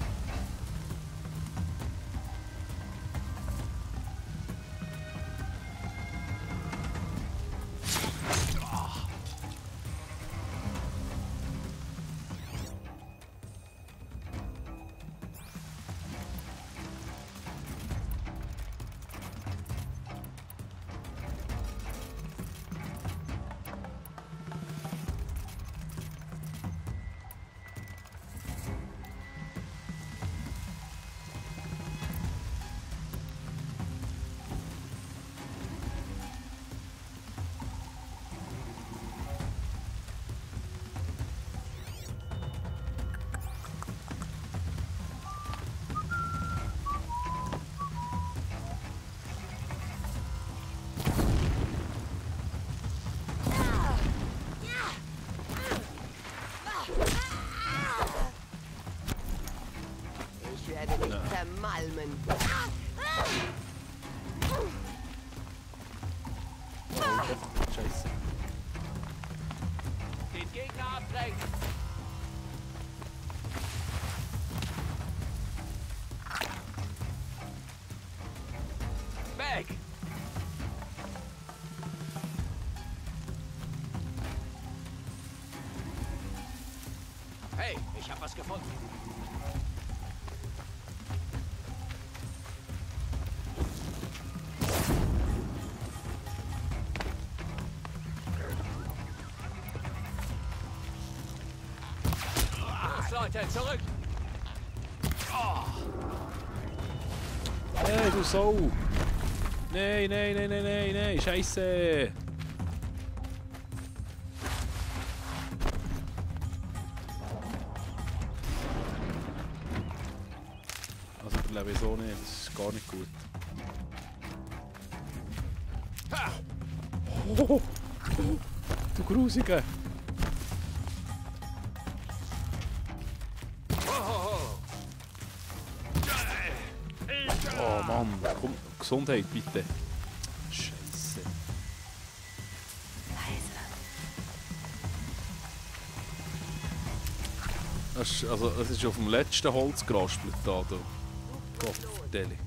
Gegner abdrängen. Weg! Hey, ich hab was gefunden. Leute, zurück! Oh.
Hey, du Sau! Nein, nein, nein, nein, nein, nein, Scheiße! Also überlebe ich so nicht, das ist gar nicht gut. Oh, du Grusige! Oh Mann, komm, Gesundheit bitte. Scheiße. Es ist auf dem letzten Holz geraspelt da. Gott, Deli.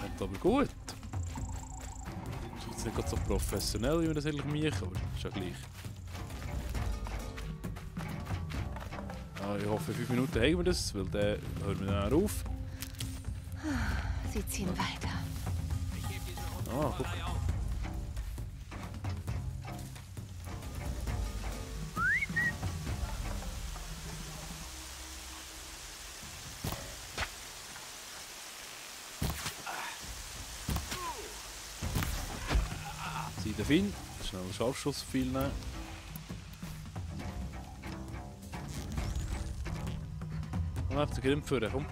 Kommt aber gut. Ist jetzt nicht ganz so professionell, wie wir das eigentlich machen, aber ist ja gleich. Ich hoffe, 5 Minuten haben wir das, weil dann hören wir dann auf.
Sie ziehen weiter.
Ah, guck. Sie den Finn, schnell einen Scharfschuss-Pfeil nehmen. Auf den Grimm führen, komm.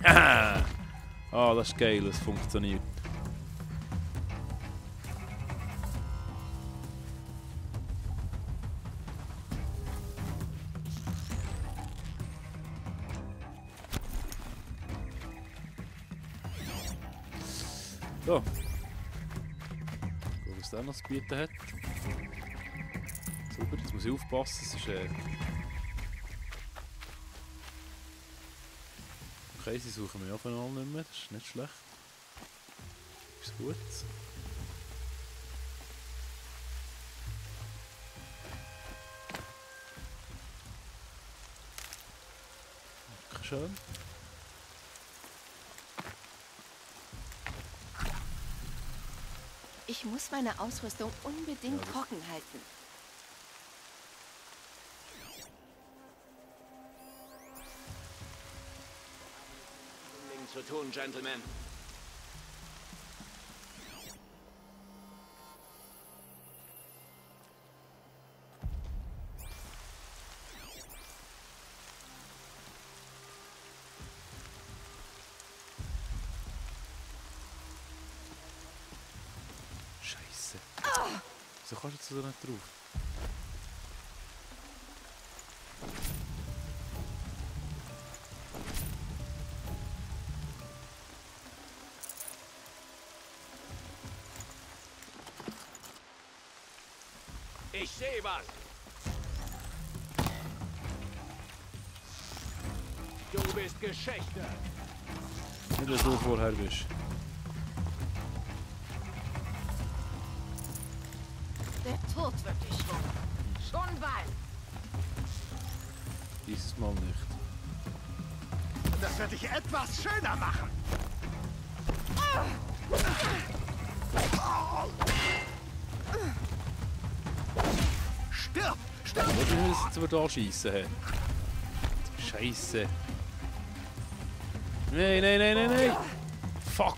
Haha! Ah, das ist geil, das funktioniert. So. Was der noch zu bieten hat. Super, jetzt muss ich aufpassen, es ist okay, sie suchen mich auf einmal nicht mehr, das ist nicht schlecht. Ist gut. Dankeschön.
Ich muss meine Ausrüstung unbedingt trocken halten.
Zu tun, Gentlemen.
Scheiße. Wieso kannst du jetzt so nicht drauf?
Ich sehe was. Du bist geschächtert.
Nicht, dass du vorher bist.
Der Tod wird dich holen. Schon bald.
Dieses Mal nicht.
Das wird dich etwas schöner machen. Stirb! Stirb!
Was müssen wir jetzt aber da schiessen? Scheiße. Nein, nein, nein, nein, nein! Fuck!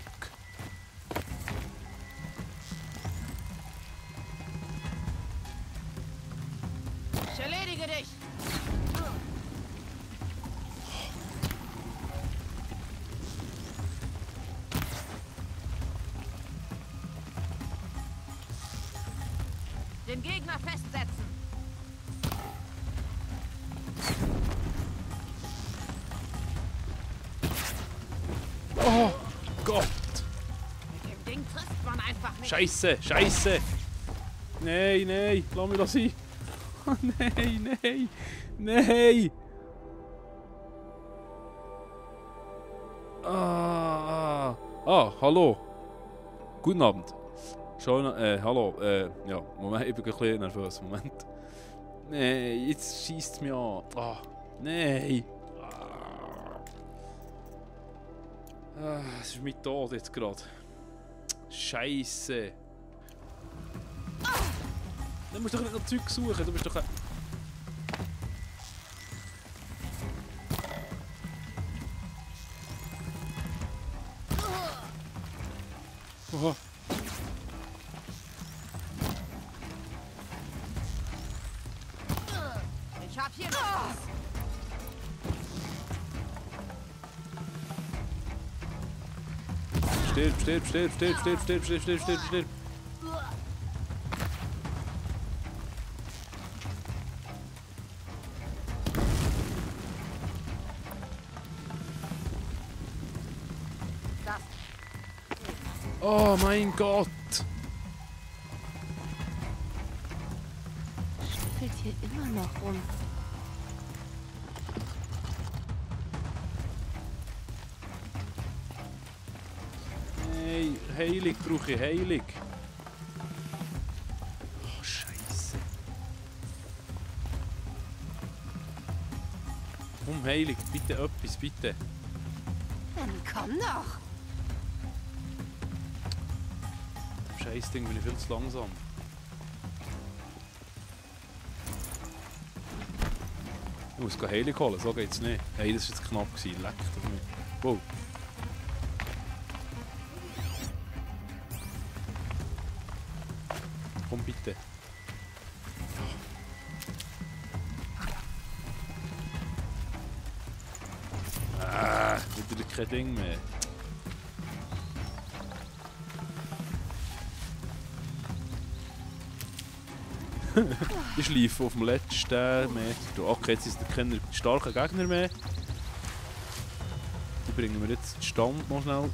Ich erledige dich! Den Gegner festsetzen!
Oh Gott!
Mit dem Ding trifft man einfach nicht.
Scheiße, Scheiße! Nein, nein, lass mich das sein! Oh, nein, nein, nein! Hallo! Guten Abend! Schön, hallo, ja, Moment, ich bin ein bisschen nervös, Moment. Nein, jetzt schießt es mich an. Ah, nein! Es ist mein Tod jetzt gerade. Scheiße! Du musst doch nicht noch Zeug suchen, du bist doch ein... Oh.
Ich hab hier was.
Stirb, stirb, stirb, stirb, stirb, stirb, stirb, stirb, stirb, stirb. Oh mein Gott!
Fällt hier immer noch rum.
Hey, Heilig brauche ich, Heilig. Oh, Scheiße. Komm, Heilig, bitte etwas, bitte.
Dann komm doch!
Scheiß-Ding bin ich viel zu langsam. Ich muss Heilig holen, so geht's nicht. Hey, das war jetzt knapp gewesen, leck doch nicht. Wow. Komm bitte. Wieder kein Ding mehr. Ich schleife auf dem letzten Meter. Okay, jetzt ist keine starken Gegner mehr. Die bringen wir jetzt Stand noch schnell.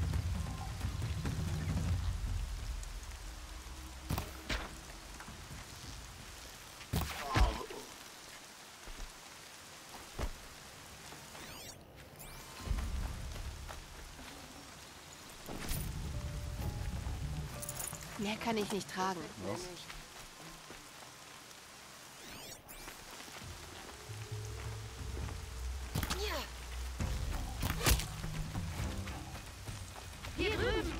Mehr kann ich nicht tragen.
Was?
Hier drüben.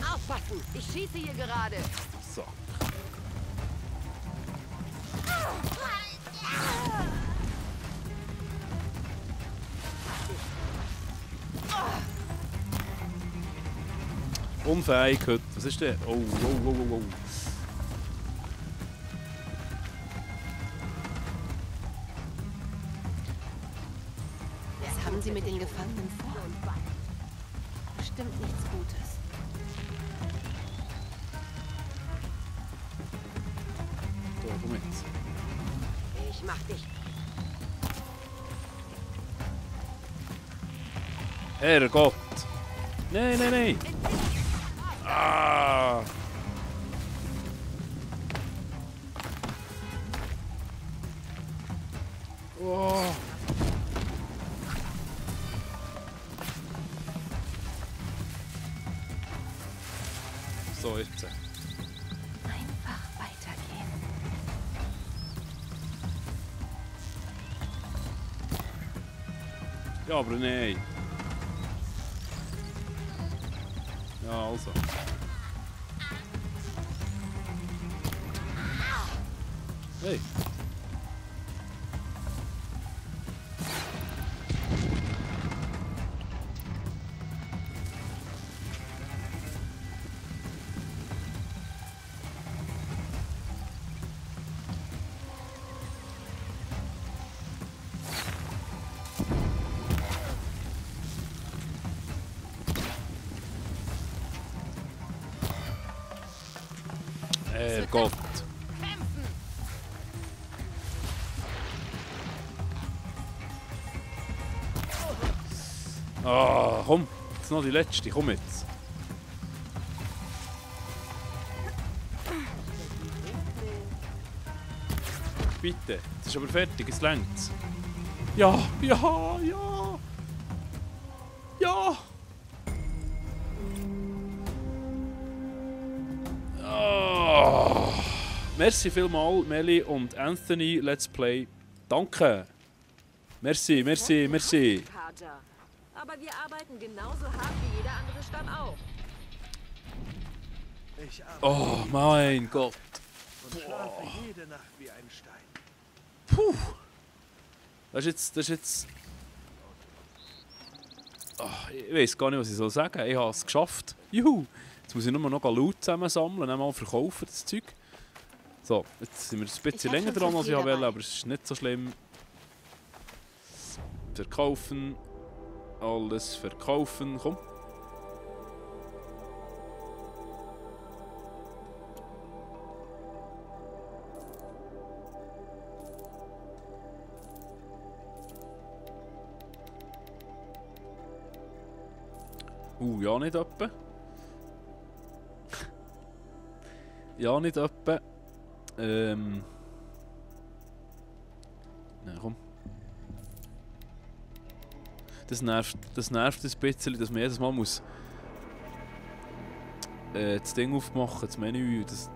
Aufpassen! Ich schieße hier gerade.
So. Unfähig heute. Was ist der? Oh, oh, oh, oh, oh.
Was haben Sie mit den Gefangenen vor? Bestimmt nichts Gutes.
So, komm jetzt.
Ich mach dich.
Herrgott! Nein, nein, nein! Ah! Oh! So, jetzt.
Einfach weitergehen.
Ja, aber nein. Ja, also. Hey. Gott. Ah, komm. Jetzt noch die letzte. Komm jetzt. Bitte. Es ist aber fertig. Es längt's. Ja, ja, ja. Ja. Oh. Merci vielmals, Meli und Anthony. Let's Play. Danke. Merci, merci, merci.
Carter. Aber wir arbeiten genauso hart wie jeder andere Stamm auch.
Oh mein Gott.
Und schlafe jede Nacht wie ein Stein.
Puh. Das ist jetzt... Oh, ich weiß gar nicht, was ich soll sagen. Ich habe es geschafft. Juhu. Jetzt muss ich nur noch Loot zusammensammeln und dann mal verkaufen, das Zeug. So, jetzt sind wir ein bisschen länger dran, als ich wollte, aber es ist nicht so schlimm. Verkaufen. Alles verkaufen. Komm. Ja, nicht etwa. Ja, nicht etwa. Nein, komm. Das nervt ein bisschen, dass man jedes Mal muss das Ding aufmachen, das Menü, dass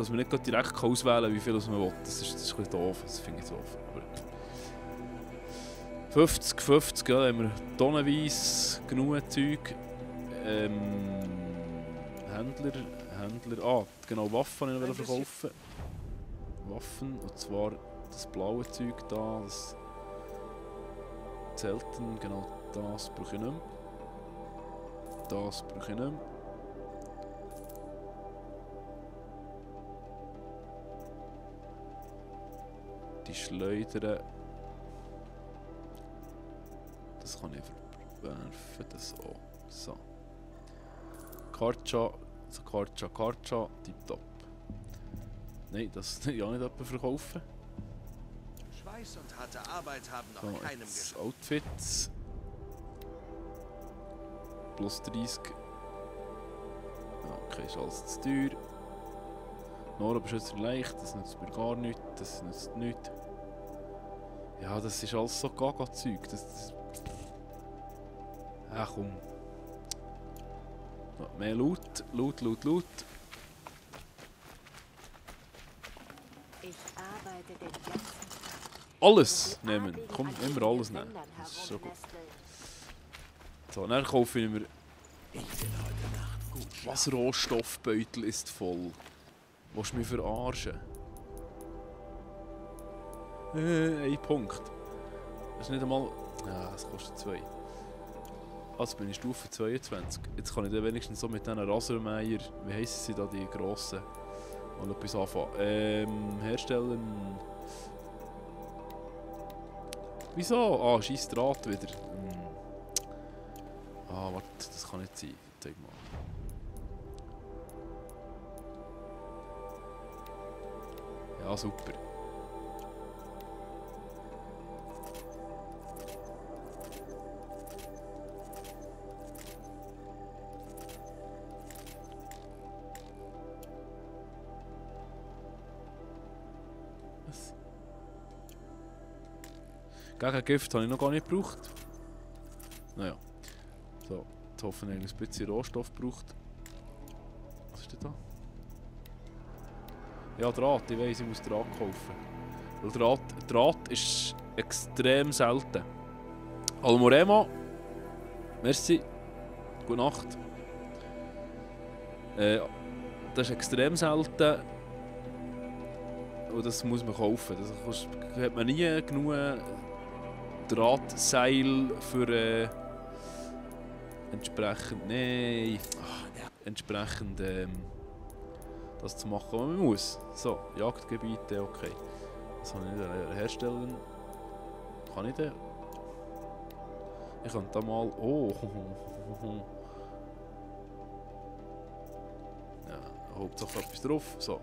man nicht direkt auswählen kann, wie viel man will. Das ist ein bisschen doof, das finde ich doof. Aber 50, ja, da haben wir tonnenweise genug Zeug. Händler, genau, Waffen wollte ich verkaufen. Waffen, und zwar das blaue Zeug da, das Zelten, genau, das brauche ich nicht mehr. Das brauche ich nicht mehr. Die Schleudern, das kann ich verwerfen, das auch. So. Karcha, tipptopp. Nein, das will ich auch nicht jemand verkaufen.
Schweiß und harte Arbeit haben noch
So,
keinem
jetzt
geschmeckt.
Outfits. Plus 30. Okay, ist alles zu teuer. Norenbeschützer leicht, das nützt mir gar nichts. Das nützt nichts. Ja, das ist alles so Gaga-Zeug. Ach komm. So, mehr Loot. Loot.
Ich arbeite den ganzen Tag.
Alles nehmen. Komm, immer alles nehmen. Das ist so gut. So, dann kaufe ich mir... Was Rohstoffbeutel ist voll? Willst du mich verarschen? 1 Punkt. Das ist nicht einmal... Ja, das kostet 2. Also bin ich Stufe 22. Jetzt kann ich dann wenigstens so mit diesen Rasenmäher... Wie heissen sie da, die grossen? Mal etwas anfangen. Herstellen... Wieso? Ah, scheiß Draht wieder. Ah, warte, das kann nicht sein. Zeig mal. Ja, super. Was? Gegen Gift habe ich noch gar nicht gebraucht. Naja. So, jetzt hoffen wir, dass ein bisschen Rohstoff braucht. Was ist denn da? Ja, Draht. Ich weiss, ich muss Draht kaufen. Weil Draht ist extrem selten. Almorema. Merci. Gute Nacht. Das ist extrem selten. Und das muss man kaufen. Das hat man nie genug Drahtseil für entsprechend. Nein. Entsprechend das zu machen, was man muss. So, Jagdgebiete, okay. Das kann ich nicht herstellen. Kann ich denn? Ich könnte da mal. Oh! Ja, Hauptsache etwas drauf. So.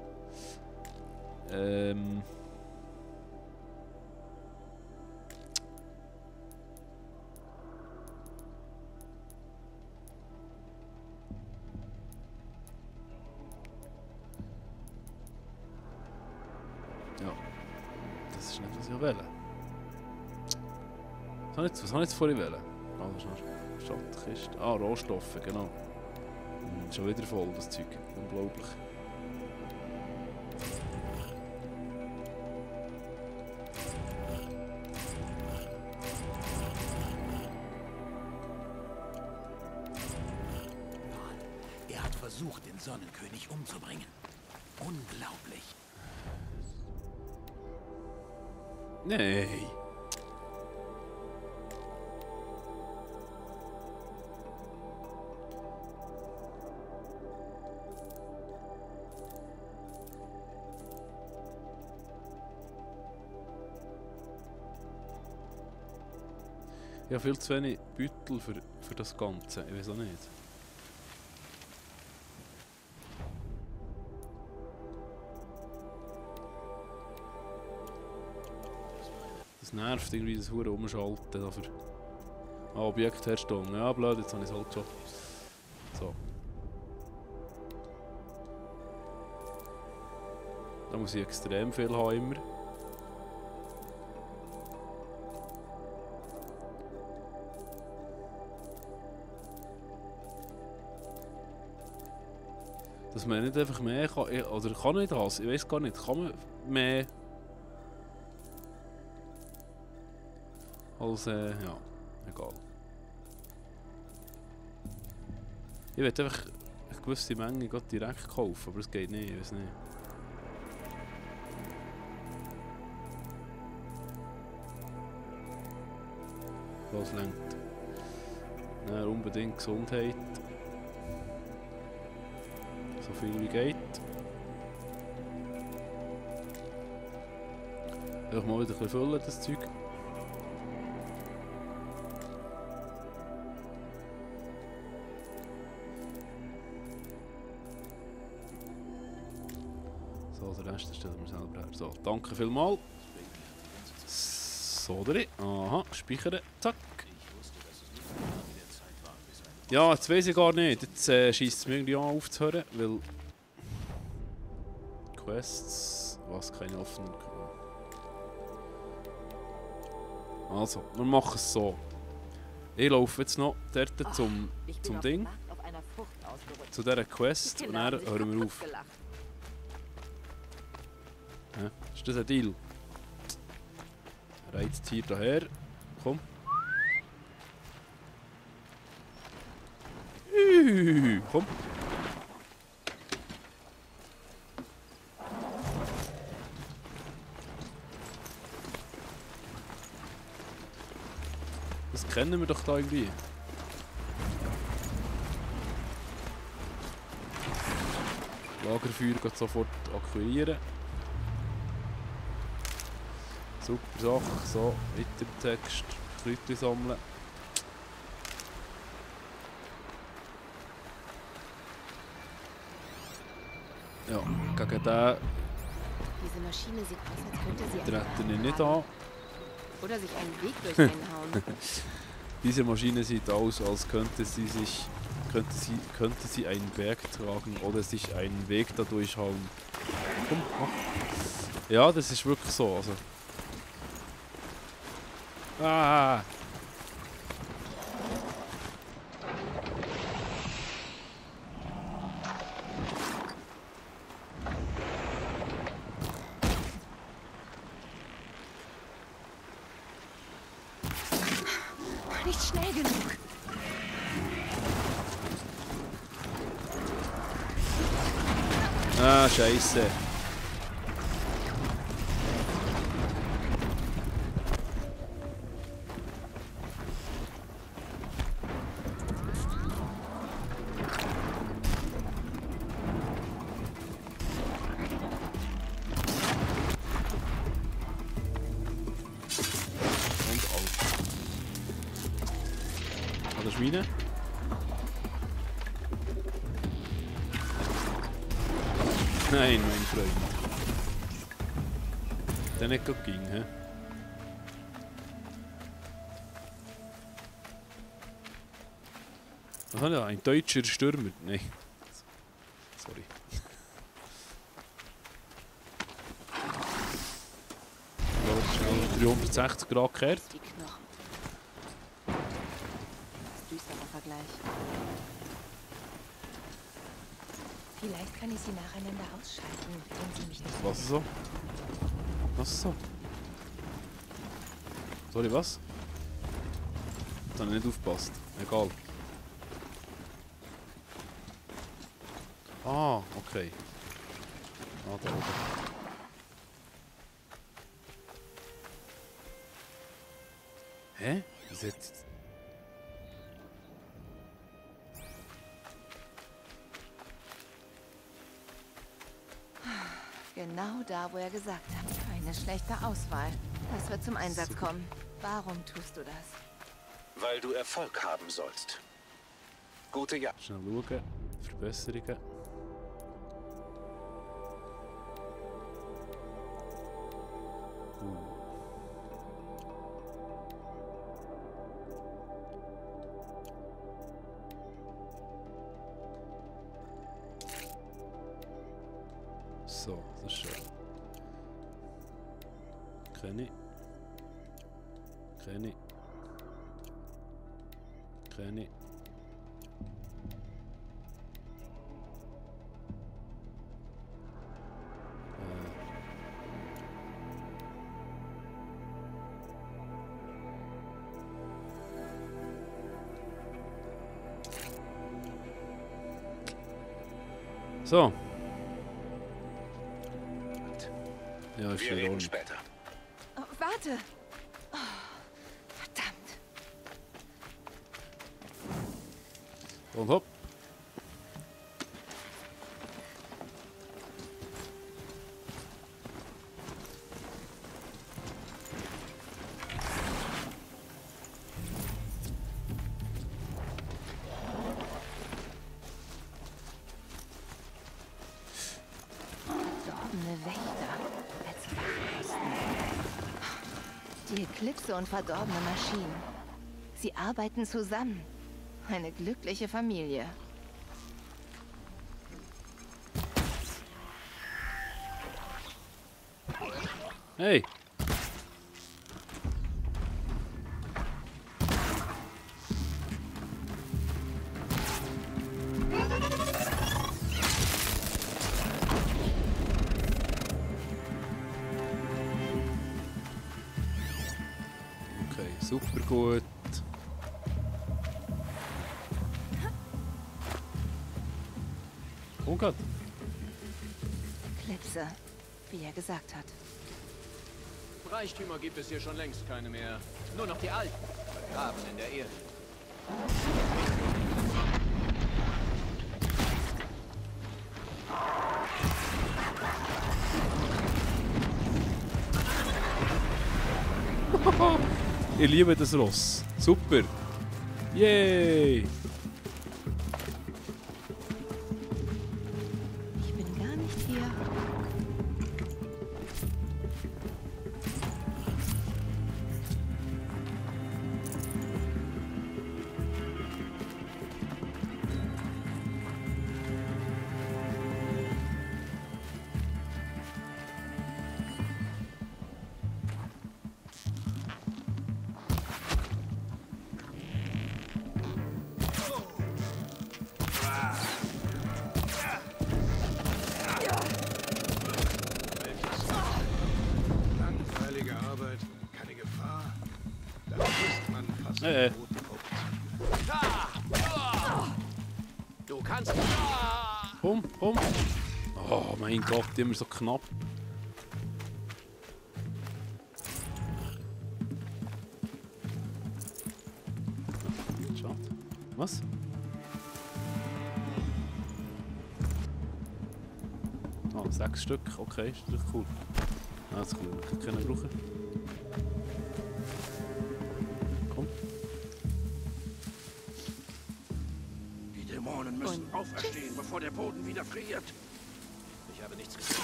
ist nicht, was ich will. Was habe ich jetzt vorhin wollen? Also Schattenkiste. Ah, Rohstoffe, genau. Schon wieder voll, das Zeug. Unglaublich.
Er hat versucht, den Sonnenkönig umzubringen. Unglaublich.
Nee. Ja, viel zu wenig Beutel für das Ganze. Ich weiß auch nicht. Das nervt irgendwie, das Hure umschalten dafür. Objektherstellung. Ja, blöd, jetzt habe ich es halt schon. So. Da muss ich extrem viel haben immer. Dass man nicht einfach mehr kann, oder kann nicht das, ich weiß gar nicht, kann man mehr als, ja, egal. Ich will einfach eine gewisse Menge direkt kaufen, aber es geht nicht, ich weiß nicht. Was lenkt? Nein, unbedingt Gesundheit. So viel wie geht. Einfach mal wieder ein bisschen füllen, das Zeug. So, den Rest stellen wir selber her. So, danke vielmals. So, drin. Aha, speichern. Zack. Ja, jetzt weiß ich gar nicht. Jetzt scheisst es mir irgendwie an aufzuhören, weil Quests, was keine offenen. Also, wir machen es so. Ich laufe jetzt noch dort zum Ding. Zu dieser Quest und dann hören wir auf. Ja, ist das ein Deal? Reizt hier daher. Komm. Komm. Das kennen wir doch da irgendwie. Lagerfeuer geht sofort akquirieren. Super Sache. So, weiter im Text. Kräuter sammeln. Ja, gegen den
Diese Maschine sieht aus, als könnte sie
treten ihn nicht an.
Oder sich einen Weg durch einhauen.
Diese Maschine sieht aus, als könnte sie einen Berg tragen oder sich einen Weg dadurch hauen. Komm, mach. Ja, das ist wirklich so. Also. Ah!
Nicht schnell genug.
Ah, Scheiße. Meine? Nein, mein Freund. Der nicht gut ging, hä? Was hat er? Ein deutscher Stürmer? Nein. Sorry. 360 Grad gekehrt.
Die Knochen. Düsterer Vergleich. Vielleicht kann ich sie nacheinander ausschalten, wenn sie mich nicht...
Was so? Was so? Sorry, was? Jetzt habe ich nicht aufgepasst. Egal. Ah, okay. Ah, da oben. Hä? Was jetzt?
Genau da, wo er gesagt hat. Eine schlechte Auswahl. Das wird zum Einsatz kommen. Warum tust du das?
Weil du Erfolg haben sollst. Gute Jagd.
Schnell schauen. Verbesserungen. So, das ist schön. Keine. Keine. Keine. So. Ja, ist
Wir reden später.
Oh, warte! Oh, verdammt.
Und hopp.
Verdorbene Wächter als Wachposten. Die Eklipse und verdorbene Maschinen. Sie arbeiten zusammen. Eine glückliche Familie.
Hey! Okay, super gut. Oh Gott.
Eklipse, wie er gesagt hat.
Reichtümer gibt es hier schon längst keine mehr. Nur noch die alten, vergraben in der Erde.
Ich liebe das Ross. Super. Yay!
Ich bin gar nicht hier.
Langweilige Arbeit, keine Gefahr. Da ist man fast
Du kannst.
Komm, komm. Oh mein Gott, immer so knapp. Schade. Was? Ah, 6 Stück. Okay, ist natürlich cool. Ah, das können wir brauchen. Komm.
Die Dämonen müssen auferstehen, bevor der Boden wieder friert.
Ich habe nichts gesehen.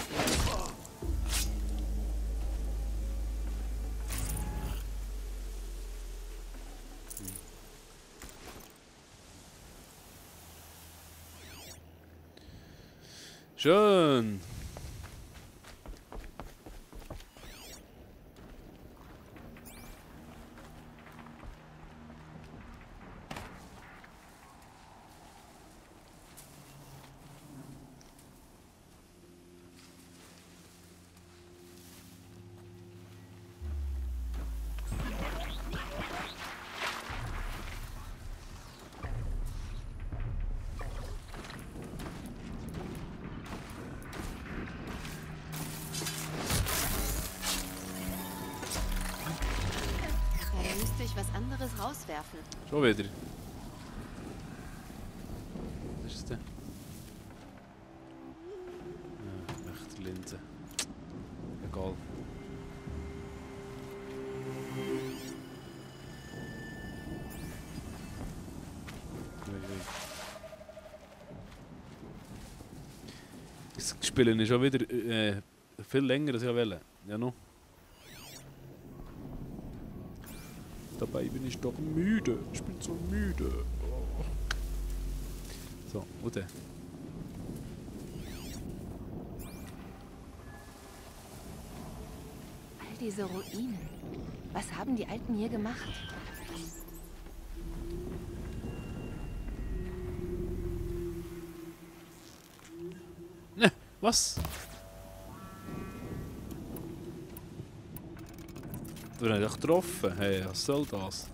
Schön.
werfen.
Schon wieder. Was ist es denn? Ja, Wächterlinse. Egal. Das Spielen ist schon wieder viel länger als ich wollte. Ja, noch. Dabei bin ich doch müde. Ich bin so müde. Oh. So, und dann?
All diese Ruinen. Was haben die Alten hier gemacht?
Ne, was? Du hast dich getroffen. Hey, was soll das?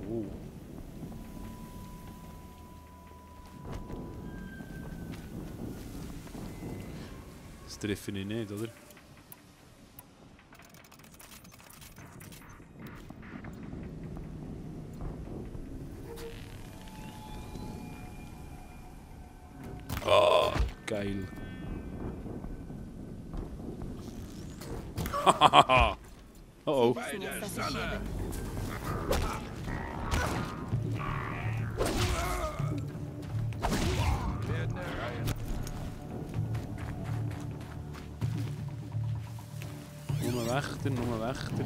Oh. Das treffe ich nicht, oder? Geil. Hahaha. Oh oh. Nur Wächter, nur Wächter.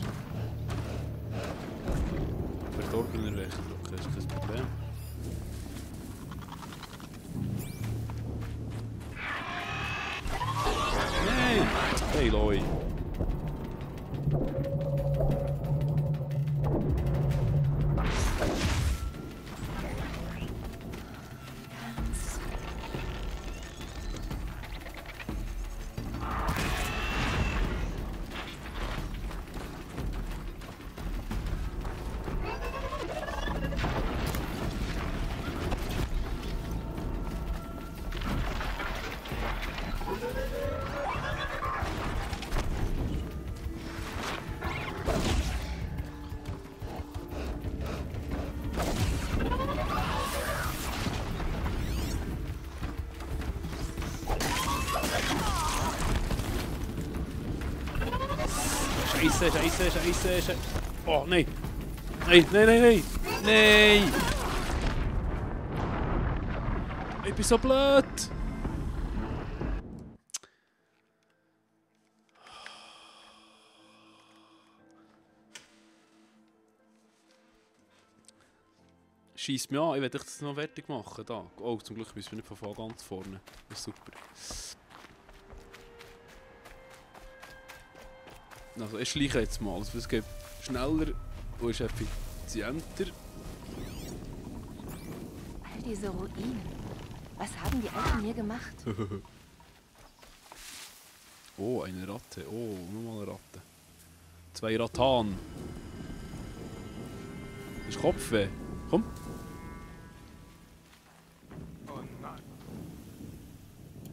Verdorbener Wächter, okay, ist kein Problem. Hey, Loi. Scheiße. Oh, nein. Nein. Nein. Ich bin so blöd. Schießt mich an, ich will das noch fertig machen. Da. Oh, zum Glück müssen wir nicht von ganz vorne. Das ist super. Also ich schleiche jetzt mal, also es geht schneller und ist effizienter.
All diese Ruinen. Was haben die Alten hier gemacht?
Oh, eine Ratte. Oh, nochmal eine Ratte. 2 Rattan. Das ist Kopfweh. Komm.
Oh nein.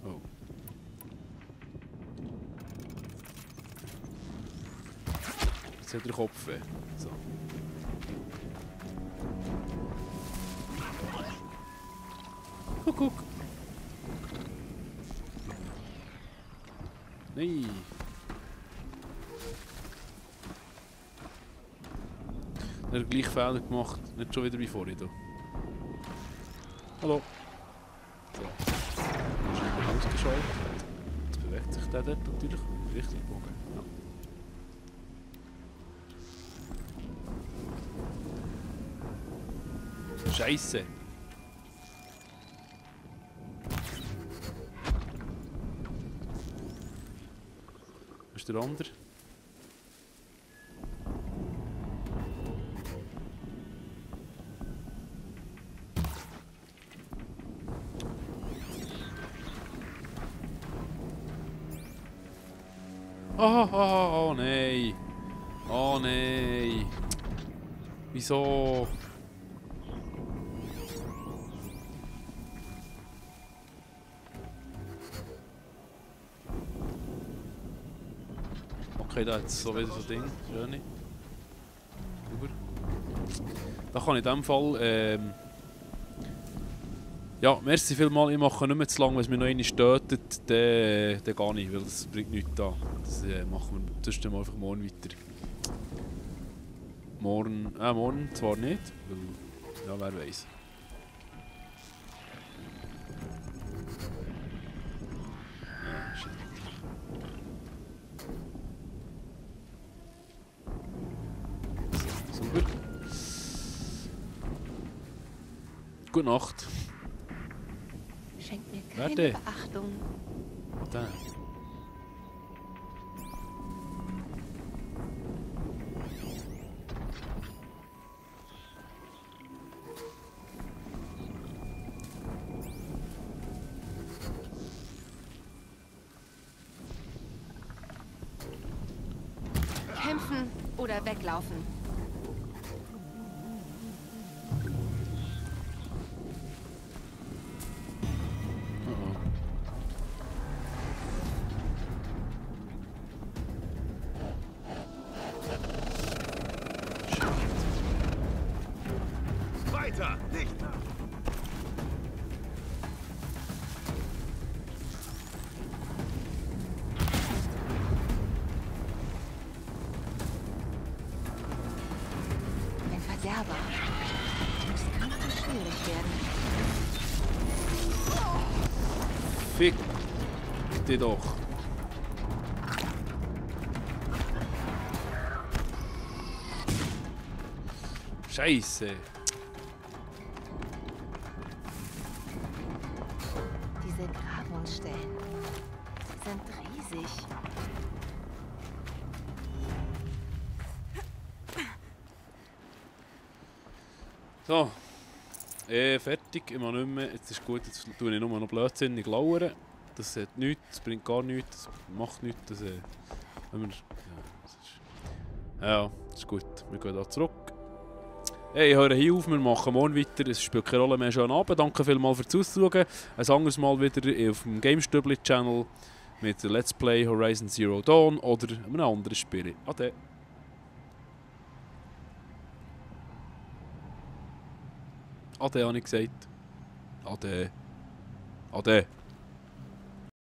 Oh. Jetzt hat er Kopfweh. So. Guck. Nein. Er hat gleich Fehler gemacht. Nicht schon wieder wie vorhin. Da. Hallo. So. Ist ausgeschaltet. Jetzt bewegt sich der dort natürlich richtig Bogen. Ja. Scheiße. Was ist der andere? Oh nein. Oh nein. Wieso? Okay, da hat es so wieder so ein Ding. Schöne. Super. Da kann ich in dem Fall... ja, merci vielmals. Ich mache nicht mehr zu lange, wenn es mir noch einmal stötet, dann gehe ich, weil das bringt nichts da. Das machen wir sonst einfach morgen weiter. Morgen zwar nicht, weil... ja, wer weiß. Super. Gute Nacht.
Schenkt mir keine
Warte.
Beachtung.
Da.
Kämpfen oder weglaufen.
Weiter! Nicht nach!
Ein Verderber. Das könnte schwierig werden.
Fick dich doch. Scheiße.
Diese Grabungsstellen sind riesig.
So. Fertig. Ich mache nicht mehr. Jetzt ist gut, jetzt tue ich nur noch blödsinnig lauern. Das hat nichts, das bringt gar nichts, das macht nichts. Das, wenn wir, ja, das ist gut. Wir gehen da zurück. Hey, ich höre hier auf, wir machen morgen weiter. Es spielt keine Rolle mehr. Schönen Abend. Danke vielmals fürs Zuschauen. Ein anderes Mal wieder auf dem GameStubli-Channel mit Let's Play Horizon Zero Dawn oder einem anderen Spiel. Ade. Ade, habe ich gesagt. Ade. Ade.